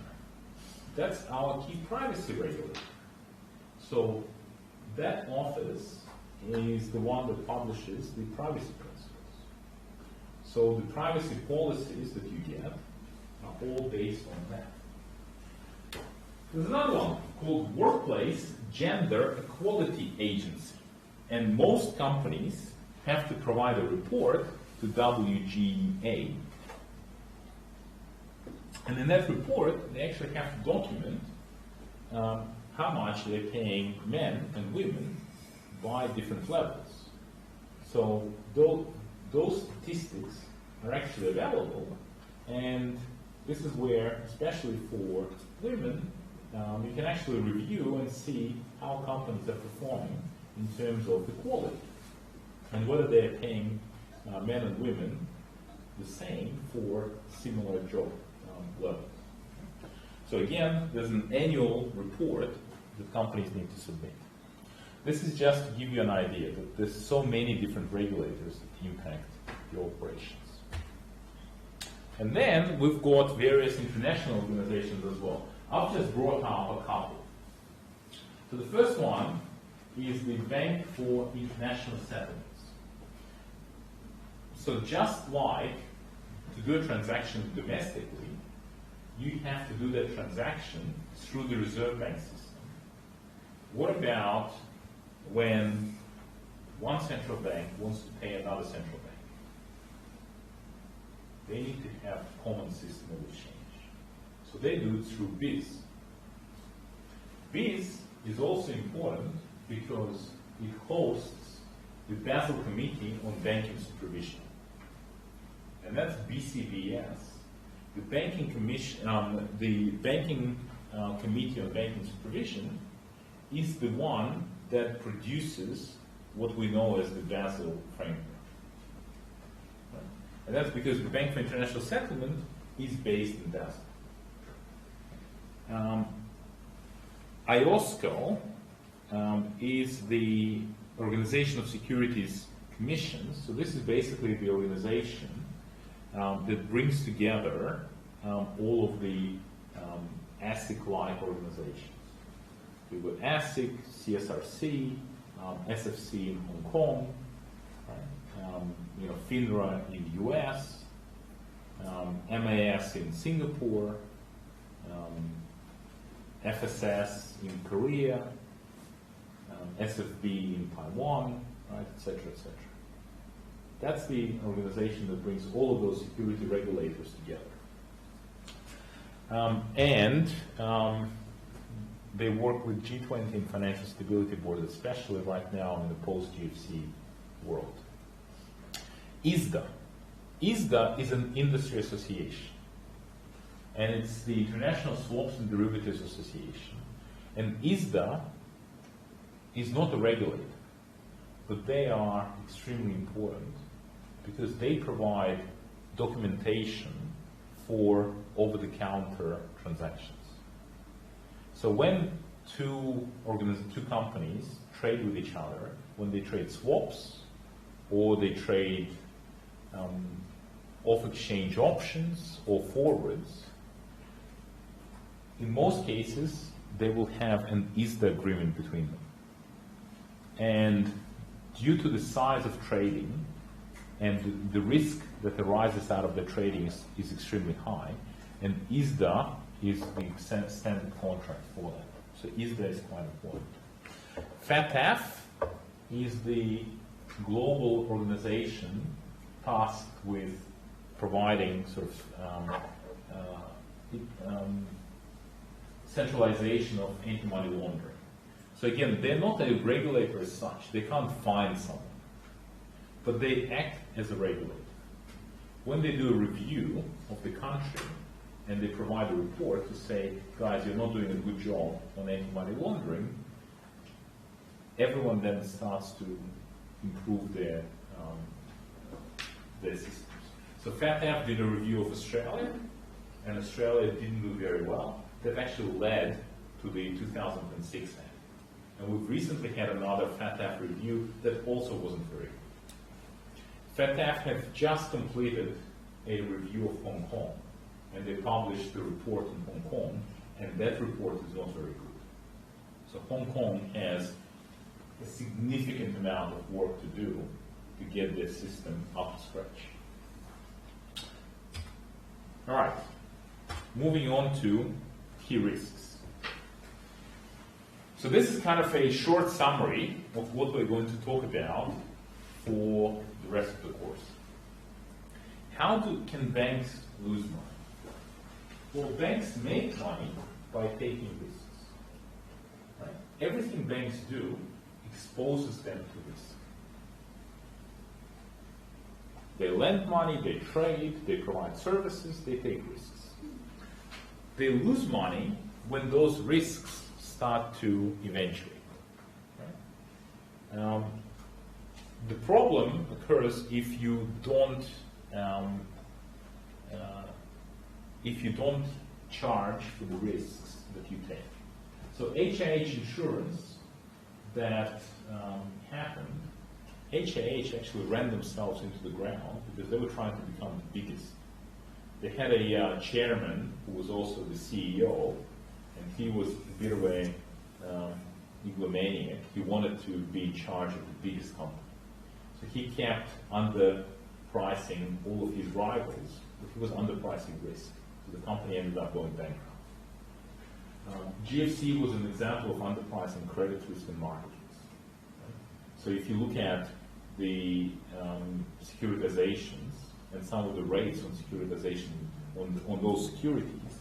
That's our key privacy regulator. So that office is the one that publishes the privacy principles. So the privacy policies that you get are all based on that. There's another one called Workplace Gender Equality Agency. And most companies have to provide a report to WGEA. And in that report, they actually have to document how much they're paying men and women by different levels. So those statistics are actually available, and this is where, especially for women, you can actually review and see how companies are performing in terms of equality, and whether they're paying men and women the same for similar job levels. So again, there's an annual report that companies need to submit. This is just to give you an idea that there's so many different regulators that impact your operations. And then we've got various international organizations as well. I've just brought up a couple. So the first one is the Bank for International Settlements. So just like to do a transaction domestically, you have to do that transaction through the Reserve Bank system. What about when one central bank wants to pay another central bank? They need to have a common system of exchange. So they do it through BIS. BIS is also important because it hosts the Basel Committee on Banking Supervision. And that's BCBS. The Banking Commission, the Banking Committee on Banking Supervision is the one that produces what we know as the Basel framework. Right? And that's because the Bank for International Settlement is based in Basel. IOSCO is the Organization of Securities Commissions. So this is basically the organization that brings together all of the ASIC-like organizations. We've got ASIC, CSRC, SFC in Hong Kong, right? FINRA in the US, MAS in Singapore, FSS in Korea, SFB in Taiwan, right, et cetera, et cetera. That's the organization that brings all of those security regulators together. They work with G20 and Financial Stability Board, especially right now in the post-GFC world. ISDA. ISDA is an industry association, and it's the International Swaps and Derivatives Association. And ISDA is not a regulator, but they are extremely important because they provide documentation for over-the-counter transactions. So when two companies trade with each other, when they trade swaps or they trade off-exchange options or forwards, in most cases they will have an ISDA agreement between them. And due to the size of trading and the risk that arises out of the trading is extremely high, and ISDA is the standard contract for that. So ISDA is quite important. FATF is the global organization tasked with providing sort of centralization of anti-money laundering. So again, they're not a regulator as such. They can't fine someone, but they act as a regulator. When they do a review of the country and they provide a report to say, guys, you're not doing a good job on anti-money laundering, everyone then starts to improve their systems. So FATF did a review of Australia, and Australia didn't do very well. That actually led to the 2006 Act. And we've recently had another FATF review that also wasn't very good. FATF have just completed a review of Hong Kong, and they published the report in Hong Kong, and that report is not very good. So Hong Kong has a significant amount of work to do to get their system up to scratch. All right, moving on to key risks. So this is kind of a short summary of what we're going to talk about for the rest of the course. Can banks lose money? Well, banks make money by taking risks. Right? Everything banks do exposes them to risk. They lend money, they trade, they provide services, they take risks. They lose money when those risks start to eventuate. Right? The problem occurs if you don't charge for the risks that you take. So HIH insurance that happened, HIH actually ran themselves into the ground because they were trying to become the biggest. They had a chairman who was also the CEO, and he was a bit of a egomaniac. He wanted to be in charge of the biggest company. So he kept underpricing all of his rivals, but he was underpricing risk. So the company ended up going bankrupt. GFC was an example of underpricing credit risk and market risk. Right? So if you look at the securitizations and some of the rates on securitization on those securities,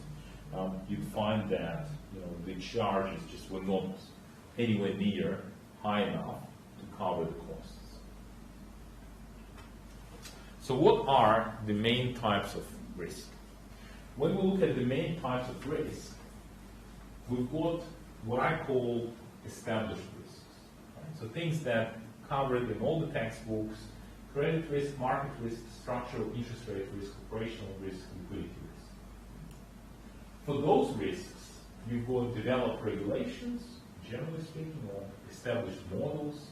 you'd find that the charges just were not anywhere near high enough to cover the costs. So what are the main types of risk? When we look at the main types of risk, we've got what I call established risks. Right? So things that covered in all the textbooks: credit risk, market risk, structural interest rate risk, operational risk, liquidity risk. For those risks, you've got developed regulations, generally speaking, or established models,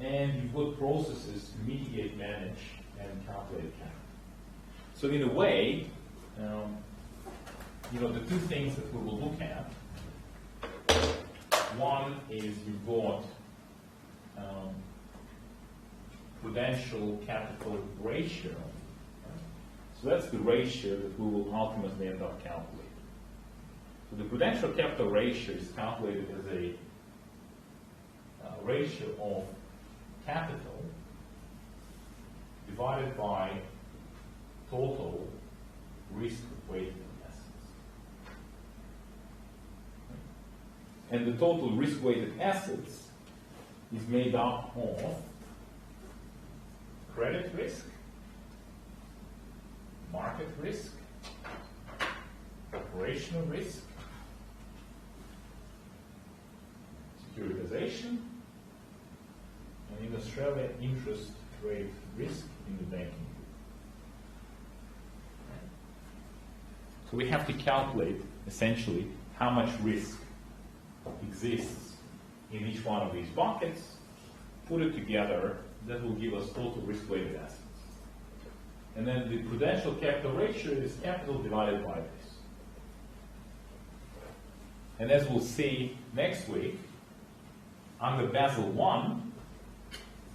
and you've got processes to mitigate, manage, and calculate capital. So in a way, the two things that we will look at, one is you've got prudential capital ratio. So that's the ratio that we will ultimately end up calculating. So the prudential capital ratio is calculated as a ratio of capital divided by total risk-weighted assets. And the total risk-weighted assets is made up of credit risk, market risk, operational risk, securitization, and in Australia, interest rate risk in the banking group. So we have to calculate, essentially, how much risk exists in each one of these buckets, put it together, that will give us total risk-weighted assets. And then the prudential capital ratio is capital divided by this. And as we'll see next week, under Basel I,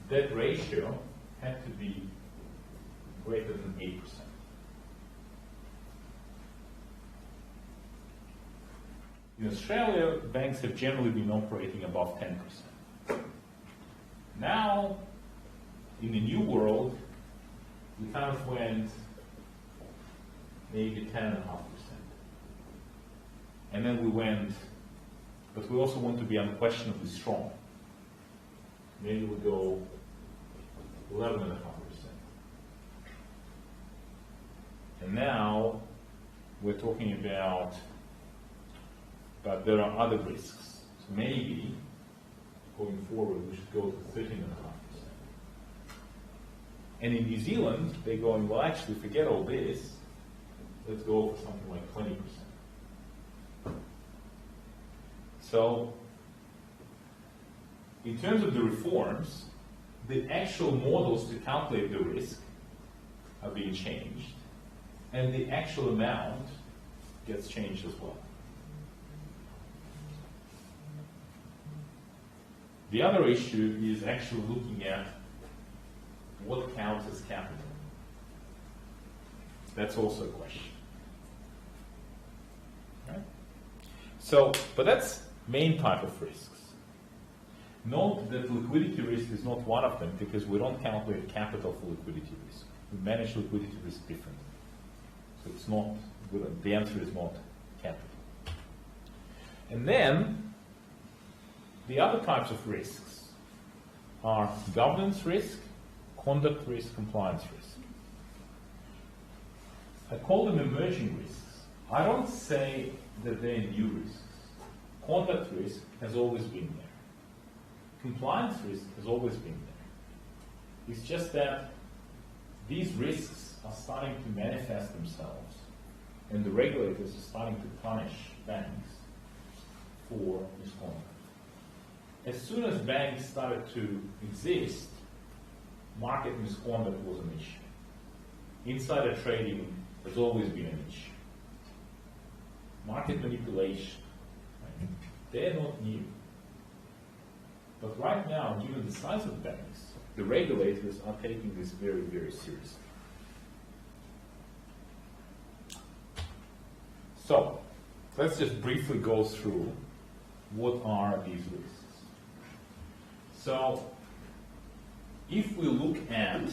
that ratio had to be greater than 8%. In Australia, banks have generally been operating above 10%. Now, in the new world, we kind of went maybe 10.5%. And then we went, but we also want to be unquestionably strong. Maybe we go 11.5%. And now we're talking about, but there are other risks. So maybe going forward we should go to 13.5%. And in New Zealand, they're going, well, actually, forget all this. Let's go for something like 20%. So, in terms of the reforms, the actual models to calculate the risk are being changed, and the actual amount gets changed as well. The other issue is actually looking at what counts as capital. That's also a question. Right? So, but that's main type of risks. Note that liquidity risk is not one of them because we don't calculate capital for liquidity risk. We manage liquidity risk differently. So it's not, the answer is not capital. And then, the other types of risks are governance risk, conduct risk, compliance risk. I call them emerging risks. I don't say that they're new risks. Conduct risk has always been there. Compliance risk has always been there. It's just that these risks are starting to manifest themselves, and the regulators are starting to punish banks for misconduct. As soon as banks started to exist, market misconduct was an issue. Insider trading has always been an issue. Market manipulation, right? They're not new. But right now, given the size of banks, the regulators are taking this very, very seriously. So, let's just briefly go through what are these risks. So, if we look at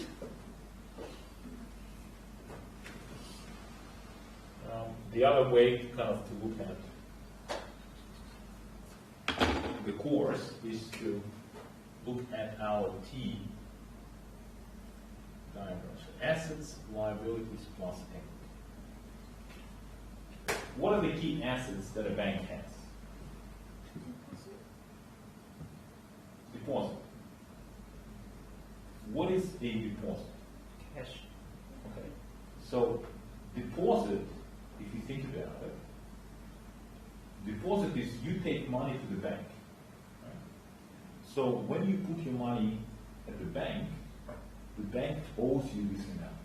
the other way kind of to look at the course is to look at our T diagram. So assets, liabilities plus equity. What are the key assets that a bank has? Deposit. What is a deposit? Cash. Okay. So deposit, if you think about it, deposit is you take money to the bank. Right? So when you put your money at the bank owes you this amount.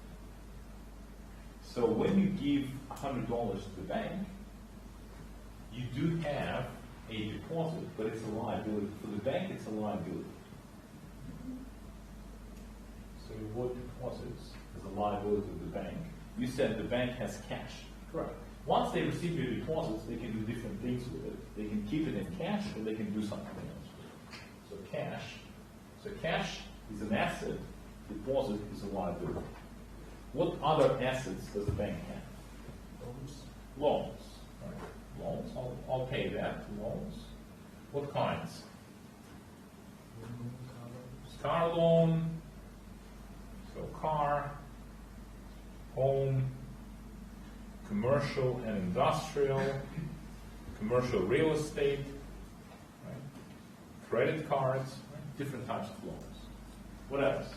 So when you give $100 to the bank, you do have a deposit, but it's a liability. For the bank, it's a liability. So what deposits is a liability of the bank? You said the bank has cash. Correct. Once they receive your deposits, they can do different things with it. They can keep it in cash, or they can do something else with it. So cash. So cash is an asset. Deposit is a liability. What other assets does the bank have? Loans. Right. Loans. I'll pay that. Loans. What kinds? Car loan. So car, home, commercial and industrial, commercial real estate, right? Credit cards, right? Different types of loans. What else?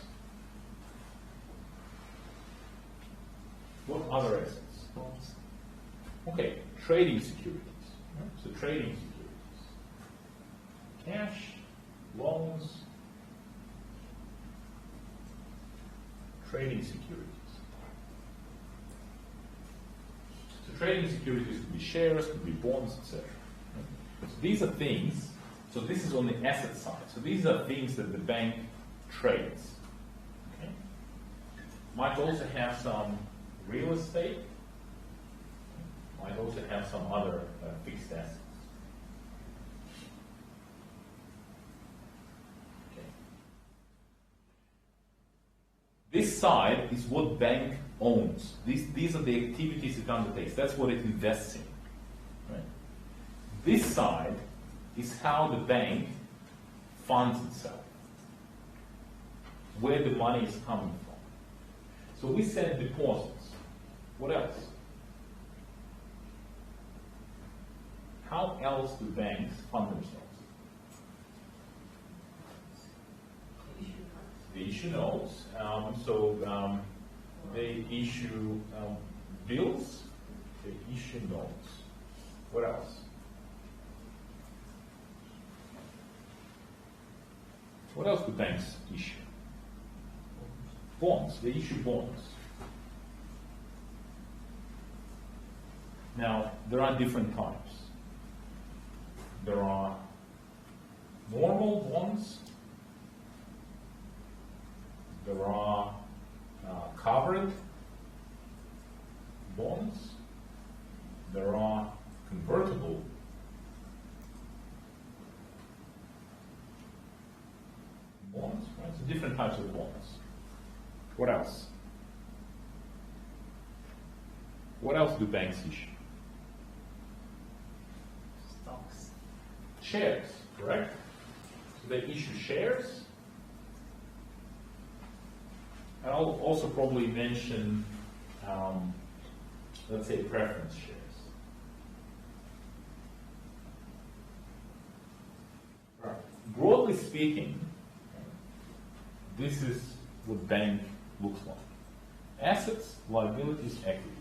What other assets? Okay, trading securities. Right? So trading securities. Cash, loans, trading securities. So trading securities could be shares, could be bonds, etc. So these are things, so this is on the asset side. So these are things that the bank trades. Okay? Might also have some real estate, might also have some other fixed assets. Okay. This side is what bank owns. These are the activities it undertakes. That's what it invests in. Right? This side is how the bank funds itself, where the money is coming from. So we said deposits. What else? How else do banks fund themselves? They issue notes. They issue bills. They issue notes. What else? What else do banks issue? Bonds. They issue bonds. Now, there are different types. There are normal bonds, there are covered bonds, there are convertible bonds, right? So different types of bonds. What else? What else do banks issue? Stocks. Shares, correct? So they issue shares. And I'll also probably mention, let's say, preference shares. Right. Broadly speaking, this is what bank looks like. Assets, liabilities, equities.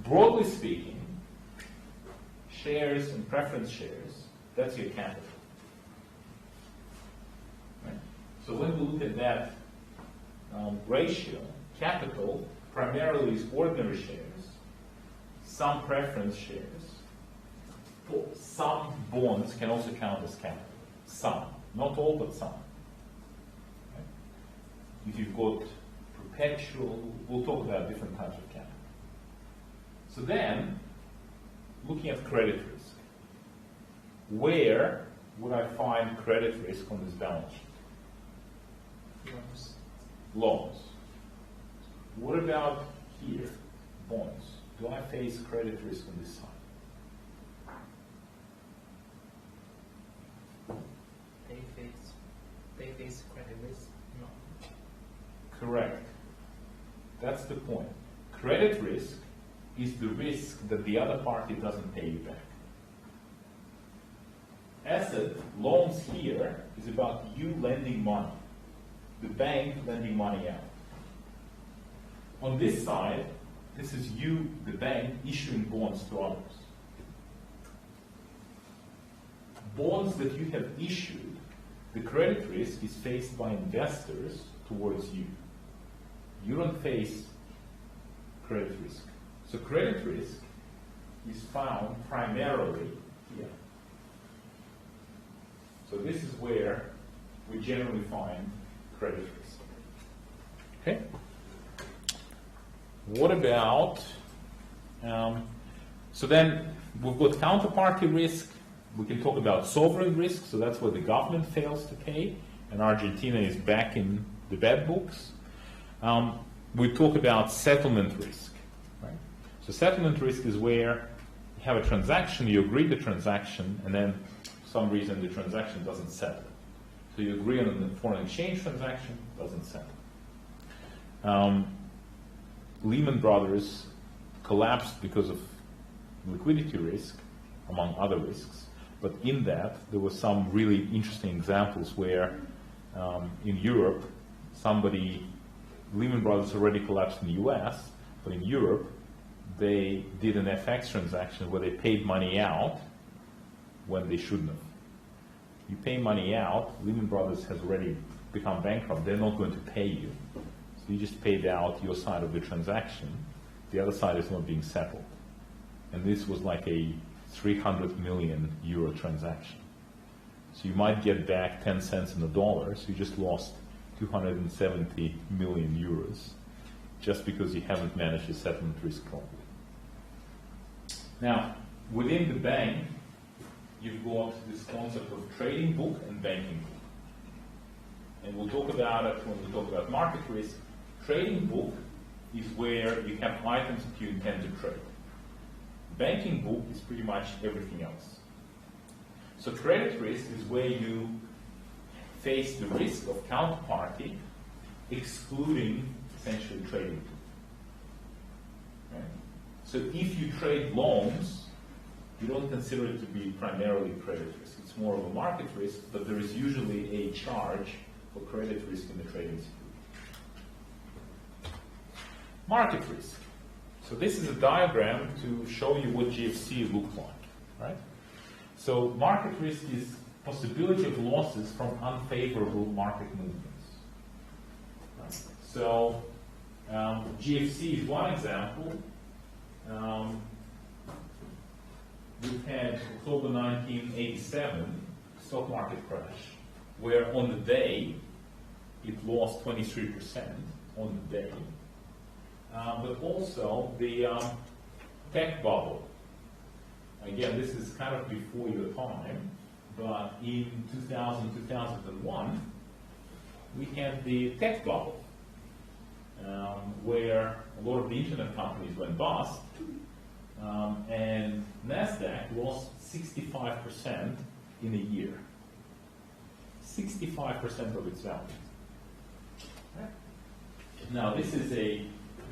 Broadly speaking, shares and preference shares, that's your capital. Right? So when we look at that ratio, capital primarily is ordinary shares, some preference shares, some bonds can also count as capital. Some, not all, but some. Right? If you've got perpetual, we'll talk about different types of capital. So then, looking at credit risk, where would I find credit risk on this balance sheet? Loans. Loans. What about here? Bonds. Do I face credit risk on this side? They face credit risk. No. Correct. That's the point. Credit risk is the risk that the other party doesn't pay you back. Asset, loans here, is about you lending money. The bank lending money out. On this side, this is you, the bank, issuing bonds to others. Bonds that you have issued, the credit risk is faced by investors towards you. You don't face credit risk. So credit risk is found primarily here. So this is where we generally find credit risk. Okay? What about, so then we've got counterparty risk. We can talk about sovereign risk, so that's where the government fails to pay, and Argentina is back in the bad books. We talk about settlement risk. Right? So settlement risk is where you have a transaction, you agree the transaction, and then for some reason the transaction doesn't settle. So you agree on the foreign exchange transaction, doesn't settle. Lehman Brothers collapsed because of liquidity risk, among other risks. But in that, there were some really interesting examples where in Europe, Lehman Brothers already collapsed in the US, but in Europe, they did an FX transaction where they paid money out when they shouldn't have. You pay money out, Lehman Brothers has already become bankrupt, they're not going to pay you. So you just paid out your side of the transaction, the other side is not being settled. And this was like a 300 million euro transaction. So you might get back 10 cents in the dollar, so you just lost 270 million euros just because you haven't managed the settlement risk properly. Now, within the bank, you've got this concept of trading book and banking book. And we'll talk about it when we talk about market risk. Trading book is where you have items that you intend to trade. Banking book is pretty much everything else. So credit risk is where you face the risk of counterparty, excluding essentially trading book. Right? So if you trade loans, you don't consider it to be primarily credit risk. It's more of a market risk, but there is usually a charge for credit risk in the trading security. Market risk. So this is a diagram to show you what GFC looked like, right? So market risk is possibility of losses from unfavorable market movements. Right? So GFC is one example. we've had October 1987 stock market crash, where on the day it lost 23% on the day. But also the tech bubble. Again, this is kind of before your time, but in 2000, 2001, we had the tech bubble, where a lot of the internet companies went bust, and NASDAQ lost 65% in a year. 65% of its value. Now, this is the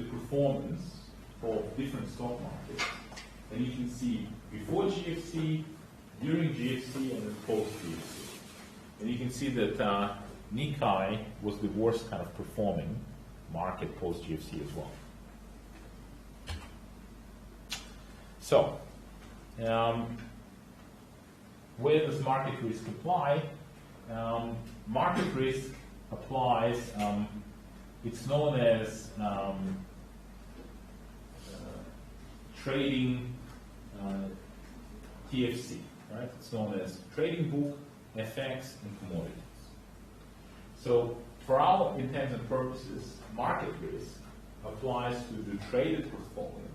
performance of different stock markets, and you can see before GFC, during GFC, and then post GFC. And you can see that Nikkei was the worst kind of performing market post GFC as well. So, where does market risk apply? Market risk applies, it's known as trading TFC, right? It's known as trading book, FX, and commodities. So, for our intents and purposes, market risk applies to the traded portfolio.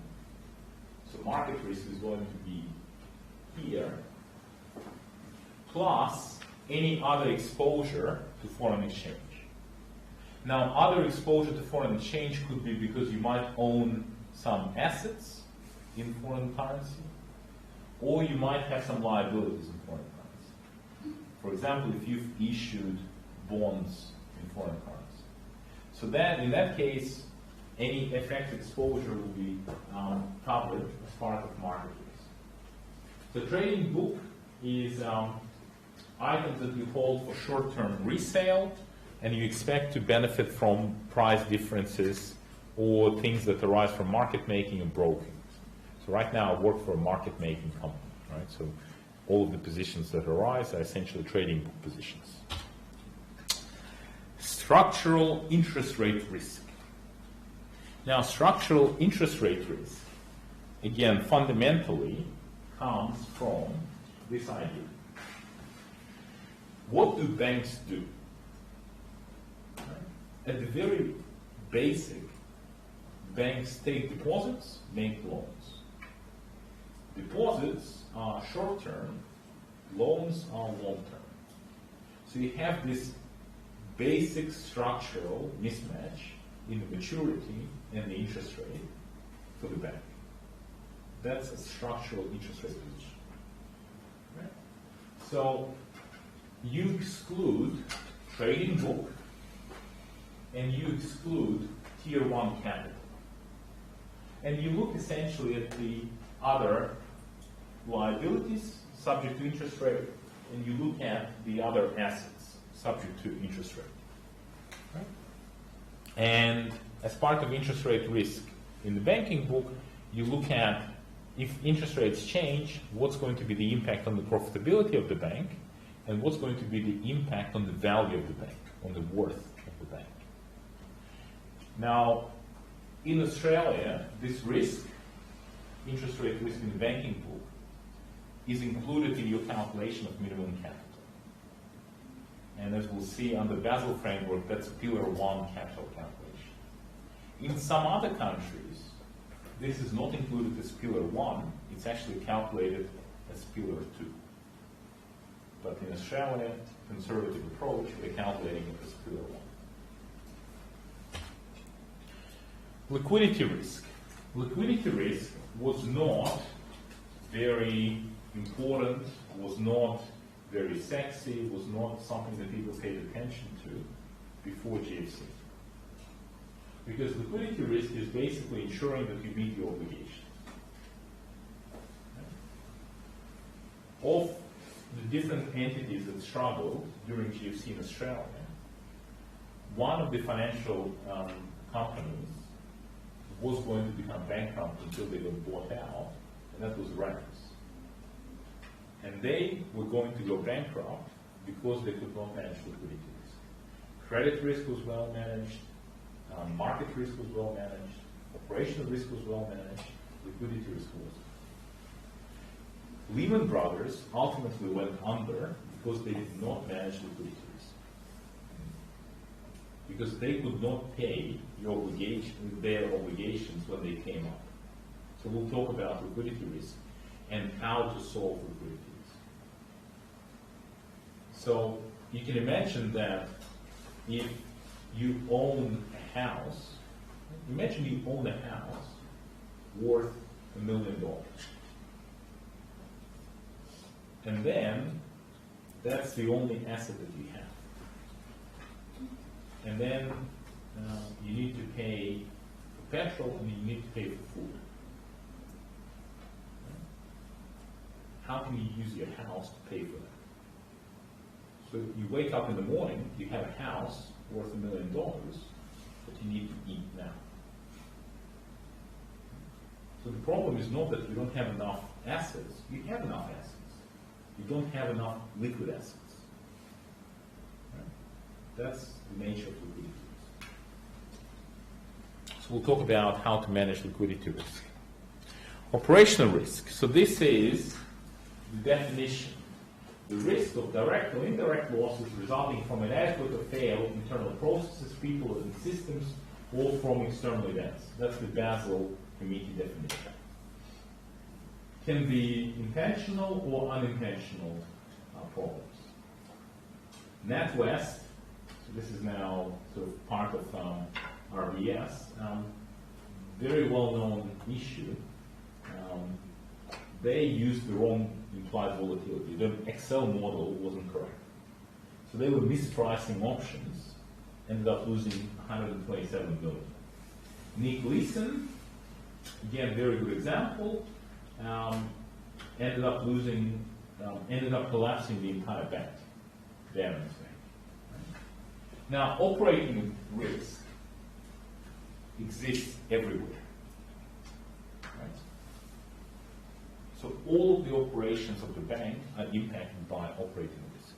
So market risk is going to be here, plus any other exposure to foreign exchange. Now, other exposure to foreign exchange could be because you might own some assets in foreign currency, or you might have some liabilities in foreign currency. For example, if you've issued bonds in foreign currency. So then, in that case, any FX exposure will be covered as part of market risk. The trading book is items that you hold for short-term resale, and you expect to benefit from price differences or things that arise from market making and broking. So right now I work for a market making company, right? So all of the positions that arise are essentially trading book positions. Structural interest rate risk. Now, structural interest rate risk, again, fundamentally comes from this idea. What do banks do? At the very basic, banks take deposits, make loans. Deposits are short-term, loans are long-term. So you have this basic structural mismatch in the maturity and the interest rate for the bank. That's a structural interest rate position. Right? So you exclude trading book and you exclude tier 1 capital. And you look essentially at the other liabilities subject to interest rate, and you look at the other assets subject to interest rate. Right? And as part of interest rate risk in the banking book, you look at if interest rates change, what's going to be the impact on the profitability of the bank, and what's going to be the impact on the value of the bank, on the worth of the bank. Now, in Australia, this risk, interest rate risk in the banking book, is included in your calculation of minimum capital. And as we'll see under Basel framework, that's Pillar 1 capital calculation. In some other countries, this is not included as Pillar 1, it's actually calculated as Pillar 2. But in Australia, conservative approach, we're calculating it as Pillar 1. Liquidity risk. Liquidity risk was not very important, was not very sexy, was not something that people paid attention to before GFC. Because liquidity risk is basically ensuring that you meet your obligations. Of the different entities that struggled during GFC in Australia, one of the financial companies was going to become bankrupt until they got bought out, and that was Reynolds. And they were going to go bankrupt because they could not manage liquidity risk. Credit risk was well managed, market risk was well managed, operational risk was well managed, liquidity risk was. Lehman Brothers ultimately went under because they did not manage liquidity risk. Because they could not pay their obligations when they came up. So we'll talk about liquidity risk and how to solve liquidity risk. So you can imagine that if you own a house, imagine you own a house worth $1 million. And then that's the only asset that you have. And then you need to pay for petrol and you need to pay for food. How can you use your house to pay for that? So you wake up in the morning, you have a house worth $1 million, but you need to eat now. So the problem is not that you don't have enough assets. You have enough assets. You don't have enough liquid assets. Right? That's the nature of liquidity risk. So we'll talk about how to manage liquidity risk. Operational risk. So this is the definition. The risk of direct or indirect losses resulting from inadequate or failed internal processes, people, and systems, or from external events. That's the Basel Committee definition. Can be intentional or unintentional problems. NatWest, so this is now sort of part of RBS, very well-known issue. They used the wrong implied volatility. The Excel model wasn't correct. So they were mispricing options, ended up losing 127 million. Nick Leeson, again, very good example, ended up collapsing the entire bank, Barron's Bank. Now, operating risk exists everywhere. Right? So all of the operations of the bank are impacted by operating risk.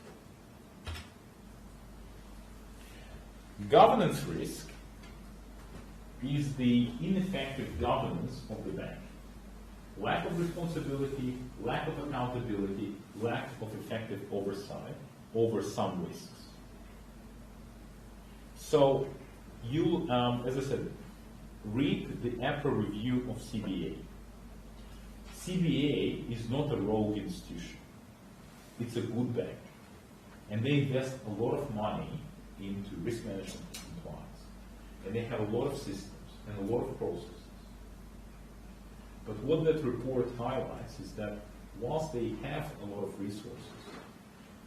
Governance risk is the ineffective governance of the bank. Lack of responsibility, lack of accountability, lack of effective oversight over some risks. So you, as I said, read the EPRA review of CBA. CBA is not a rogue institution. It's a good bank. And they invest a lot of money into risk management and compliance. And they have a lot of systems and a lot of processes. But what that report highlights is that whilst they have a lot of resources,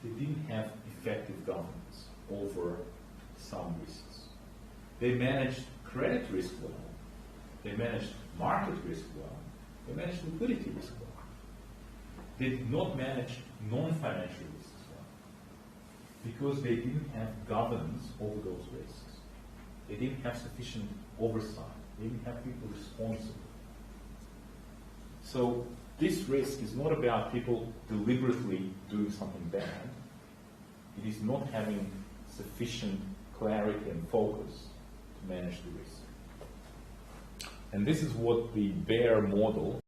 they didn't have effective governance over some risks. They managed credit risk well. They managed market risk well. They managed liquidity risk well. They did not manage non-financial risks well because they didn't have governance over those risks. They didn't have sufficient oversight. They didn't have people responsible. So this risk is not about people deliberately doing something bad. It is not having sufficient clarity and focus to manage the risk. And this is what the Bear model